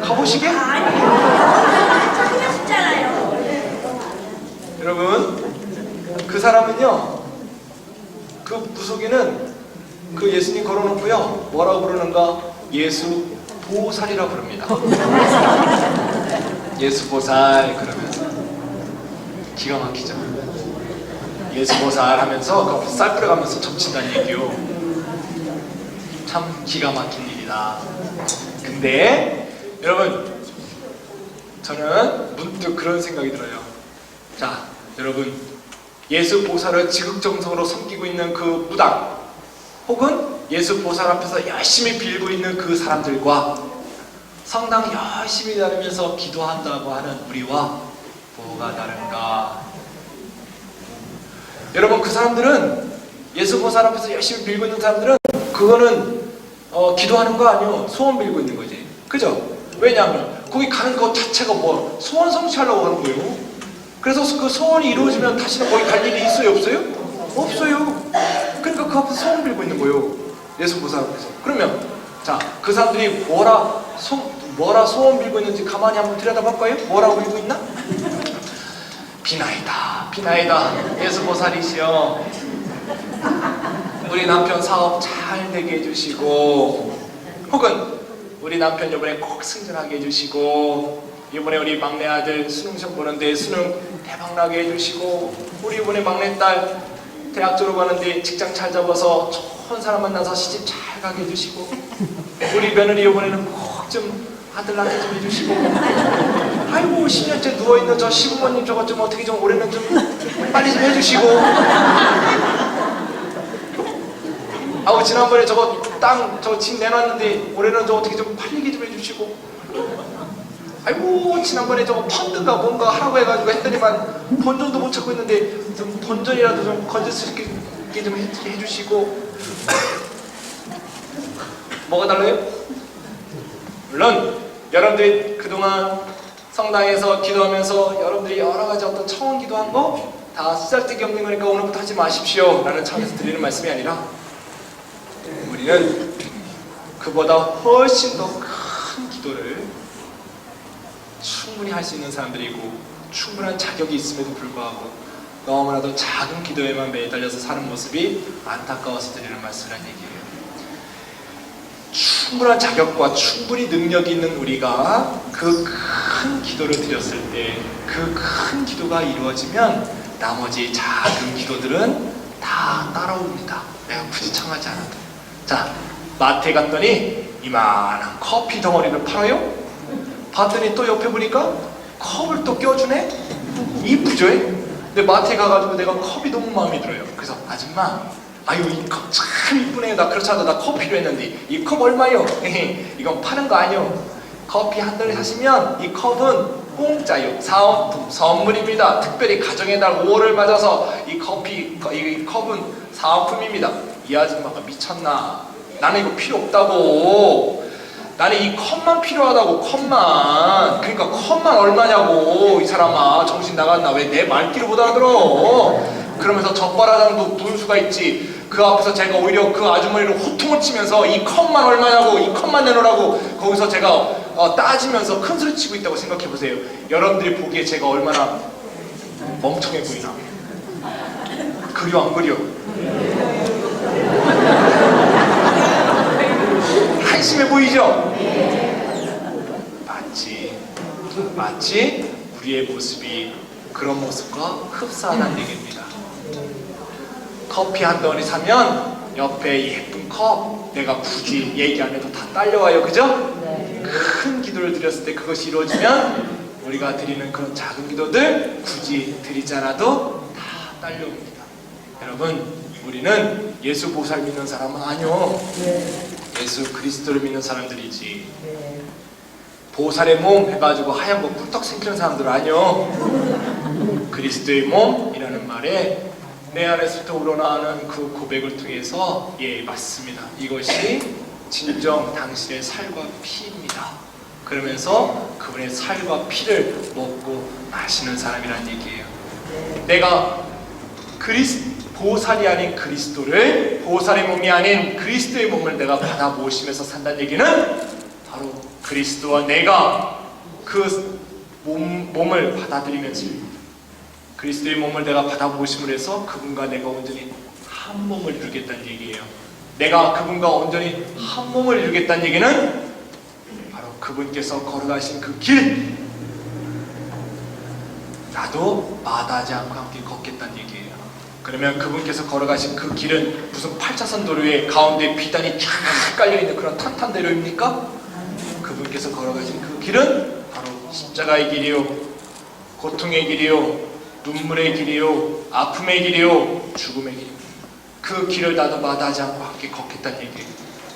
가보시게? 여러분 그 사람은요 그 무속인은 그 예수님 걸어놓고요 뭐라고 부르는가? 예수 보살이라 부릅니다. 예수 보살 그러면서 기가 막히죠. 예수 보살 하면서 그 앞에 쌀 뿌려가면서 점친다는 얘기요. 참 기가 막힌 일이다. 근데 여러분 저는 문득 그런 생각이 들어요. 자 여러분 예수 보살을 지극정성으로 섬기고 있는 그 무당 혹은 예수 보살 앞에서 열심히 빌고 있는 그 사람들과 성당 열심히 다니면서 기도한다고 하는 우리와 뭐가 다른가? 여러분, 그 사람들은, 예수 보살 앞에서 열심히 빌고 있는 사람들은 그거는 기도하는 거 아니요, 소원 빌고 있는 거지. 그죠? 왜냐하면 거기 가는 것 자체가 뭐 소원 성취하려고 하는 거예요. 그래서 그 소원이 이루어지면 다시는 거기 갈 일이 있어요, 없어요? 없어요. 그러니까 그 앞에서 소원 빌고 있는 거예요, 예수 보살 앞에서. 그러면 자, 그 사람들이 뭐라 소원 빌고 있는지 가만히 한번 들여다볼까요? 뭐라고 빌고 있나? 비나이다, 비나이다, 예수 보살이시여, 우리 남편 사업 잘 되게 해주시고, 혹은 우리 남편 이번에 꼭 승진하게 해주시고, 이번에 우리 막내 아들 수능 시험 보는데 수능 대박나게 해주시고, 우리 이번에 막내딸 대학 졸업하는데 직장 잘 잡아서 좋은 사람 만나서 시집 잘 가게 해주시고, 우리 며느리 이번에는 꼭 좀 아들 낳게 좀 해주시고, 아이고 10년째 누워있는 저 시부모님 저것 좀 어떻게 좀 올해는 좀 빨리 좀 해주시고, 아우 지난번에 저거 땅 저 집 내놨는데 올해는 저 어떻게 좀 팔리게 좀 해주시고, 아이고 지난번에 저거 펀드가 뭔가 하라고 해가지고 했더니만 본전도 못 찾고 있는데 좀 본전이라도 좀 건질 수 있게 좀 해주시고. 뭐가 달라요? 물론 여러분들이 그동안 성당에서 기도하면서 여러분들이 여러가지 어떤 청원 기도한 거 다 쓰잘데기 없는 거니까 오늘부터 하지 마십시오 라는 차원에서 드리는 말씀이 아니라, 우리는 그보다 훨씬 더 큰 기도를 충분히 할 수 있는 사람들이고, 충분한 자격이 있음에도 불구하고 너무나도 작은 기도에만 매달려서 사는 모습이 안타까워서 드리는 말씀이라는 얘기예요. 충분한 자격과 충분히 능력이 있는 우리가 그 큰 기도를 드렸을 때, 그 큰 기도가 이루어지면 나머지 작은 기도들은 다 따라옵니다. 내가 굳이 청하지 않아도. 자, 마트에 갔더니 이만한 커피 덩어리를 팔아요. 봤더니 또 옆에 보니까 컵을 또 껴주네. 이쁘죠? 근데 마트에 가가지고 내가 컵이 너무 마음에 들어요. 그래서 아줌마, 아유 이 컵 참 이쁘네요. 나 그렇지 않아도 나 컵 필요했는데 이 컵 얼마요? 이건 파는 거 아니요. 커피 한 달 사시면 이 컵은 공짜요. 사은품 선물입니다. 특별히 가정의 달 5월을 맞아서 이 컵은 사은품입니다. 이 아줌마가 미쳤나? 나는 이거 필요 없다고. 나는 이 컵만 필요하다고. 컵만. 그러니까 컵만 얼마냐고. 이 사람아 정신 나갔나? 왜 내 말귀를 못 알아들어? 그러면서 젓바라장도 부을 수가 있지. 그 앞에서 제가 오히려 그 아주머니를 호통을 치면서 이 컵만 얼마냐고, 이 컵만 내놓으라고 거기서 제가 따지면서 큰 소리 치고 있다고 생각해 보세요. 여러분들이 보기에 제가 얼마나 멍청해 보이나? 그려 안 그려? 한심해 보이죠? 마치 우리의 모습이 그런 모습과 흡사하다는 얘기입니다. 커피 한 덩어리 사면 옆에 예쁜 컵 내가 굳이 얘기 안 해도 다 딸려와요. 그죠? 큰 기도를 드렸을 때 그것이 이루어지면 우리가 드리는 그런 작은 기도들 굳이 드리지 않아도 다 딸려옵니다. 여러분, 우리는 예수 보살 믿는 사람은 아니요. 예수 그리스도를 믿는 사람들이지. 보살의 몸 해가지고 하얀 거 꿀떡 생기는 사람들 아니요. 그리스도의 몸이라는 말에 내 안에서부터 우러나오는 그 고백을 통해서, 예, 맞습니다. 이것이 진정 당신의 살과 피입니다. 그러면서 그분의 살과 피를 먹고 마시는 사람이라는 얘기예요. 내가 보살이 아닌 그리스도를, 보살의 몸이 아닌 그리스도의 몸을 내가 받아 모시면서 산다는 얘기는 바로 그리스도와 내가 그 몸을 받아들이면서, 그리스도의 몸을 내가 받아 모심을 해서 그분과 내가 온전히 한 몸을 이루겠다는 얘기예요. 내가 그분과 온전히 한 몸을 이루겠다는 얘기는 바로 그분께서 걸어가신 그 길, 나도 마다하지 않고 함께 걷겠다는 얘기예요. 그러면 그분께서 걸어가신 그 길은 무슨 8차선 도로에 가운데 비단이 쫙 깔려있는 그런 탄탄대로입니까? 그분께서 걸어가신 그 길은 바로 십자가의 길이요, 고통의 길이요, 눈물의 길이요, 아픔의 길이요, 죽음의 길입니다. 그 길을 나도 마다하지 않고 함께 걷겠다는 얘기예요.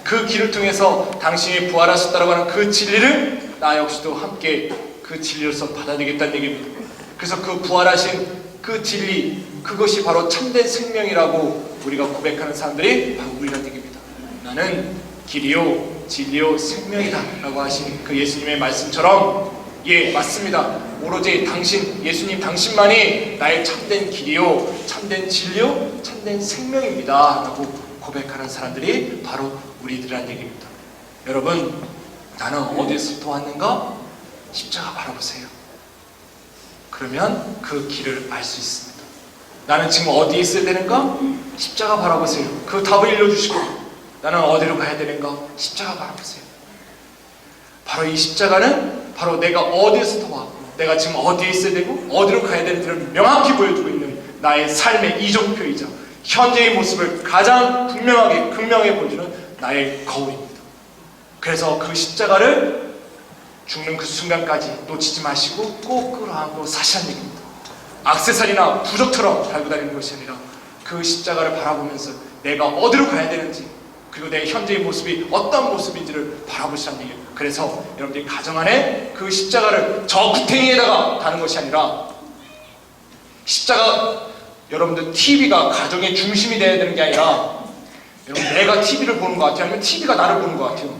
그 길을 통해서 당신이 부활하셨다고 하는 그 진리를 나 역시도 함께 그 진리로서 받아들이겠다는 얘기입니다. 그래서 그 부활하신 그 진리, 그것이 바로 참된 생명이라고 우리가 고백하는 사람들이 바로 우리라는 얘기입니다. 나는 길이요 진리요 생명이다 라고 하신 그 예수님의 말씀처럼, 예, 맞습니다. 오로지 당신, 예수님 당신만이 나의 참된 길이요 참된 진리요 참된 생명입니다 라고 고백하는 사람들이 바로 우리들이라는 얘기입니다. 여러분, 나는 어디서부터 왔는가? 십자가 바라보세요. 그러면 그 길을 알 수 있습니다. 나는 지금 어디에 있어야 되는가? 십자가 바라보세요. 그 답을 일러주시고, 나는 어디로 가야 되는가? 십자가 바라보세요. 바로 이 십자가는 바로 내가 어디에서 왔고 내가 지금 어디에 있어야 되고 어디로 가야 되는지를 명확히 보여주고 있는 나의 삶의 이정표이자 현재의 모습을 가장 분명하게 극명하게 보여주는 나의 거울입니다. 그래서 그 십자가를 죽는 그 순간까지 놓치지 마시고 꼭 끌어안고 사시라는 얘기입니다. 액세서리나 부적처럼 달고 다니는 것이 아니라 그 십자가를 바라보면서 내가 어디로 가야 되는지, 그리고 내 현재의 모습이 어떤 모습인지를 바라보시라는 얘기예요. 그래서 여러분들이 가정 안에 그 십자가를 저 구탱이에다가 다는 것이 아니라, 십자가, 여러분들 TV가 가정의 중심이 되어야 되는 게 아니라, 여러분 내가 TV를 보는 것 같아요? 아니면 TV가 나를 보는 것 같아요?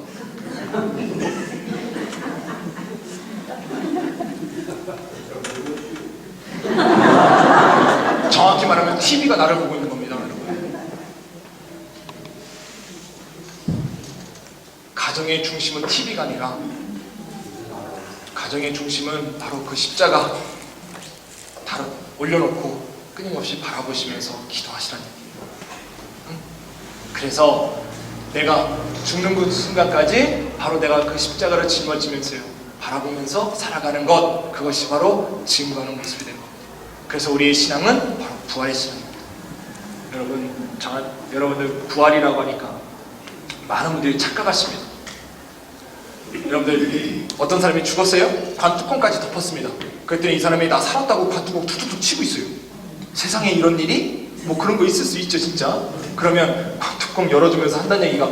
정확히 말하면 TV가 나를 보고 있는 겁니다, 여러분. 가정의 중심은 TV가 아니라 가정의 중심은 바로 그 십자가 올려놓고 끊임없이 바라보시면서 기도하시라는 얘기예요. 응? 그래서 내가 죽는 그 순간까지 바로 내가 그 십자가를 짊어지면서요 바라보면서 살아가는 것, 그것이 바로 증거하는 모습이 되는 겁니다. 그래서 우리의 신앙은 바로 부활의 신앙입니다. 여러분들 부활이라고 하니까 많은 분들이 착각하십니다. 여러분들 어떤 사람이 죽었어요? 관뚜껑까지 덮었습니다. 그랬더니 이 사람이 나 살았다고 관뚜껑 툭툭툭 치고 있어요. 세상에 이런 일이? 뭐 그런 거 있을 수 있죠 진짜. 그러면 관뚜껑 열어주면서 한다는 얘기가,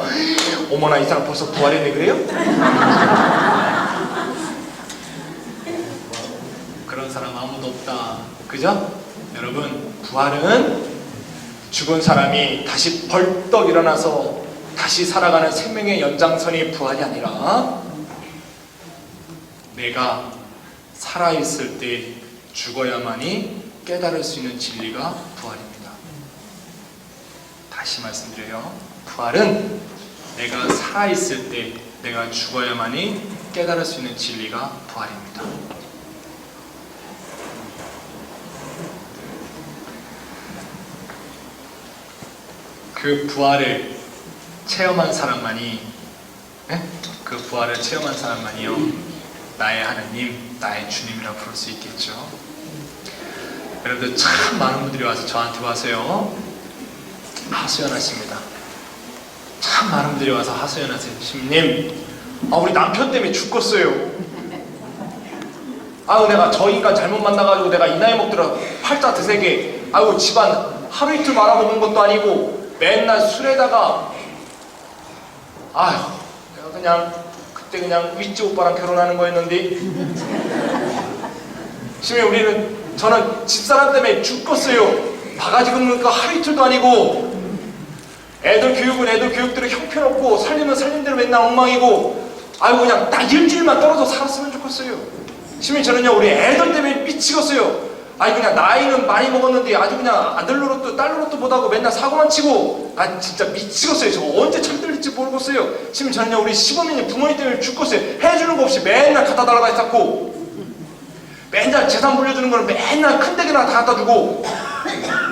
어머나 이 사람 벌써 부활했네 그래요? 그런 사람 아무도 없다, 그죠? 여러분, 부활은 죽은 사람이 다시 벌떡 일어나서 다시 살아가는 생명의 연장선이 부활이 아니라, 내가 살아있을 때 죽어야만이 깨달을 수 있는 진리가 부활입니다. 다시 말씀드려요. 부활은 내가 살아있을 때 내가 죽어야만이 깨달을 수 있는 진리가 부활입니다. 그 부활을 체험한 사람만이, 그 부활을 체험한 사람만이요 나의 하느님, 나의 주님이라 부를 수 있겠죠. 여러분들 참 많은 분들이 와서 저한테 와서요 하소연하십니다. 참 많은 분들이 와서 하소연하세요. 주님, 우리 남편 때문에 죽겠어요. 내가 저 인간 잘못 만나가지고 내가 이 나이 먹더라 팔자 드세게, 집안 하루 이틀 말아먹은 것도 아니고 맨날 술에다가, 내가 그냥 그때 그냥 윗집 오빠랑 결혼하는 거였는데, 저는 집사람 때문에 죽겠어요. 바가지 긁는 거 하루 이틀도 아니고, 애들 교육은 애들 교육대로 형편없고 살림은 살림대로 맨날 엉망이고, 그냥 딱 일주일만 떨어져 살았으면 좋겠어요. 저는요 우리 애들 때문에 미치겠어요. 그냥 나이는 많이 먹었는데 아주 그냥 아들 노릇도 딸 노릇도 못하고 맨날 사고만 치고, 진짜 미치겠어요. 저 언제 철들릴지 모르겠어요. 저는요 우리 시부모님 부모님 때문에 죽겠어요. 해주는 거 없이 맨날 갖다 달라고 했었고, 맨날 재산 물려주는 거는 맨날 큰 댁이나 다 갖다 주고,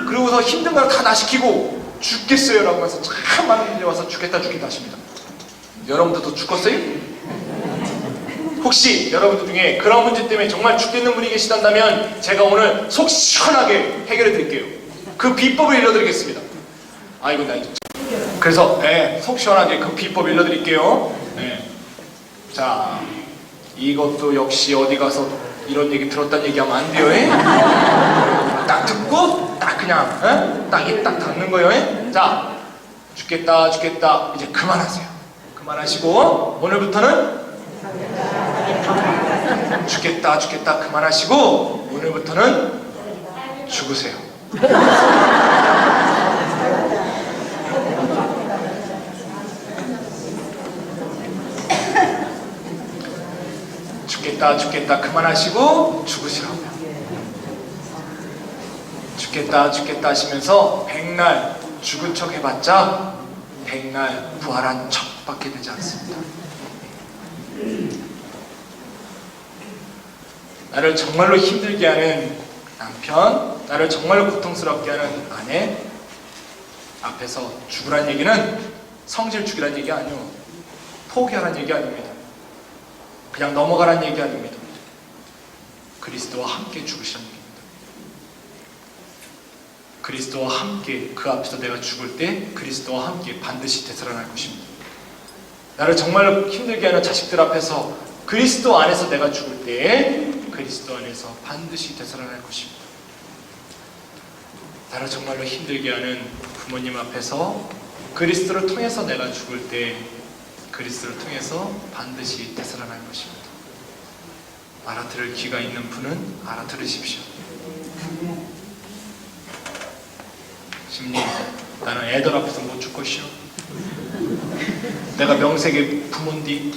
그리고서 힘든 거는 다 나 시키고 죽겠어요 라고 해서 참 많은 분들이 와서 죽겠다 하십니다. 여러분들도 죽겠어요? 혹시 여러분들 중에 그런 문제 때문에 정말 죽겠는 분이 계시단다면 제가 오늘 속 시원하게 해결해 드릴게요. 그 비법을 일러드리겠습니다. 그래서 속 시원하게 그 비법 일러드릴게요. 자, 이것도 역시 어디 가서 이런 얘기 들었다는 얘기하면 안 돼요. 딱 듣고 딱 그냥 딱이 딱 닿는 거예요. 자, 죽겠다 죽겠다 이제 그만하세요. 그만하시고 오늘부터는 죽겠다 죽겠다 그만하시고 오늘부터는 죽으세요. 죽겠다 죽겠다 그만하시고 죽으시라고요. 죽겠다 죽겠다 하시면서 백날 죽은 척 해봤자 백날 부활한 척밖에 되지 않습니다. 나를 정말로 힘들게 하는 남편, 나를 정말로 고통스럽게 하는 아내 앞에서 죽으란 얘기는 성질 죽이란 얘기 아니요, 포기하란 얘기 아닙니다. 그냥 넘어가란 얘기 아닙니다. 그리스도와 함께 죽으시라는 얘기입니다. 그리스도와 함께 그 앞에서 내가 죽을 때 그리스도와 함께 반드시 되살아날 것입니다. 나를 정말로 힘들게 하는 자식들 앞에서 그리스도 안에서 내가 죽을 때 그리스도 안에서 반드시 되살아날 것입니다. 나를 정말로 힘들게 하는 부모님 앞에서 그리스도를 통해서 내가 죽을 때 그리스도를 통해서 반드시 되살아날 것입니다. 알아들을 귀가 있는 분은 알아들으십시오. 주님, 나는 애들 앞에서 못 죽겠시오. 내가 명색의 부모인데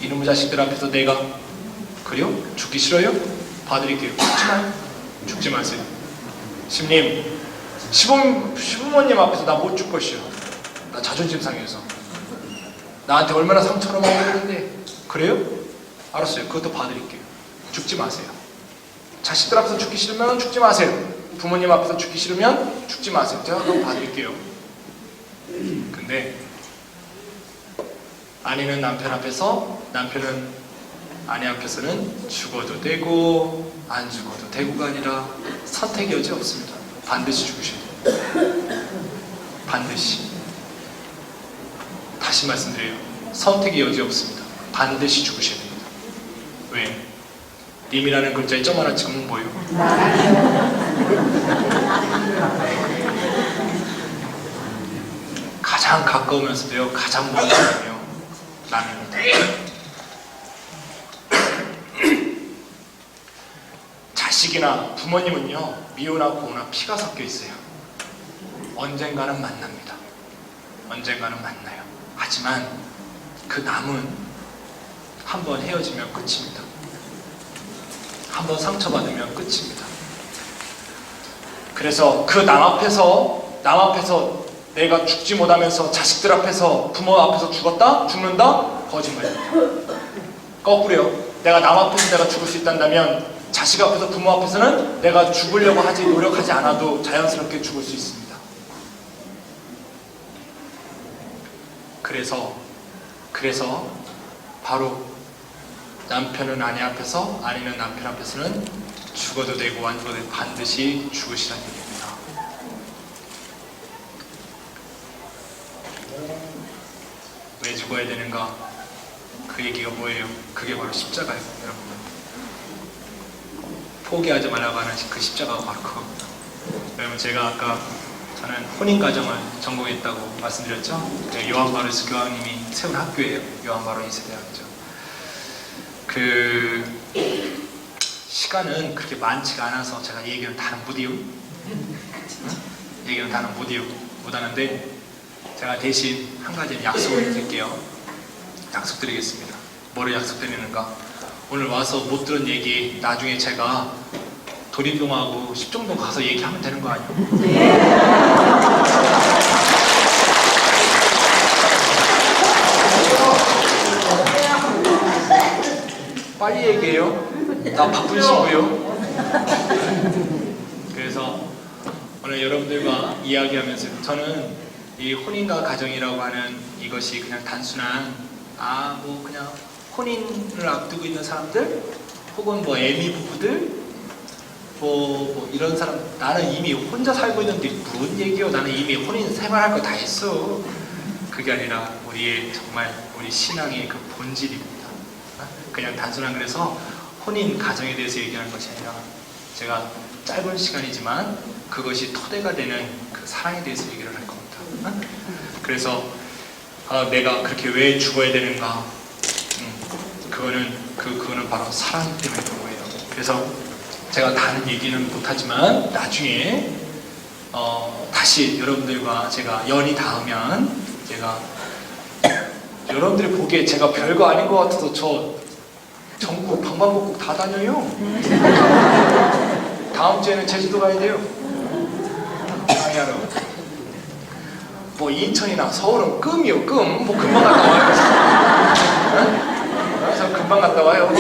이놈의 자식들 앞에서 내가 그래요? 죽기 싫어요? 봐드릴게요. 죽지 마요. 죽지 마세요. 주님, 시부모님 앞에서 나 못 죽겠시오. 나 자존심 상해서 나한테 얼마나 상처를 많이 했는데. 그래요? 알았어요. 그것도 봐드릴게요. 죽지 마세요. 자식들 앞에서 죽기 싫으면 죽지 마세요. 부모님 앞에서 죽기 싫으면 죽지 마세요. 제가 그거 봐드릴게요. 근데 아내는 남편 앞에서, 남편은 아내 앞에서는 죽어도 되고 안 죽어도 되고가 아니라 선택의 여지 없습니다. 반드시 죽으셔야 돼요. 반드시. 다시 말씀드려요. 선택의 여지 없습니다. 반드시 죽으셔야 됩니다. 왜? 님이라는 글자에 점 하나 찍으면 뭐예요? 가장 가까우면서도요, 가장 먼 사람이요, 나입니다. 자식이나 부모님은요, 미우나 고우나 피가 섞여 있어요. 언젠가는 만납니다. 언젠가는 만나요. 하지만 그 남은 한번 헤어지면 끝입니다. 한번 상처받으면 끝입니다. 그래서 그 남 앞에서 내가 죽지 못하면서 자식들 앞에서, 부모 앞에서 죽는다? 거짓말입니다. 거꾸로요. 내가 남 앞에서 내가 죽을 수 있단다면 자식 앞에서, 부모 앞에서는 내가 죽으려고 노력하지 않아도 자연스럽게 죽을 수 있습니다. 그래서 바로 남편은 아내 앞에서, 아내는 남편 앞에서는 죽어도 되고 안 죽어도 되고 반드시 죽으시라는 얘기입니다. 왜 죽어야 되는가? 그 얘기가 뭐예요? 그게 바로 십자가예요, 여러분. 포기하지 말라고 하는 그 십자가가 바로 그겁니다. 여러분, 제가 아까 저는 혼인가정을 전공했다고 말씀드렸죠? 요한 바로스 교황님이 세운 학교예요. 요한 바로스 대학이죠. 그 시간은 그렇게 많지가 않아서 제가 얘기는 다는 못해요. 얘기는 다는 못하는데 제가 대신 한 가지 약속을 드릴게요. 약속드리겠습니다. 뭐를 약속드리는가? 오늘 와서 못 들은 얘기 나중에 제가 도림동하고 십정동 가서 얘기하면 되는 거 아니에요? 빨리 얘기해요. 나 바쁜 친구요. 그래서 오늘 여러분들과 이야기하면서 저는 이 혼인과 가정이라고 하는 이것이 그냥 단순한 뭐 그냥 혼인을 앞두고 있는 사람들 혹은 뭐 애미 부부들 뭐 이런 사람, 나는 이미 혼자 살고 있는데 무슨 얘기요? 나는 이미 혼인 생활할 거 다 했어. 그게 아니라 정말 우리 신앙의 그 본질입니다. 그냥 단순한, 그래서 혼인 가정에 대해서 얘기하는 것이 아니라 제가 짧은 시간이지만 그것이 토대가 되는 그 사랑에 대해서 얘기를 할 겁니다. 그래서 내가 그렇게 왜 죽어야 되는가? 그거는 바로 사랑 때문에 그런 거예요. 그래서 제가 다른 얘기는 못하지만 나중에 다시 여러분들과 제가 연이 닿으면 제가 여러분들이 보기에 제가 별거 아닌 것 같아서 저 전국 방방곡곡 다 다녀요. 다음 주에는 제주도 가야 돼요. 강의하러. 뭐 인천이나 서울은 끔이요, 끔. 뭐 금방 갔다 와요. 저 금방 갔다 와요.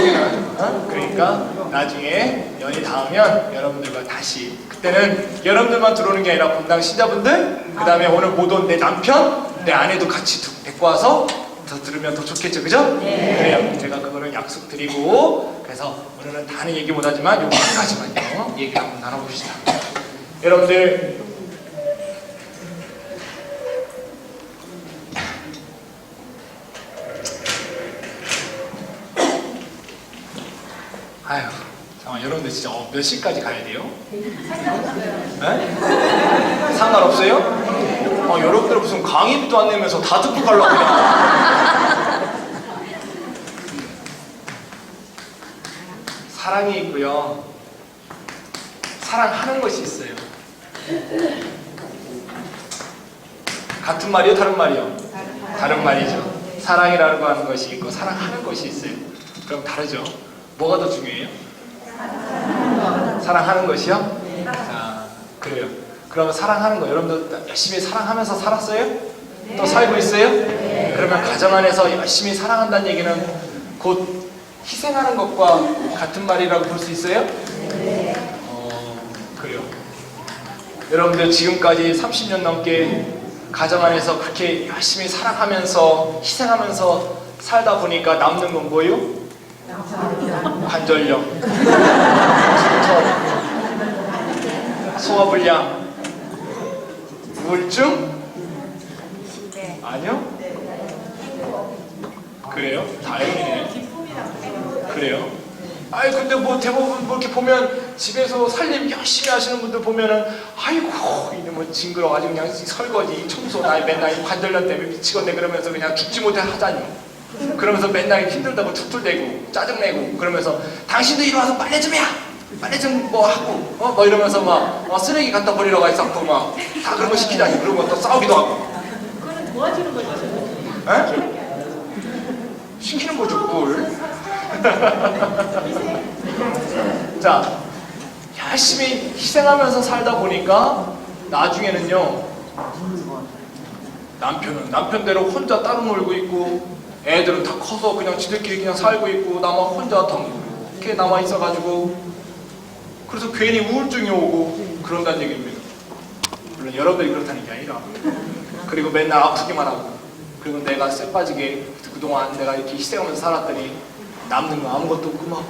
그러니까 나중에 연이 닿으면 여러분들과 다시, 그때는 여러분들만 들어오는 게 아니라 본당 신자분들, 그 다음에 오늘 못 온 내 남편, 내 아내도 같이 데리고 와서 더 들으면 더 좋겠죠, 그죠? 그래요. 제가 그거를 약속드리고, 그래서 오늘은 다는 얘기 못하지만 요거 한 가지만요 얘기를 한번 나눠봅시다. 여러분들, 아휴, 잠깐만, 여러분들 진짜 몇 시까지 가야 돼요? 네? 상관없어요? 여러분들 무슨 강의비도 안 내면서 다 듣고 가려고 그냥. 사랑이 있고요, 사랑하는 것이 있어요. 같은 말이요? 다른 말이요? 다른 말이죠. 사랑이라고 하는 것이 있고 사랑하는 것이 있어요. 그럼 다르죠? 뭐가 더 중요해요? 사랑하는 것이요? 자, 그래요. 그럼 사랑하는 거, 여러분들 열심히 사랑하면서 살았어요? 또 살고 있어요? 그러면 가정 안에서 열심히 사랑한다는 얘기는 곧 희생하는 것과 같은 말이라고 볼 수 있어요? 그래요. 여러분들 지금까지 30년 넘게 가정 안에서 그렇게 열심히 사랑하면서 희생하면서 살다 보니까 남는 건 뭐예요? 관절염, 두통, 소화불량, 우울증? 아니요? 그래요? 다행이네. 그래요? 아이, 근데 뭐 대부분 뭐 이렇게 보면 집에서 살림 열심히 하시는 분들 보면은 아이고 이놈의 징그러워 아주 그냥 설거지 청소 나 맨날 이 관절염 때문에 미치겠네 그러면서 그냥 죽지 못해 하다니. 그러면서 맨날 힘들다고 툭툭대고 짜증내고 그러면서 당신도 이리 와서 빨래 좀 해! 빨래 좀 뭐 하고 뭐 이러면서 막 쓰레기 갖다 버리러 가 있었고 막 다 그런 거 시키다니. 그러고 또 싸우기도 하고. 그거는 도와주는 거죠. 에? 시키는 거죠 뭘. 자, 열심히 희생하면서 살다 보니까 나중에는요, 남편은 남편대로 혼자 따로 놀고 있고 애들은 다 커서 그냥 지들끼리 그냥 살고 있고 나만 혼자 덩그렇게 남아 있어가지고 그래서 괜히 우울증이 오고 그런다는 얘기입니다. 물론 여러분들이 그렇다는 게 아니라. 그리고 맨날 아프기만 하고, 그리고 내가 쎄 빠지게 그동안 내가 이렇게 희생하면서 살았더니 남는 거 아무것도 없고 막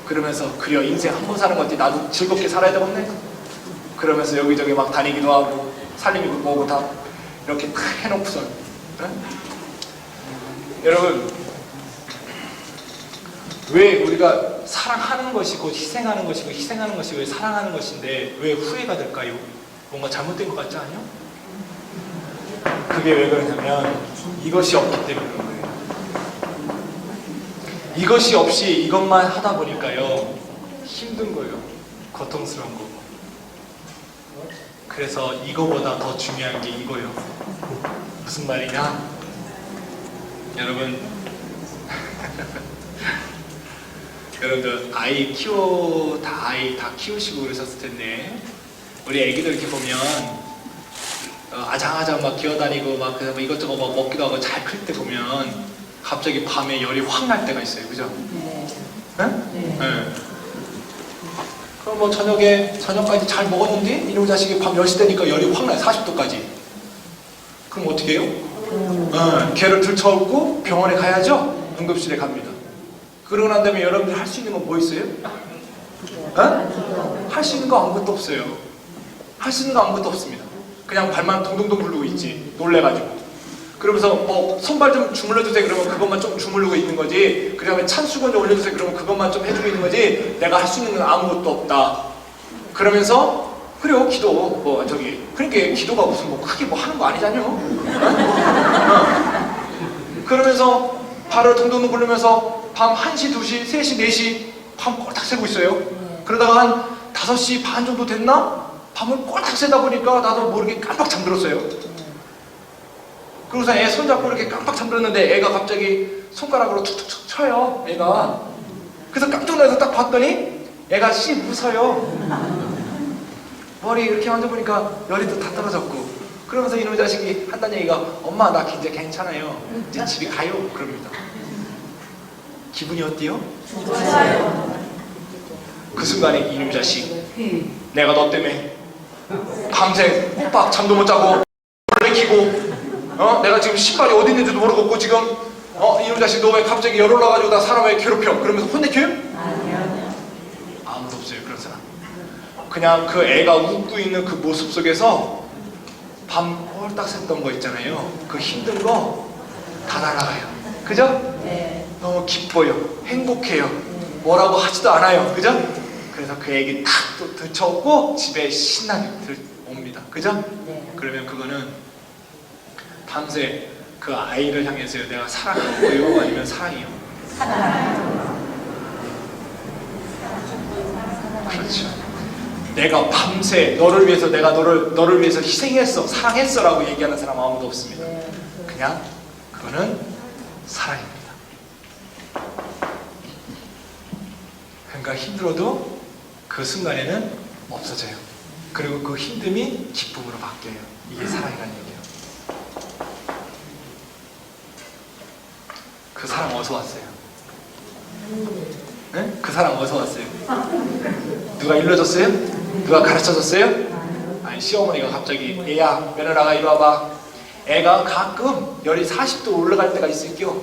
그러면서 그려 인생 한 번 사는 거지 나도 즐겁게 살아야 되겠네. 그러면서 여기저기 막 다니기도 하고 살림이고 뭐고 다 이렇게 해놓고선 여러분, 왜 우리가 사랑하는 것이 곧 희생하는 것이고 희생하는 것이 왜 사랑하는 것인데 왜 후회가 될까요? 뭔가 잘못된 것 같지 않아요? 그게 왜 그러냐면 이것이 없기 때문에 그런 거예요. 이것이 없이 이것만 하다 보니까요 힘든 거예요. 고통스러운 거. 그래서 이거보다 더 중요한 게 이거예요. 무슨 말이냐? 여러분 여러분들 아이 다 키우시고 그러셨을 텐데 우리 애기들 이렇게 보면 아장아장 막 기어다니고 막 그다음에 이것저것 막 먹기도 하고 잘 클 때 보면 갑자기 밤에 열이 확 날 때가 있어요, 그죠? 네? 네. 그럼 뭐 저녁까지 잘 먹었는데 이놈 자식이 밤 10시 되니까 열이 확 나요, 40도까지. 그럼 어떻게 해요? 걔를 들쳐업고 병원에 가야죠. 응급실에 갑니다. 그러고 난 다음에 여러분들 할 수 있는 건 뭐 있어요? 할 수 있는 거 아무것도 없어요. 할 수 있는 거 아무것도 없습니다. 그냥 발만 동동동 굴르고 있지, 놀래가지고. 그러면서 뭐 손발 좀 주물러주세요 그러면 그것만 좀 주물르고 있는 거지, 그 다음에 찬수건 좀 올려주세요 그러면 그것만 좀 해주고 있는 거지, 내가 할 수 있는 건 아무것도 없다. 그러면서 그래요, 기도. 그러니까 기도가 무슨 뭐 크게 뭐 하는 거 아니잖요. 그러면서 발을 동동 굴리면서 밤 1시, 2시, 3시, 4시 밤 꼴딱 새고 있어요. 그러다가 한 5시 반 정도 됐나? 밤을 꼴딱 새다 보니까 나도 모르게 깜빡 잠들었어요. 그러고서 애 손잡고 이렇게 깜빡 잠들었는데 애가 갑자기 손가락으로 툭툭툭 쳐요, 애가. 그래서 깜짝 놀라서 딱 봤더니 애가 씨 웃어요. 머리 이렇게 만져보니까 열이 다 떨어졌고. 그러면서 이놈의 자식이 한다는 얘기가 엄마 나 이제 괜찮아요. 이제 집에 가요. 그럽니다. 기분이 어때요? 좋아요. 그 순간에 이놈의 자식 내가 너 때문에 밤새 꼬박 잠도 못 자고 놀래키고 내가 지금 신발이 어디 있는지도 모르겠고 지금 이놈의 자식 너 왜 갑자기 열 올라가지고 나 사람 왜 괴롭혀? 그러면서 혼내켜요? 아니요. 아무도 없어요 그런 사람. 그냥 그 애가 웃고 있는 그 모습 속에서 밤 홀딱 샜던 거 있잖아요. 그 힘든 거 다 날아가요. 그죠? 네. 너무 기뻐요. 행복해요. 뭐라고 하지도 않아요. 그죠? 그래서 그 애기 탁 또 들쳐오고 집에 신나게 옵니다. 그죠? 네. 그러면 그거는 밤새 그 아이를 향해서 내가 사랑하는 거예요? 아니면 사랑이요? 사랑. 그렇죠. 내가 밤새 너를 위해서 내가 너를 위해서 희생했어, 사랑했어 라고 얘기하는 사람 아무도 없습니다. 그냥 그거는 사랑입니다. 그러니까 힘들어도 그 순간에는 없어져요. 그리고 그 힘듦이 기쁨으로 바뀌어요. 이게 사랑이라는 얘기예요. 그 사랑 어디서 왔어요? 네? 그 사랑 어디서 왔어요? 누가 일러줬어요? 누가 가르쳐줬어요? 아니 시어머니가 갑자기 애야 며느라가 이리 와봐. 애가 가끔 열이 40도 올라갈 때가 있을게요.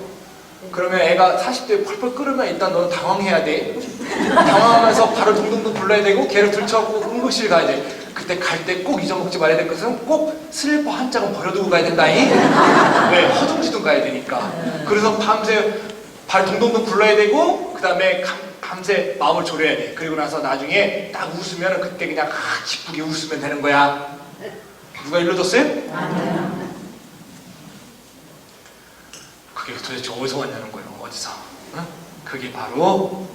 그러면 애가 40도에 펄펄 끓으면 일단 너는 당황해야 돼. 당황하면서 발을 동동동 굴러야 되고 걔를 들쳐갖고 응급실 가야 돼. 그때 갈 때 꼭 잊어먹지 말아야 될 것은 꼭 슬리퍼 한 짝은 버려두고 가야 된다잉. 왜? 허둥지둥 가야 되니까. 그래서 밤새 발 동동동 굴러야 되고 그 다음에 밤새 마음을 졸여야 돼. 그리고 나서 나중에 딱 웃으면 그때 그냥 기쁘게 웃으면 되는 거야. 누가 일러줬어요? 아니요. 그게 도대체 어디서 왔냐는 거예요. 어디서? 응? 그게 바로요.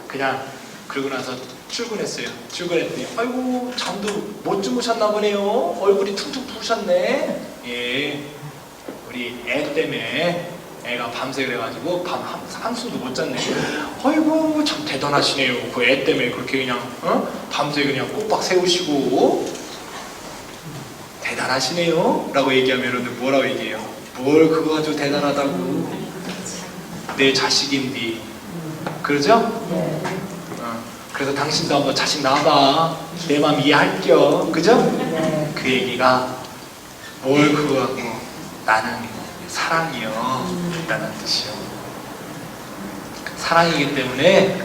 그냥 그러고 나서 출근했어요. 출근했더니 아이고 잠도 못 주무셨나 보네요. 얼굴이 퉁퉁 부으셨네. 예, 우리 애 때문에 애가 밤새 그래가지고 밤 한숨도 못 잤네. 아이고 참 대단하시네요. 그 애 때문에 그렇게 그냥 밤새 그냥 꼬박 세우시고 대단하시네요 라고 얘기하면 여러분들 뭐라고 얘기해요? 뭘 그거 가지고 대단하다고. 내 자식인데. 그러죠? 네. 그래서 당신도 한번 자식 낳아봐. 내 마음 이해할게요. 그죠? 네. 그 얘기가 뭘 그거 갖고 나는 사랑이요 라는 뜻이요. 사랑이기 때문에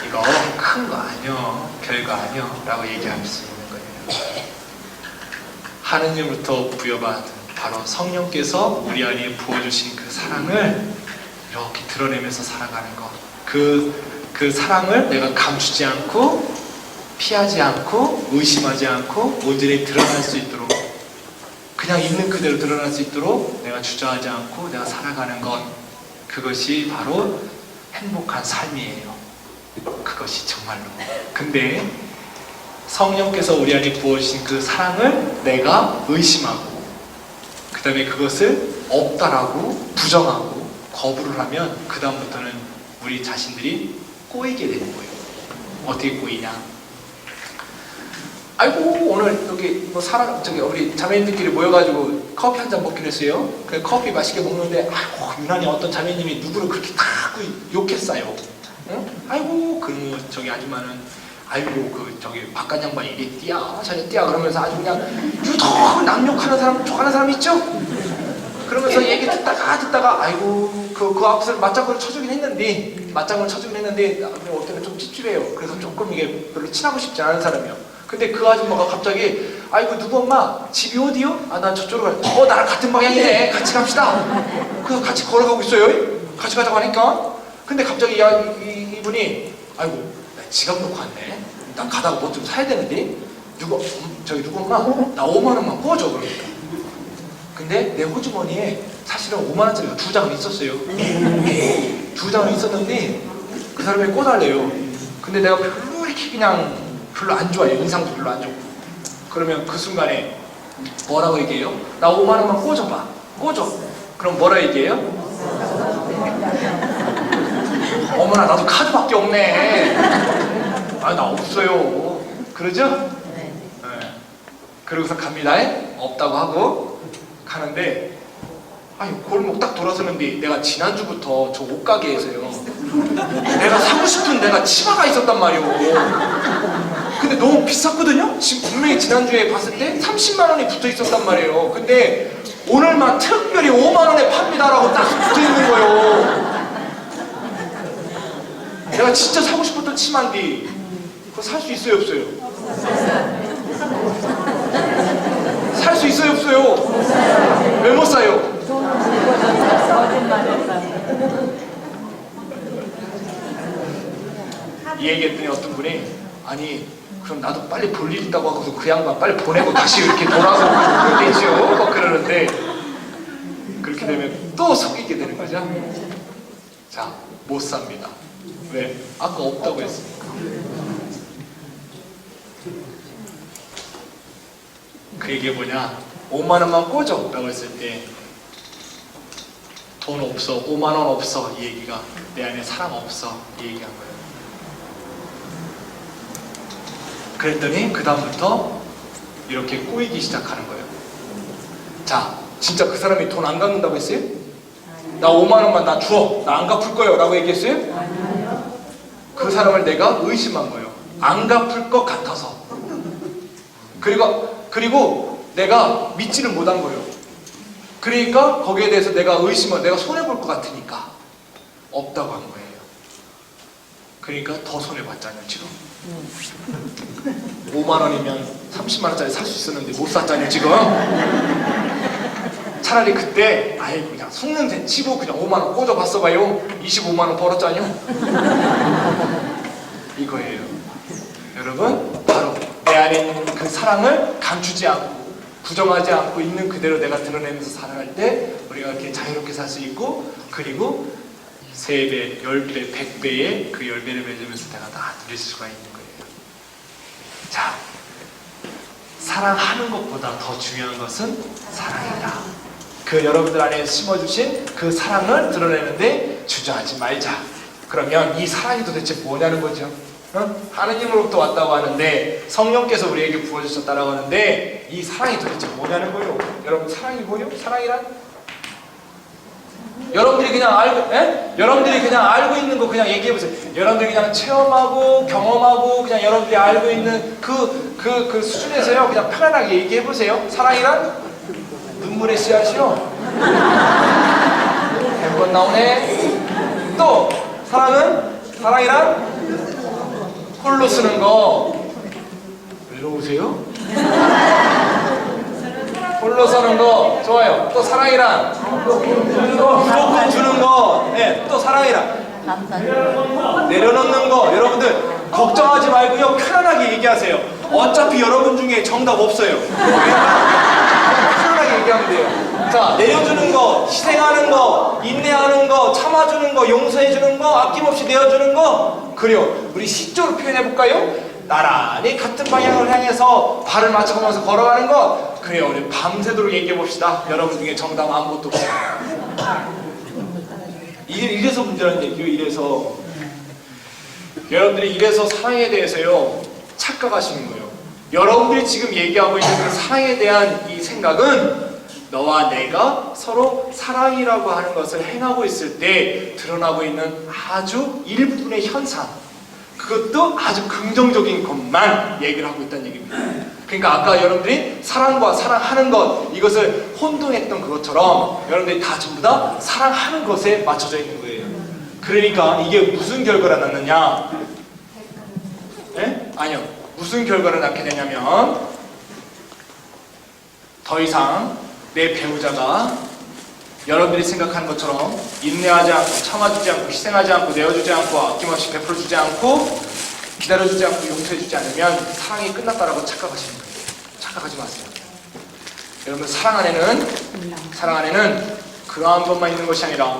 이거 큰 거 아니요, 별거 아니요 라고 얘기할 수 있는 거예요. 하느님으로부터 부여받은 바로 성령께서 우리 안에 부어주신 그 사랑을 이렇게 드러내면서 살아가는 것. 그 사랑을 내가 감추지 않고 피하지 않고 의심하지 않고 온전히 드러날 수 있도록, 그냥 있는 그대로 드러날 수 있도록 내가 주저하지 않고 내가 살아가는 것, 그것이 바로 행복한 삶이에요. 그것이 정말로. 근데 성령께서 우리 안에 부어주신 그 사랑을 내가 의심하고 그 다음에 그것을 없다라고 부정하고 거부를 하면 그 다음부터는 우리 자신들이 꼬이게 되는 거예요. 어떻게 꼬이냐? 아이고 오늘 여기 뭐 우리 자매님들끼리 모여가지고 커피 한 잔 먹기로 했어요. 그 커피 맛있게 먹는데 아이고 유난히 어떤 자매님이 누구를 그렇게 다 욕했어요. 응? 아이고 그 저기 아줌마는 아이고 그 저기 바깥 양반이 이리 띠야 저리 띠야 그러면서 아주 그냥 유독 남욕하는 사람 좋아하는 사람 있죠? 그러면서 얘기 듣다가 아이고 그 앞에서 맞장구를 쳐주긴 했는데 어떨 때는 좀 찝찝해요. 그래서 조금 이게 별로 친하고 싶지 않은 사람이요. 근데 그 아줌마가 갑자기 아이고 누구 엄마 집이 어디요? 아 난 저쪽으로 가. 나랑 같은 방향이네. 같이 갑시다. 그래서 같이 걸어가고 있어요. 같이 가자고 하니까. 근데 갑자기 이분이 아이고 나 지갑 놓고 왔네. 나 가다가 뭐 좀 사야 되는데 저기 누구 엄마 나 5만 원만 꿔줘 그러니까. 근데 내 호주머니에 사실은 5만 원짜리가 2장은 있었어요. 2장은 있었는데 그 사람이 꿔달래요. 근데 내가 별로 이렇게 그냥 별로 안 좋아해요. 인상도 별로 안 좋고. 그러면 그 순간에 뭐라고 얘기해요? 나 5만 원만 꿔줘봐. 꿔줘. 그럼 뭐라 얘기해요? 어머나 나도 카드밖에 없네. 아 나 없어요. 그러죠? 네. 그러고서 갑니다. 없다고 하고 가는데 아니 골목 딱 돌아서는데 내가 지난주부터 저 옷가게에서요 내가 사고 싶은 내가 치마가 있었단 말이오. 근데 너무 비쌌거든요? 지금 분명히 지난주에 봤을 때 30만 원이 붙어 있었단 말이에요. 근데 오늘만 특별히 5만 원에 팝니다라고 딱 붙어 있는 거예요. 내가 진짜 사고 싶었던 치마인데 그거 살 수 있어요 없어요? 살 수 있어요 없어요? 왜 못 사요? 이 얘기했더니 어떤 분이 아니 그럼 나도 빨리 볼 일 있다고 하고서 그 양반 빨리 보내고 다시 이렇게 돌아서 그러면 되죠 막 그러는데 그렇게 되면 또 속이게 되는 거죠. 자, 못 삽니다. 왜? 아까 없다고 했으니까. 그 얘기가 뭐냐? 5만 원만 꽂아 라고 했을 때 돈 없어, 5만 원 없어 이 얘기가 내 안에 사랑 없어 이 얘기한 거예요. 그랬더니 그 다음부터 이렇게 꼬이기 시작하는 거예요. 자, 진짜 그 사람이 돈 안 갚는다고 했어요? 나 5만 원만 나 줘, 나 안 갚을 거예요 라고 얘기했어요? 그 사람을 내가 의심한 거예요. 안 갚을 것 같아서. 그리고 내가 믿지를 못한 거예요. 그러니까 거기에 대해서 내가 내가 손해볼 것 같으니까 없다고 한 거예요. 그러니까 더 손해봤잖아요 지금. 5만 원이면 30만 원짜리 살 수 있었는데 못 샀잖아요 지금. 차라리 그때 아예 그냥 속는 셈 치고 그냥 5만 원 꽂아봤어 봐요. 25만 원 벌었잖아요. 이거예요. 여러분 바로 내 안에 있는 그 사랑을 감추지 않고 부정하지 않고 있는 그대로 내가 드러내면서 살아갈 때 우리가 이렇게 자유롭게 살 수 있고 그리고 3배, 10배, 100배의 그 열매를 맺으면서 내가 다 누릴 수가 있는 거예요. 자, 사랑하는 것보다 더 중요한 것은 사랑이다. 그 여러분들 안에 심어주신 그 사랑을 드러내는데 주저하지 말자. 그러면 이 사랑이 도대체 뭐냐는 거죠. 하느님으로부터 왔다고 하는데 성령께서 우리에게 부어주셨다라고 하는데 이 사랑이 도대체 뭐냐는 거예요. 여러분 사랑이 뭐예요? 사랑이란? 여러분들이 그냥 알고 있는 거 그냥 얘기해보세요. 여러분들이 그냥 체험하고 경험하고 그냥 여러분들이 알고 있는 그 수준에서요 그냥 편안하게 얘기해보세요. 사랑이란? 눈물의 씨앗이요. 100번 나오네. 또 사랑이란? 홀로 쓰는 거. 왜 이러세요? 홀로 쓰는 거 좋아요. 또 사랑이란? 무조건 주는 거. 네, 또 사랑이란? 내려놓는 거. 여러분들 걱정하지 말고요 편안하게 얘기하세요. 어차피 여러분 중에 정답 없어요. 편안하게 얘기하면 돼요. 자, 내려주는 거, 희생하는 거, 인내하는 거, 참아주는 거, 용서해주는 거, 아낌없이 내어주는 거. 그래요. 우리 시조로 표현해볼까요? 나란히 같은 방향을 향해서 발을 맞춰가면서 걸어가는 거. 그래요. 우리 밤새도록 얘기해봅시다. 여러분 중에 정답 아무것도 없어요. 이래서 문제라는 얘기요. 이래서 여러분들이 이래서 사랑에 대해서요 착각하시는 거예요. 여러분들이 지금 얘기하고 있는 그 사랑에 대한 이 생각은 너와 내가 서로 사랑이라고 하는 것을 행하고 있을 때 드러나고 있는 아주 일부분의 현상, 그것도 아주 긍정적인 것만 얘기를 하고 있다는 얘기입니다. 그러니까 아까 여러분들이 사랑과 사랑하는 것, 이것을 혼동했던 그것처럼 여러분들이 다 전부 다 사랑하는 것에 맞춰져 있는 거예요. 그러니까 이게 무슨 결과를 낳느냐? 네? 아니요. 무슨 결과를 낳게 되냐면 더 이상 내 배우자가 여러분들이 생각하는 것처럼 인내하지 않고 참아주지 않고 희생하지 않고 내어주지 않고 아낌없이 베풀어주지 않고 기다려주지 않고 용서해주지 않으면 사랑이 끝났다라고 착각하시는 거예요. 착각하지 마세요. 여러분, 사랑 안에는 그러한 것만 있는 것이 아니라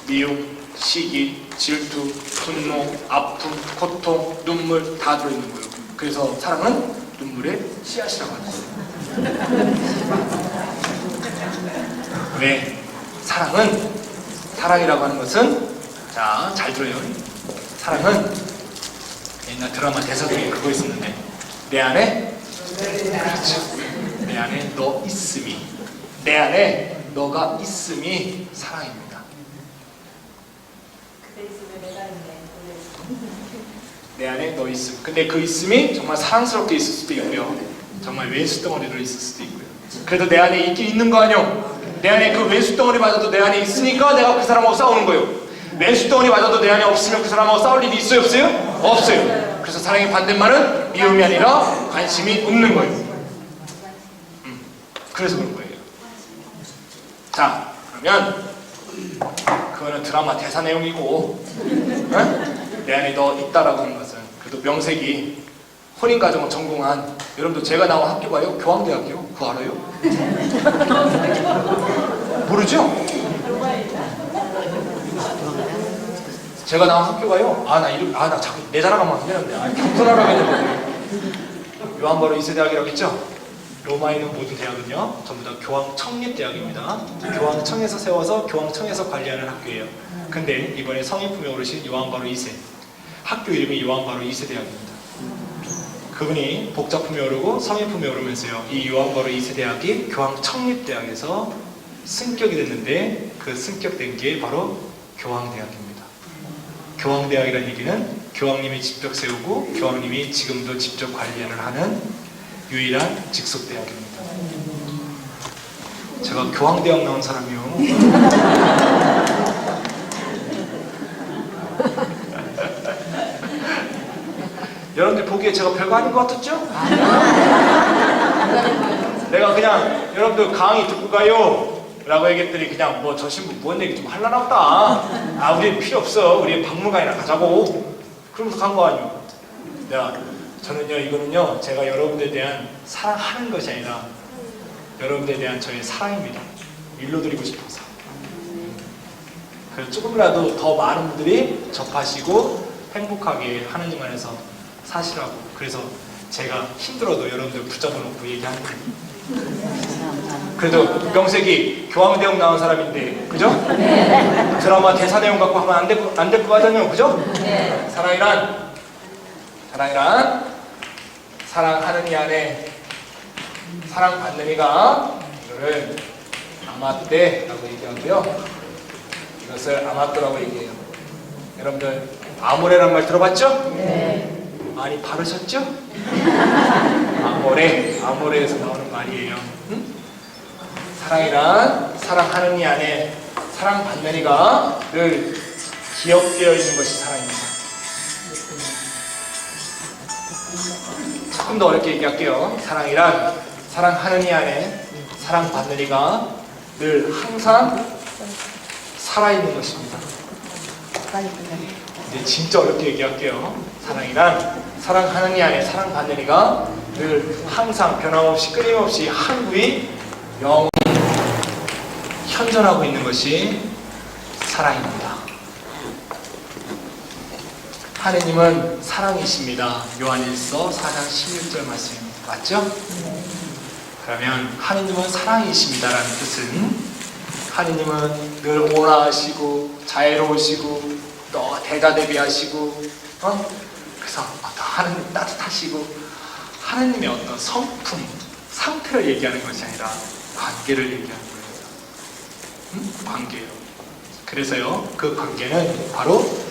미움, 시기, 질투, 분노, 아픔, 고통, 눈물 다 들어있는 거예요. 그래서 사랑은 눈물의 씨앗이라고 하는 거예요. 왜? 사랑이라고 하는 것은, 자, 잘 들어요. 사랑은 옛날 드라마 대사 중에 그거 있었는데, 내 안에, 그렇죠, 내 안에 너 있음이, 내 안에 너가 있음이 사랑입니다. 내 안에 너 있음. 근데 그 있음이 정말 사랑스럽게 있을 수도 있고요, 정말 왼수덩어리로 있을 수도 있고요. 그래도 내 안에 있긴 있는 거 아니요? 내 안에 그 왼수덩어리 맞아도 내 안에 있으니까 내가 그 사람하고 싸우는 거예요. 왼수덩어리 맞아도 내 안에 없으면 그 사람하고 싸울 일이 있어요, 없어요? 없어요. 그래서 사랑의 반대말은 미움이 아니라 관심이 없는 거예요. 그래서 그런 거예요. 자, 그러면 그거는 드라마 대사 내용이고, 내 안에 너 있다라고 하는 것은, 그래도 명색이 혼인가정을 전공한, 여러분들 제가 나온 학교가요, 교황대학교. 그거 알아요? 모르죠? 제가 나온 학교가요, 나 자꾸 내 자랑하면 안 되는데, 겸손하라고 했는데, 요한바로 2세 대학이라고 했죠? 로마에 있는 모든 대학은요, 전부 다 교황청립대학입니다. 교황청에서 세워서 교황청에서 관리하는 학교예요. 근데 이번에 성인품에 오르신 요한바로 2세, 학교 이름이 요한바로 2세 대학입니다. 그분이 복자품에 오르고 성인품에 오르면서요, 이 요한바로 2세 대학이 교황청립대학에서 승격이 됐는데, 그 승격된 게 바로 교황대학입니다. 교황대학이라는 얘기는 교황님이 직접 세우고 교황님이 지금도 직접 관리를 하는 유일한 직속대학입니다. 제가 교황대학 나온 사람이요. 여러분들 보기에 제가 별거 아닌 것 같았죠? 내가 그냥 여러분들 강의 듣고 가요 라고 얘기했더니 그냥 뭐 저 신부 뭔 얘기 좀 할라나 보다. 우리 필요 없어. 우리 박물관이나 가자고. 그러면서 간 거 아니요. 저는요, 이거는요, 제가 여러분들에 대한 사랑하는 것이 아니라 여러분들에 대한 저의 사랑입니다. 일러드리고 싶어서. 그래서 조금이라도 더 많은 분들이 접하시고 행복하게 하나님 안에서 사시라고. 그래서 제가 힘들어도 여러분들 붙잡아 놓고 얘기하는 거예요. 그래도 명색이 교황대학 나온 사람인데, 그죠? 네. 드라마 대사 내용 갖고 하면 안 될 거 같잖아요, 그죠? 네. 사랑이란 사랑하는 이 안에 사랑받는 이가, 이거를 아마떼라고 얘기하고요, 이것을 아마떼라고 얘기해요. 여러분들 아모레란 말 들어봤죠? 네. 많이 바르셨죠? 아모레에서 나오는 말이에요. 응? 사랑이란 사랑하는 이 안에 사랑받는 이가 늘 기억되어 있는 것이 사랑입니다. 조금 더 어렵게 얘기할게요. 사랑이란 사랑하는 이 안에 사랑받는 이가 늘 항상 살아있는 것입니다. 이제 진짜 어렵게 얘기할게요. 사랑이란 사랑하는 이 안에 사랑받는 이가 늘 항상 변함없이 끊임없이 한구이 영원히 현존하고 있는 것이 사랑입니다. 하느님은 사랑이십니다. 요한일서 4장 16절 말씀 맞죠? 그러면 하느님은 사랑이십니다라는 뜻은, 하느님은 늘 온화하시고 자애로우시고 또 대다대비하시고, 그래서 어떤 하느님 따뜻하시고, 하느님의 어떤 성품, 상태를 얘기하는 것이 아니라 관계를 얘기하는 거예요. 관계예요. 그래서요, 그 관계는 바로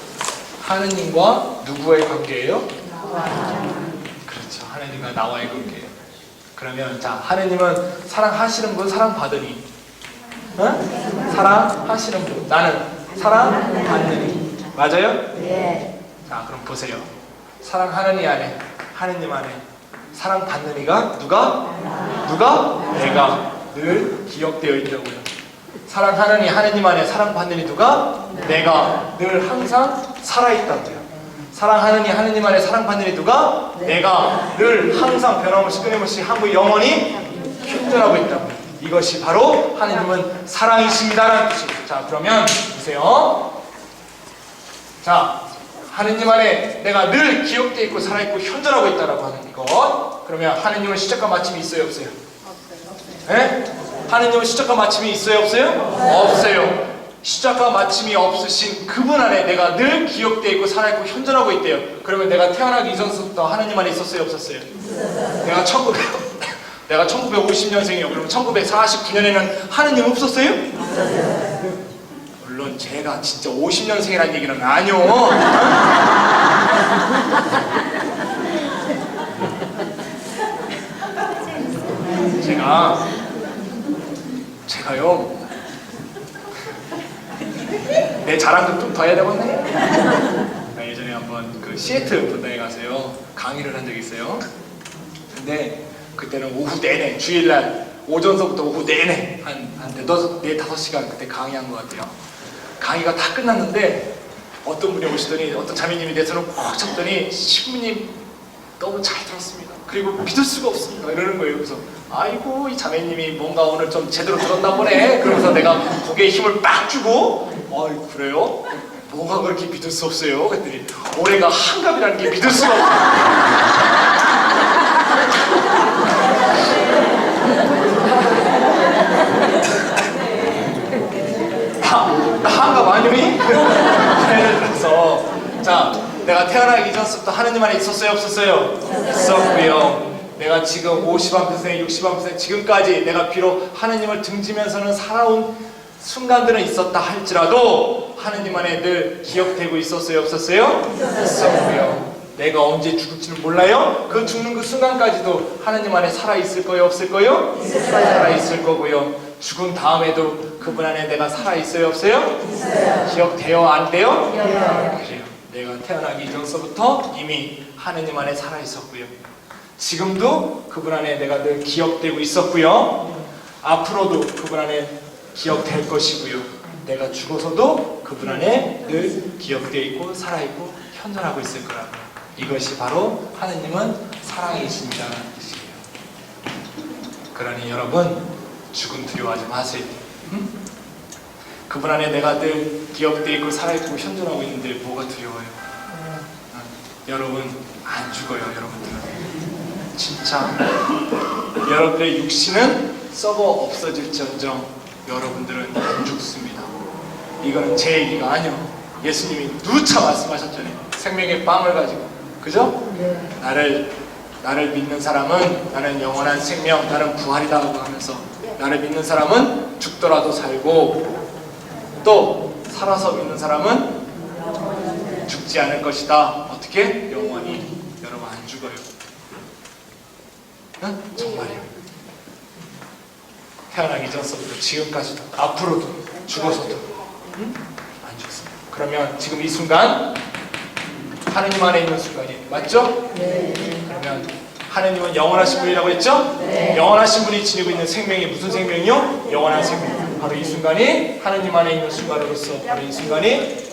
하느님과 누구의 관계예요? 그렇죠. 하느님과 나와의 관계예요. 그러면 자, 하느님은 사랑하시는 분, 사랑받으니, 사랑하시는 분, 나는 사랑받으니, 맞아요? 네. 자, 그럼 보세요. 사랑하는 이 안에, 하느님 안에 사랑받는 이가 누가? 내가 늘 기억되어 있다고요. 사랑하는 이 하느님 안에 사랑받는 이 누가? 내가 늘 항상 살아있다고요. 사랑하느니 하느님 안에 사랑받는 이 누가? 내가 늘 항상 변함없이 끊임없이 한국 영원히 현존하고 있다. 이것이 바로 하느님은 사랑이십니다라는 뜻이에요. 자, 그러면 보세요. 자, 하느님 안에 내가 늘 기억되어 있고 살아있고 현존하고 있다라고 하는 이것. 그러면 하느님은 시작과 마침이 있어요, 없어요? 네? 하느님은 시작과 마침이 있어요, 없어요? 없어요. 시작과 마침이 없으신 그분 안에 내가 늘 기억되어 있고 살아있고 현존하고 있대요. 그러면 내가 태어나기 이전부터 하느님 안에 있었어요, 없었어요? 내가 1950년생이요. 그러면 1949년에는 하느님 없었어요? 물론 제가 진짜 50년생이라는 얘기는 아니요. 제가요 내 자랑도 좀 더 해야 되겠네. 예전에 한번 그 시애틀 분당에 가서요 강의를 한 적이 있어요. 근데 그때는 오후 내내 주일날 오전서부터 오후 내내 한 4-5시간 그때 강의한 것 같아요. 강의가 다 끝났는데 어떤 분이 오시더니 어떤 자매님이 내 손을 꽉 잡더니 신부님 너무 잘 들었습니다. 그리고 믿을 수가 없습니다. 이러는 거예요. 그래서 아이고 이 자매님이 뭔가 오늘 좀 제대로 들었나 보네. 그러면서 내가 고개에 힘을 빡 주고 어이 그래요? 뭐가 그렇게 믿을 수 없어요? 그랬더니 올해가 한갑이라는 게 믿을 수가 없어요. 한갑 아니니? 예를 들어서 자 내가 태어나기 이전부터 하느님 안에 있었어요, 없었어요? 있었고요. 내가 지금 50%, 60% 지금까지 내가 비록 하느님을 등지면서는 살아온 순간들은 있었다 할지라도 하느님 안에 늘 기억되고 있었어요, 없었어요? 있었고요. 내가 언제 죽을지는 몰라요. 그 죽는 그 순간까지도 하느님 안에 살아있을 거예요, 없을 거예요? 살아있을 거고요. 죽은 다음에도 그분 안에 내가 살아있어요, 없어요? 기억돼요, 안 돼요? 그래요. 내가 태어나기 이전서부터 이미 하느님 안에 살아있었고요. 지금도 그분 안에 내가 늘 기억되고 있었고요. 앞으로도 그분 안에 기억될 것이고요. 내가 죽어서도 그분 안에 늘 기억되어 있고 살아있고 현존하고 있을 거라고요. 이것이 바로 하느님은 사랑이십니다라는 뜻이에요. 그러니 여러분 죽음 두려워하지 마세요. 응? 그분 안에 내가 늘 기억되어 있고 살아있고 현존하고 있는데 뭐가 두려워요? 여러분 안 죽어요. 여러분들은 진짜 여러분들의 육신은 썩어 없어질지언정 여러분들은 안 죽습니다. 이거는 제 얘기가 아니요. 예수님이 누차 말씀하셨잖아요. 생명의 빵을 가지고 그죠? 나를 믿는 사람은 나는 영원한 생명, 나는 부활이다라고 하면서 나를 믿는 사람은 죽더라도 살고 또 살아서 믿는 사람은 죽지 않을 것이다. 어떻게? 영원히. 여러분 안 죽어요. 응? 정말이요. 태어나기 전서부터 지금까지도 앞으로도 죽어서도 응? 안 죽습니다. 그러면 지금 이 순간 하느님 안에 있는 순간이에요. 맞죠? 네. 그러면 하느님은 영원하신 분이라고 했죠? 네. 영원하신 분이 지니고 있는 생명이 무슨 생명이요? 영원한 생명. 바로 이 순간이 하느님 안에 있는 순간으로서 바로 이 순간이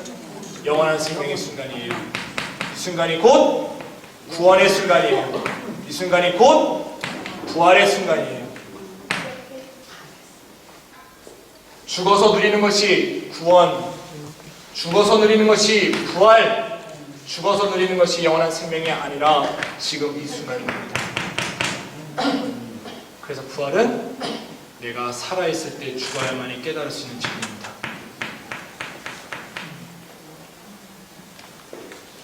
영원한 생명의 순간이에요. 이 순간이 곧 구원의 순간이에요. 이 순간이 곧 부활의 순간이에요. 죽어서 누리는 것이 구원, 죽어서 누리는 것이 부활, 죽어서 누리는 것이 영원한 생명이 아니라 지금 이 순간입니다. 그래서 부활은 내가 살아있을 때 죽어야만이 깨달을 수 있는 진리입니다.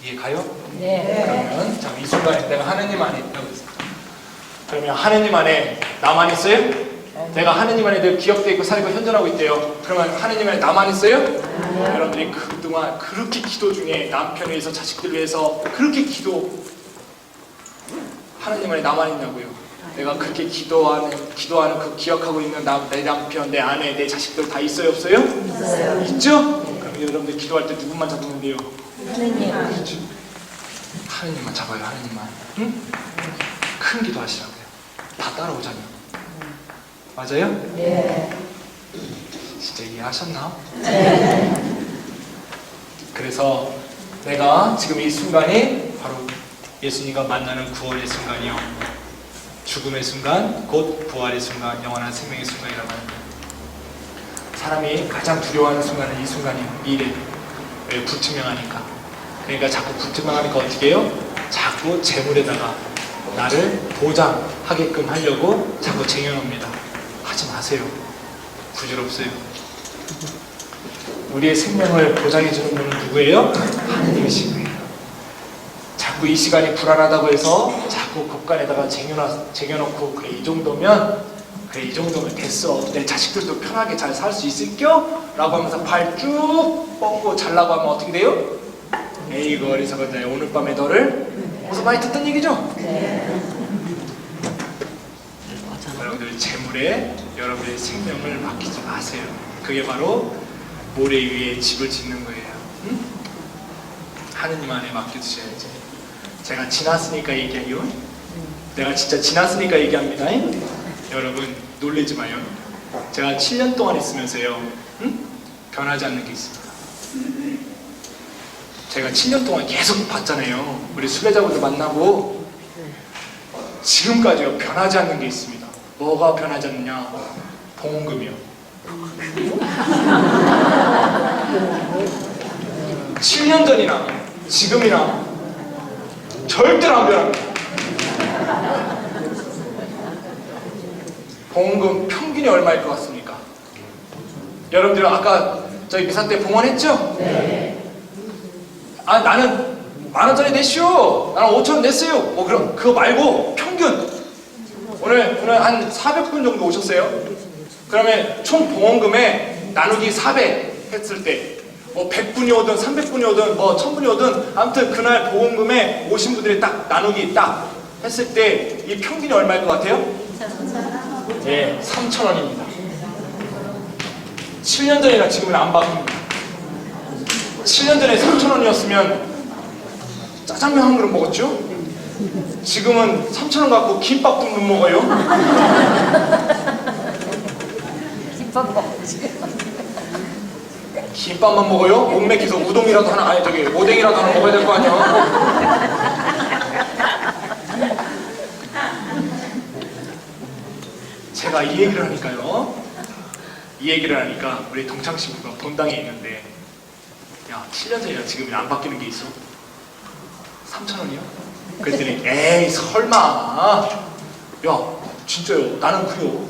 이해 가요? 네. 그러면 자, 이 순간에 내가 하느님 안에 있다고 했습니다. 그러면 하느님 안에 나만 있어요? 내가 하느님 안에 늘 기억되어 있고 살고 현존하고 있대요. 그러면 하느님 안에 나만 있어요? 여러분들이 그동안 그렇게 기도 중에 남편을 위해서 자식들을 위해서 그렇게 하느님 안에 나만 있냐고요. 내가 그렇게 기도하는 그 기억하고 있는 내 남편, 내 아내, 내 자식들 다 있어요, 없어요? 있어요. 있죠? 그럼 여러분들 기도할 때 누구만 잡으면 돼요? 하느님. 그렇죠? 하느님만 잡아요, 하느님만. 응? 큰 기도하시라고요. 다 따라오잖아요. 맞아요? 네. 진짜 이해하셨나? 네. 그래서 내가 지금 이 순간이 바로 예수님과 만나는 구원의 순간이요, 죽음의 순간, 곧 부활의 순간, 영원한 생명의 순간이라고 합니다. 사람이 가장 두려워하는 순간은 이 순간이에요. 미래. 왜? 불투명하니까. 그러니까 자꾸 불투명하니까 어떻게 해요? 자꾸 재물에다가 나를 보장하게끔 하려고 자꾸 쟁여놓습니다. 하지 마세요. 부질없어요. 우리의 생명을 보장해주는 분은 누구예요? 하느님이신 거예요. 자꾸 이 시간이 불안하다고 해서 자꾸 곳간에다가 쟁여놓고 그래 이 정도면 됐어, 내 자식들도 편하게 잘 살 수 있을겨? 라고 하면서 발 쭉 뻗고 잘라고 하면 어떻게 돼요? 에이그 어리석은 자야, 오늘 밤에 너를 어디서 많이 듣던 얘기죠? 여러분들 재물에 여러분의 생명을 맡기지 마세요. 그게 바로 모래 위에 집을 짓는 거예요. 응? 하느님 안에 맡겨두셔야지. 제가 지났으니까 얘기해요. 내가 진짜 지났으니까 얘기합니다. 여러분 놀라지 마요. 제가 7년 동안 있으면서요, 변하지 않는 게 있습니다. 제가 7년 동안 계속 봤잖아요. 우리 순례자분들 만나고 지금까지요 변하지 않는 게 있습니다. 뭐가 변하지 않느냐? 봉헌금이요. 7년 전이나 지금이나 절대로 안 변합니다. 봉헌금 평균이 얼마일 것 같습니까? 여러분들 아까 저희 미사 때 봉헌했죠? 네. 아 나는 10,000원짜리 냈쇼. 나는 5,000원 냈어요. 뭐 그럼 그거 말고 평균 오늘 한 400분 정도 오셨어요. 그러면 총 봉헌금에 나누기 400 했을 때 뭐 100분이 오든 300분이 오든 뭐 1000분이 오든 아무튼 그날 봉헌금에 오신 분들이 딱 나누기 딱 했을 때 이 평균이 얼마일 것 같아요? 네, 3,000원입니다. 7년 전이나 지금은 안 바뀝니다. 7년 전에 3,000원이었으면 짜장면 한 그릇 먹었죠? 지금은 3,000원 갖고 김밥도 못 먹어요. 김밥 먹지. 김밥만 먹어요? 목 맥혀서 우동이라도 하나, 아니 저기 오뎅이라도 하나 먹어야 될 거 아니야? 제가 이 얘기를 하니까요, 이 얘기를 하니까 우리 동창신부가 본당에 있는데, 야 7년 전이야 지금이 안 바뀌는 게 있어? 3,000원이요? 그랬더니 에이 설마, 야 진짜요, 나는 그래요.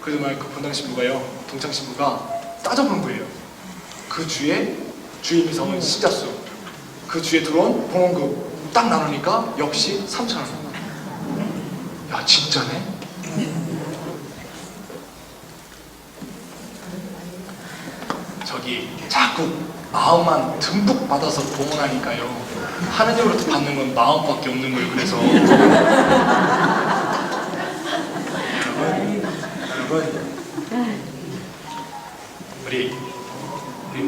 그래서 막 그 본당신부가요, 동창신부가 따져본 거예요. 그 주에 주의 미성은 신자수, 그 주에 들어온 봉헌금 딱 나누니까 역시 3,000원. 야 진짜네? 저기 자꾸 마음만 듬뿍 받아서 봉헌하니까요, 하느님으로부터 받는 건 마음밖에 없는 거예요. 그래서 여러분 우리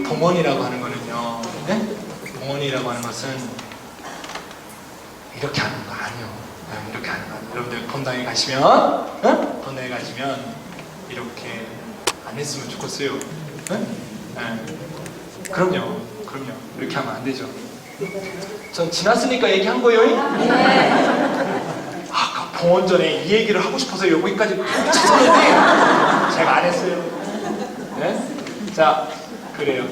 봉헌이라고 하는 거는요, 네? 봉헌이라고 하는 것은 이렇게 하는 거 아니에요. 네, 이렇게 하는 거 아니에요. 여러분들 본당에 가시면, 네? 본당에 가시면 이렇게 안 했으면 좋겠어요. 네? 네. 그럼요. 이렇게 하면 안 되죠. 전 지났으니까 얘기한 거예요. 아까 봉헌 전에 이 얘기를 하고 싶어서 여기까지 찾았는데 제가 안 했어요. 네? 자, 그래요.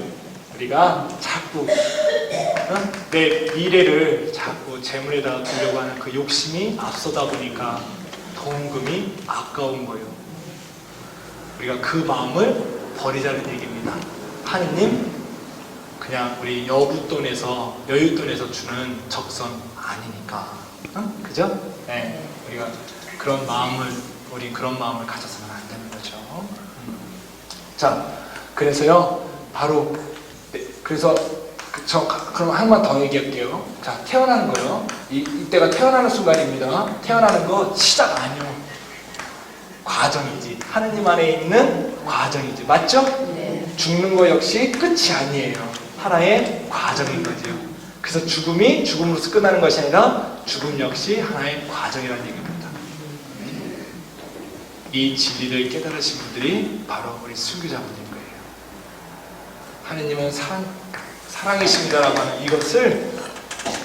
우리가 자꾸 내 미래를 자꾸 재물에다가 두려고 하는 그 욕심이 앞서다 보니까 봉헌금이 아까운 거예요. 우리가 그 마음을 버리자는 얘기입니다. 하느님 그냥 우리 여윳돈에서 여윳돈에서 주는 적선 아니니까, 그죠? 네, 우리가 그런 마음을 가져서는 안 되는 거죠. 자, 그래서요, 바로 그래서 그럼 한 번 더 얘기할게요. 자, 태어나는 거요. 이때가 태어나는 순간입니다. 태어나는 거 시작 아니요, 과정이지. 하느님 안에 있는 과정이지. 맞죠? 네. 죽는 거 역시 끝이 아니에요. 하나의 과정인 거죠. 그래서 죽음이 죽음으로서 끝나는 것이 아니라 죽음 역시 하나의 과정이라는 얘기입니다. 이 진리를 깨달으신 분들이 바로 우리 순교자분인 거예요. 하느님은 사랑이십니다라고 하는 이것을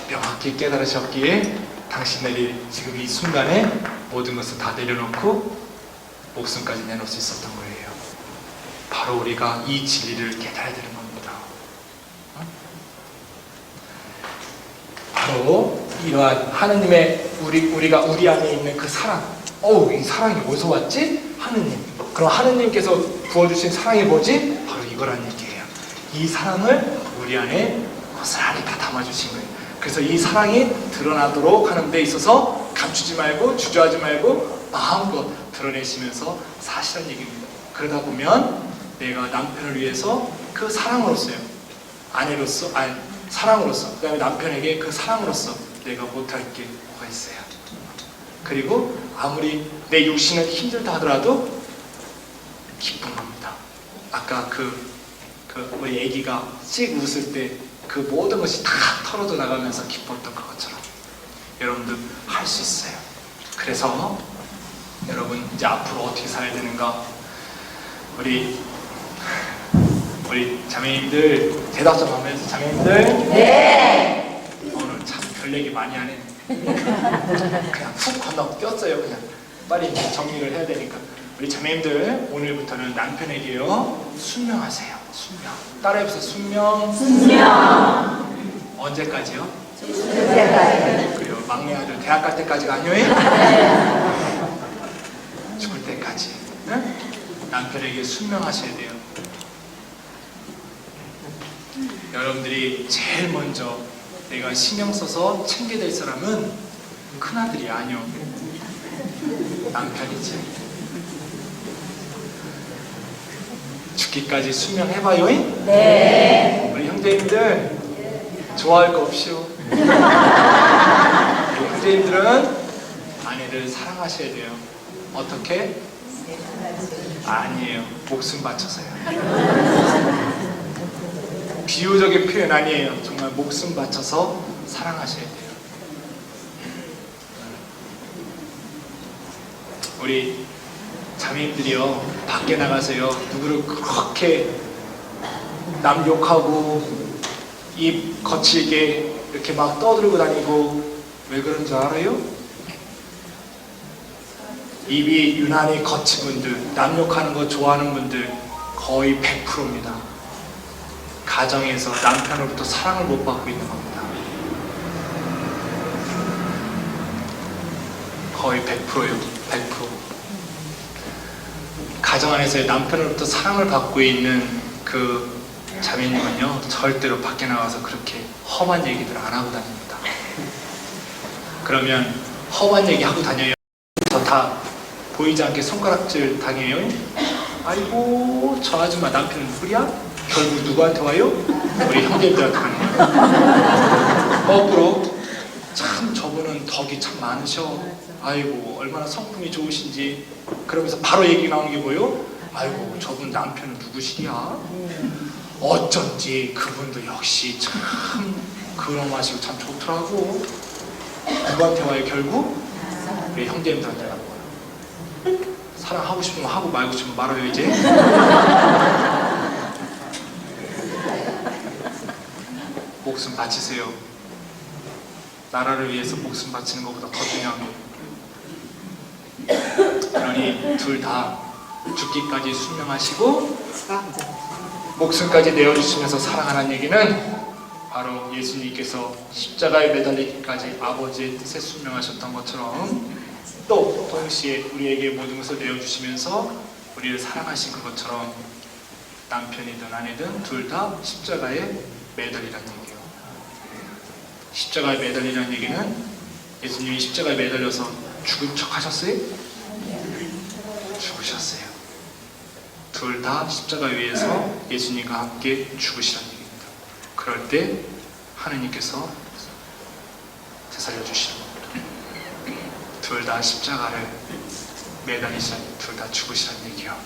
명확히 깨달으셨기에 당신들이 지금 이 순간에 모든 것을 다 내려놓고 목숨까지 내놓을 수 있었던 거예요. 바로 우리가 이 진리를 깨달아야 되는 겁니다. 바로 이러한 하느님의 우리가 우리 안에 있는 그 사랑. 이 사랑이 어디서 왔지? 하느님. 그럼 하느님께서 부어주신 사랑이 뭐지? 바로 이거란 얘기예요. 이 사랑을 우리 안에 고스란히 다 담아주신 거예요. 그래서 이 사랑이 드러나도록 하는 데 있어서 감추지 말고 주저하지 말고 마음껏 드러내시면서 사시란 얘기입니다. 그러다 보면 내가 남편을 위해서 그 사랑으로서요, 아내로서, 사랑으로서, 그 다음에 남편에게 그 사랑으로서 내가 못할 게 뭐가 있어요. 그리고 아무리 내 육신은 힘들다 하더라도 기쁜 겁니다. 아까 우리 애기가 씩 웃을 때 그 모든 것이 다 털어져 나가면서 기뻤던 것처럼 여러분들 할 수 있어요. 그래서 여러분 이제 앞으로 어떻게 살아야 되는가? 우리 자매님들 대답 좀 하면서 자매님들 네. 오늘 참 별 얘기 많이 하네. 그냥 훅 건너 뛰었어요. 그냥 빨리 정리를 해야 되니까. 우리 자매님들 오늘부터는 남편에게요 순명하세요. 순명. 따라해보세요. 순명. 순명. 언제까지요? 언제까지? 그리고 막내 아들 대학 갈 때까지가 아니에요? 죽을 때까지. 네? 남편에게 순명하셔야 돼요. 여러분들이 제일 먼저 내가 신경 써서 챙겨야 될 사람은 큰아들이 아니요, 남편이지. 죽기까지 순명해봐요. 네. 우리 형제님들 좋아할 거 없이요. 우리 형제님들은 아내를 사랑하셔야 돼요. 어떻게? 아니에요. 목숨 바쳐서요. 비유적인 표현 아니에요. 정말 목숨 바쳐서 사랑하셔야 돼요. 우리 자매님들이요 밖에 나가서요 누구를 그렇게 남 욕하고 입 거칠게 이렇게 막 떠들고 다니고 왜 그런 줄 알아요? 입이 유난히 거친 분들, 남 욕하는 거 좋아하는 분들 거의 100%입니다. 가정에서 남편으로부터 사랑을 못 받고 있는 겁니다. 거의 100%예요. 100%. 가정 안에서의 남편으로부터 사랑을 받고 있는 그 자매님은요 절대로 밖에 나가서 그렇게 험한 얘기들 안 하고 다닙니다. 그러면 험한 얘기 하고 다녀요. 저 다 보이지 않게 손가락질 당해요. 아이고 저 아줌마 남편은 누구야? 결국 누구한테 와요? 우리 형제들한테 가는 거예요. 거꾸로 참 저분은 덕이 참 많으셔. 아이고 얼마나 성품이 좋으신지. 그러면서 바로 얘기 나오는 게 뭐예요? 아이고 저분 남편은 누구시랴? 어쩐지 그분도 역시 참 그놈하시고 참 좋더라고. 누구한테 와요 결국? 우리 형제님들한테 가는 거예요. 사랑하고 싶으면 하고 말고 싶으면 말아요 이제. 목숨 바치세요. 나라를 위해서 목숨 바치는 것보다 더 중요한 거. 그러니 둘 다 죽기까지 순명하시고 목숨까지 내어주시면서 사랑하는 얘기는 바로 예수님께서 십자가에 매달리기까지 아버지의 뜻에 순명하셨던 것처럼 또 동시에 우리에게 모든 것을 내어주시면서 우리를 사랑하신 그것처럼 남편이든 아내든 둘 다 십자가에 매달리라는 얘기예요. 십자가에 매달리라는 얘기는 예수님이 십자가에 매달려서 죽은 척 하셨어요? 죽으셨어요. 둘 다 십자가 위에서 예수님과 함께 죽으시라는 얘기입니다. 그럴 때 하느님께서 되살려 주시는 겁니다. 둘 다 십자가를 매달리시라는, 둘 다 죽으시라는 얘기요.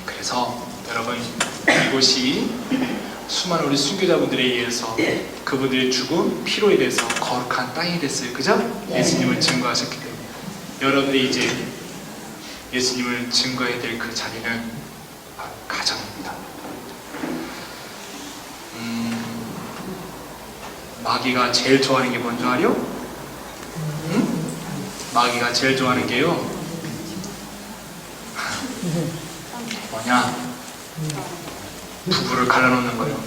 그래서 여러분 이곳이 수많은 우리 순교자분들에 의해서 그분들의 죽음, 피로 인해서 거룩한 땅이 됐어요. 그죠? 예수님을 증거하셨기 때문에 여러분들이 이제 예수님을 증거해야 될 그 자리는 바로 가정입니다. 마귀가 제일 좋아하는 게 뭔지 알요? 응? 마귀가 제일 좋아하는 게요. 뭐냐? 부부를 갈라놓는 거예요.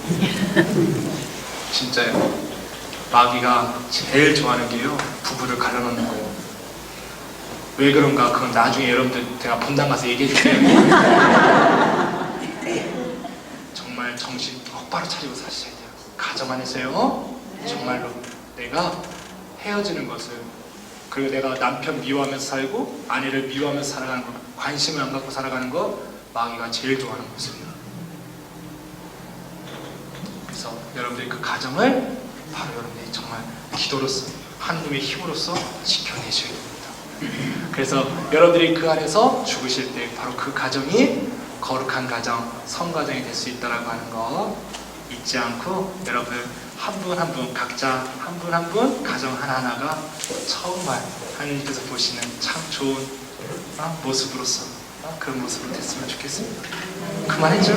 진짜요. 마귀가 제일 좋아하는 게요. 부부를 갈라놓는 거예요. 왜 그런가? 그건 나중에 여러분들 제가 본당 가서 얘기해 줄게요. 정말 정신 똑바로 차리고 사셔야 돼요. 가정 안에서요. 정말로 내가 헤어지는 것을, 그리고 내가 남편 미워하면서 살고 아내를 미워하면서 살아가는 거, 관심을 안 갖고 살아가는 거, 마귀가 제일 좋아하는 모습이에요. 그래서 여러분들이 그 가정을 바로 여러분들이 정말 기도로서 하나님의 힘으로써 지켜내셔야 됩니다. 그래서 여러분들이 그 안에서 죽으실 때 바로 그 가정이 거룩한 가정, 성가정이 될 수 있다라고 하는 거 잊지 않고, 여러분 한 분 한 분 각자 한 분 한 분 가정 하나하나가 정말 하나님께서 보시는 참 좋은 모습으로서 그런 모습으로 됐으면 좋겠습니다. 그만했죠?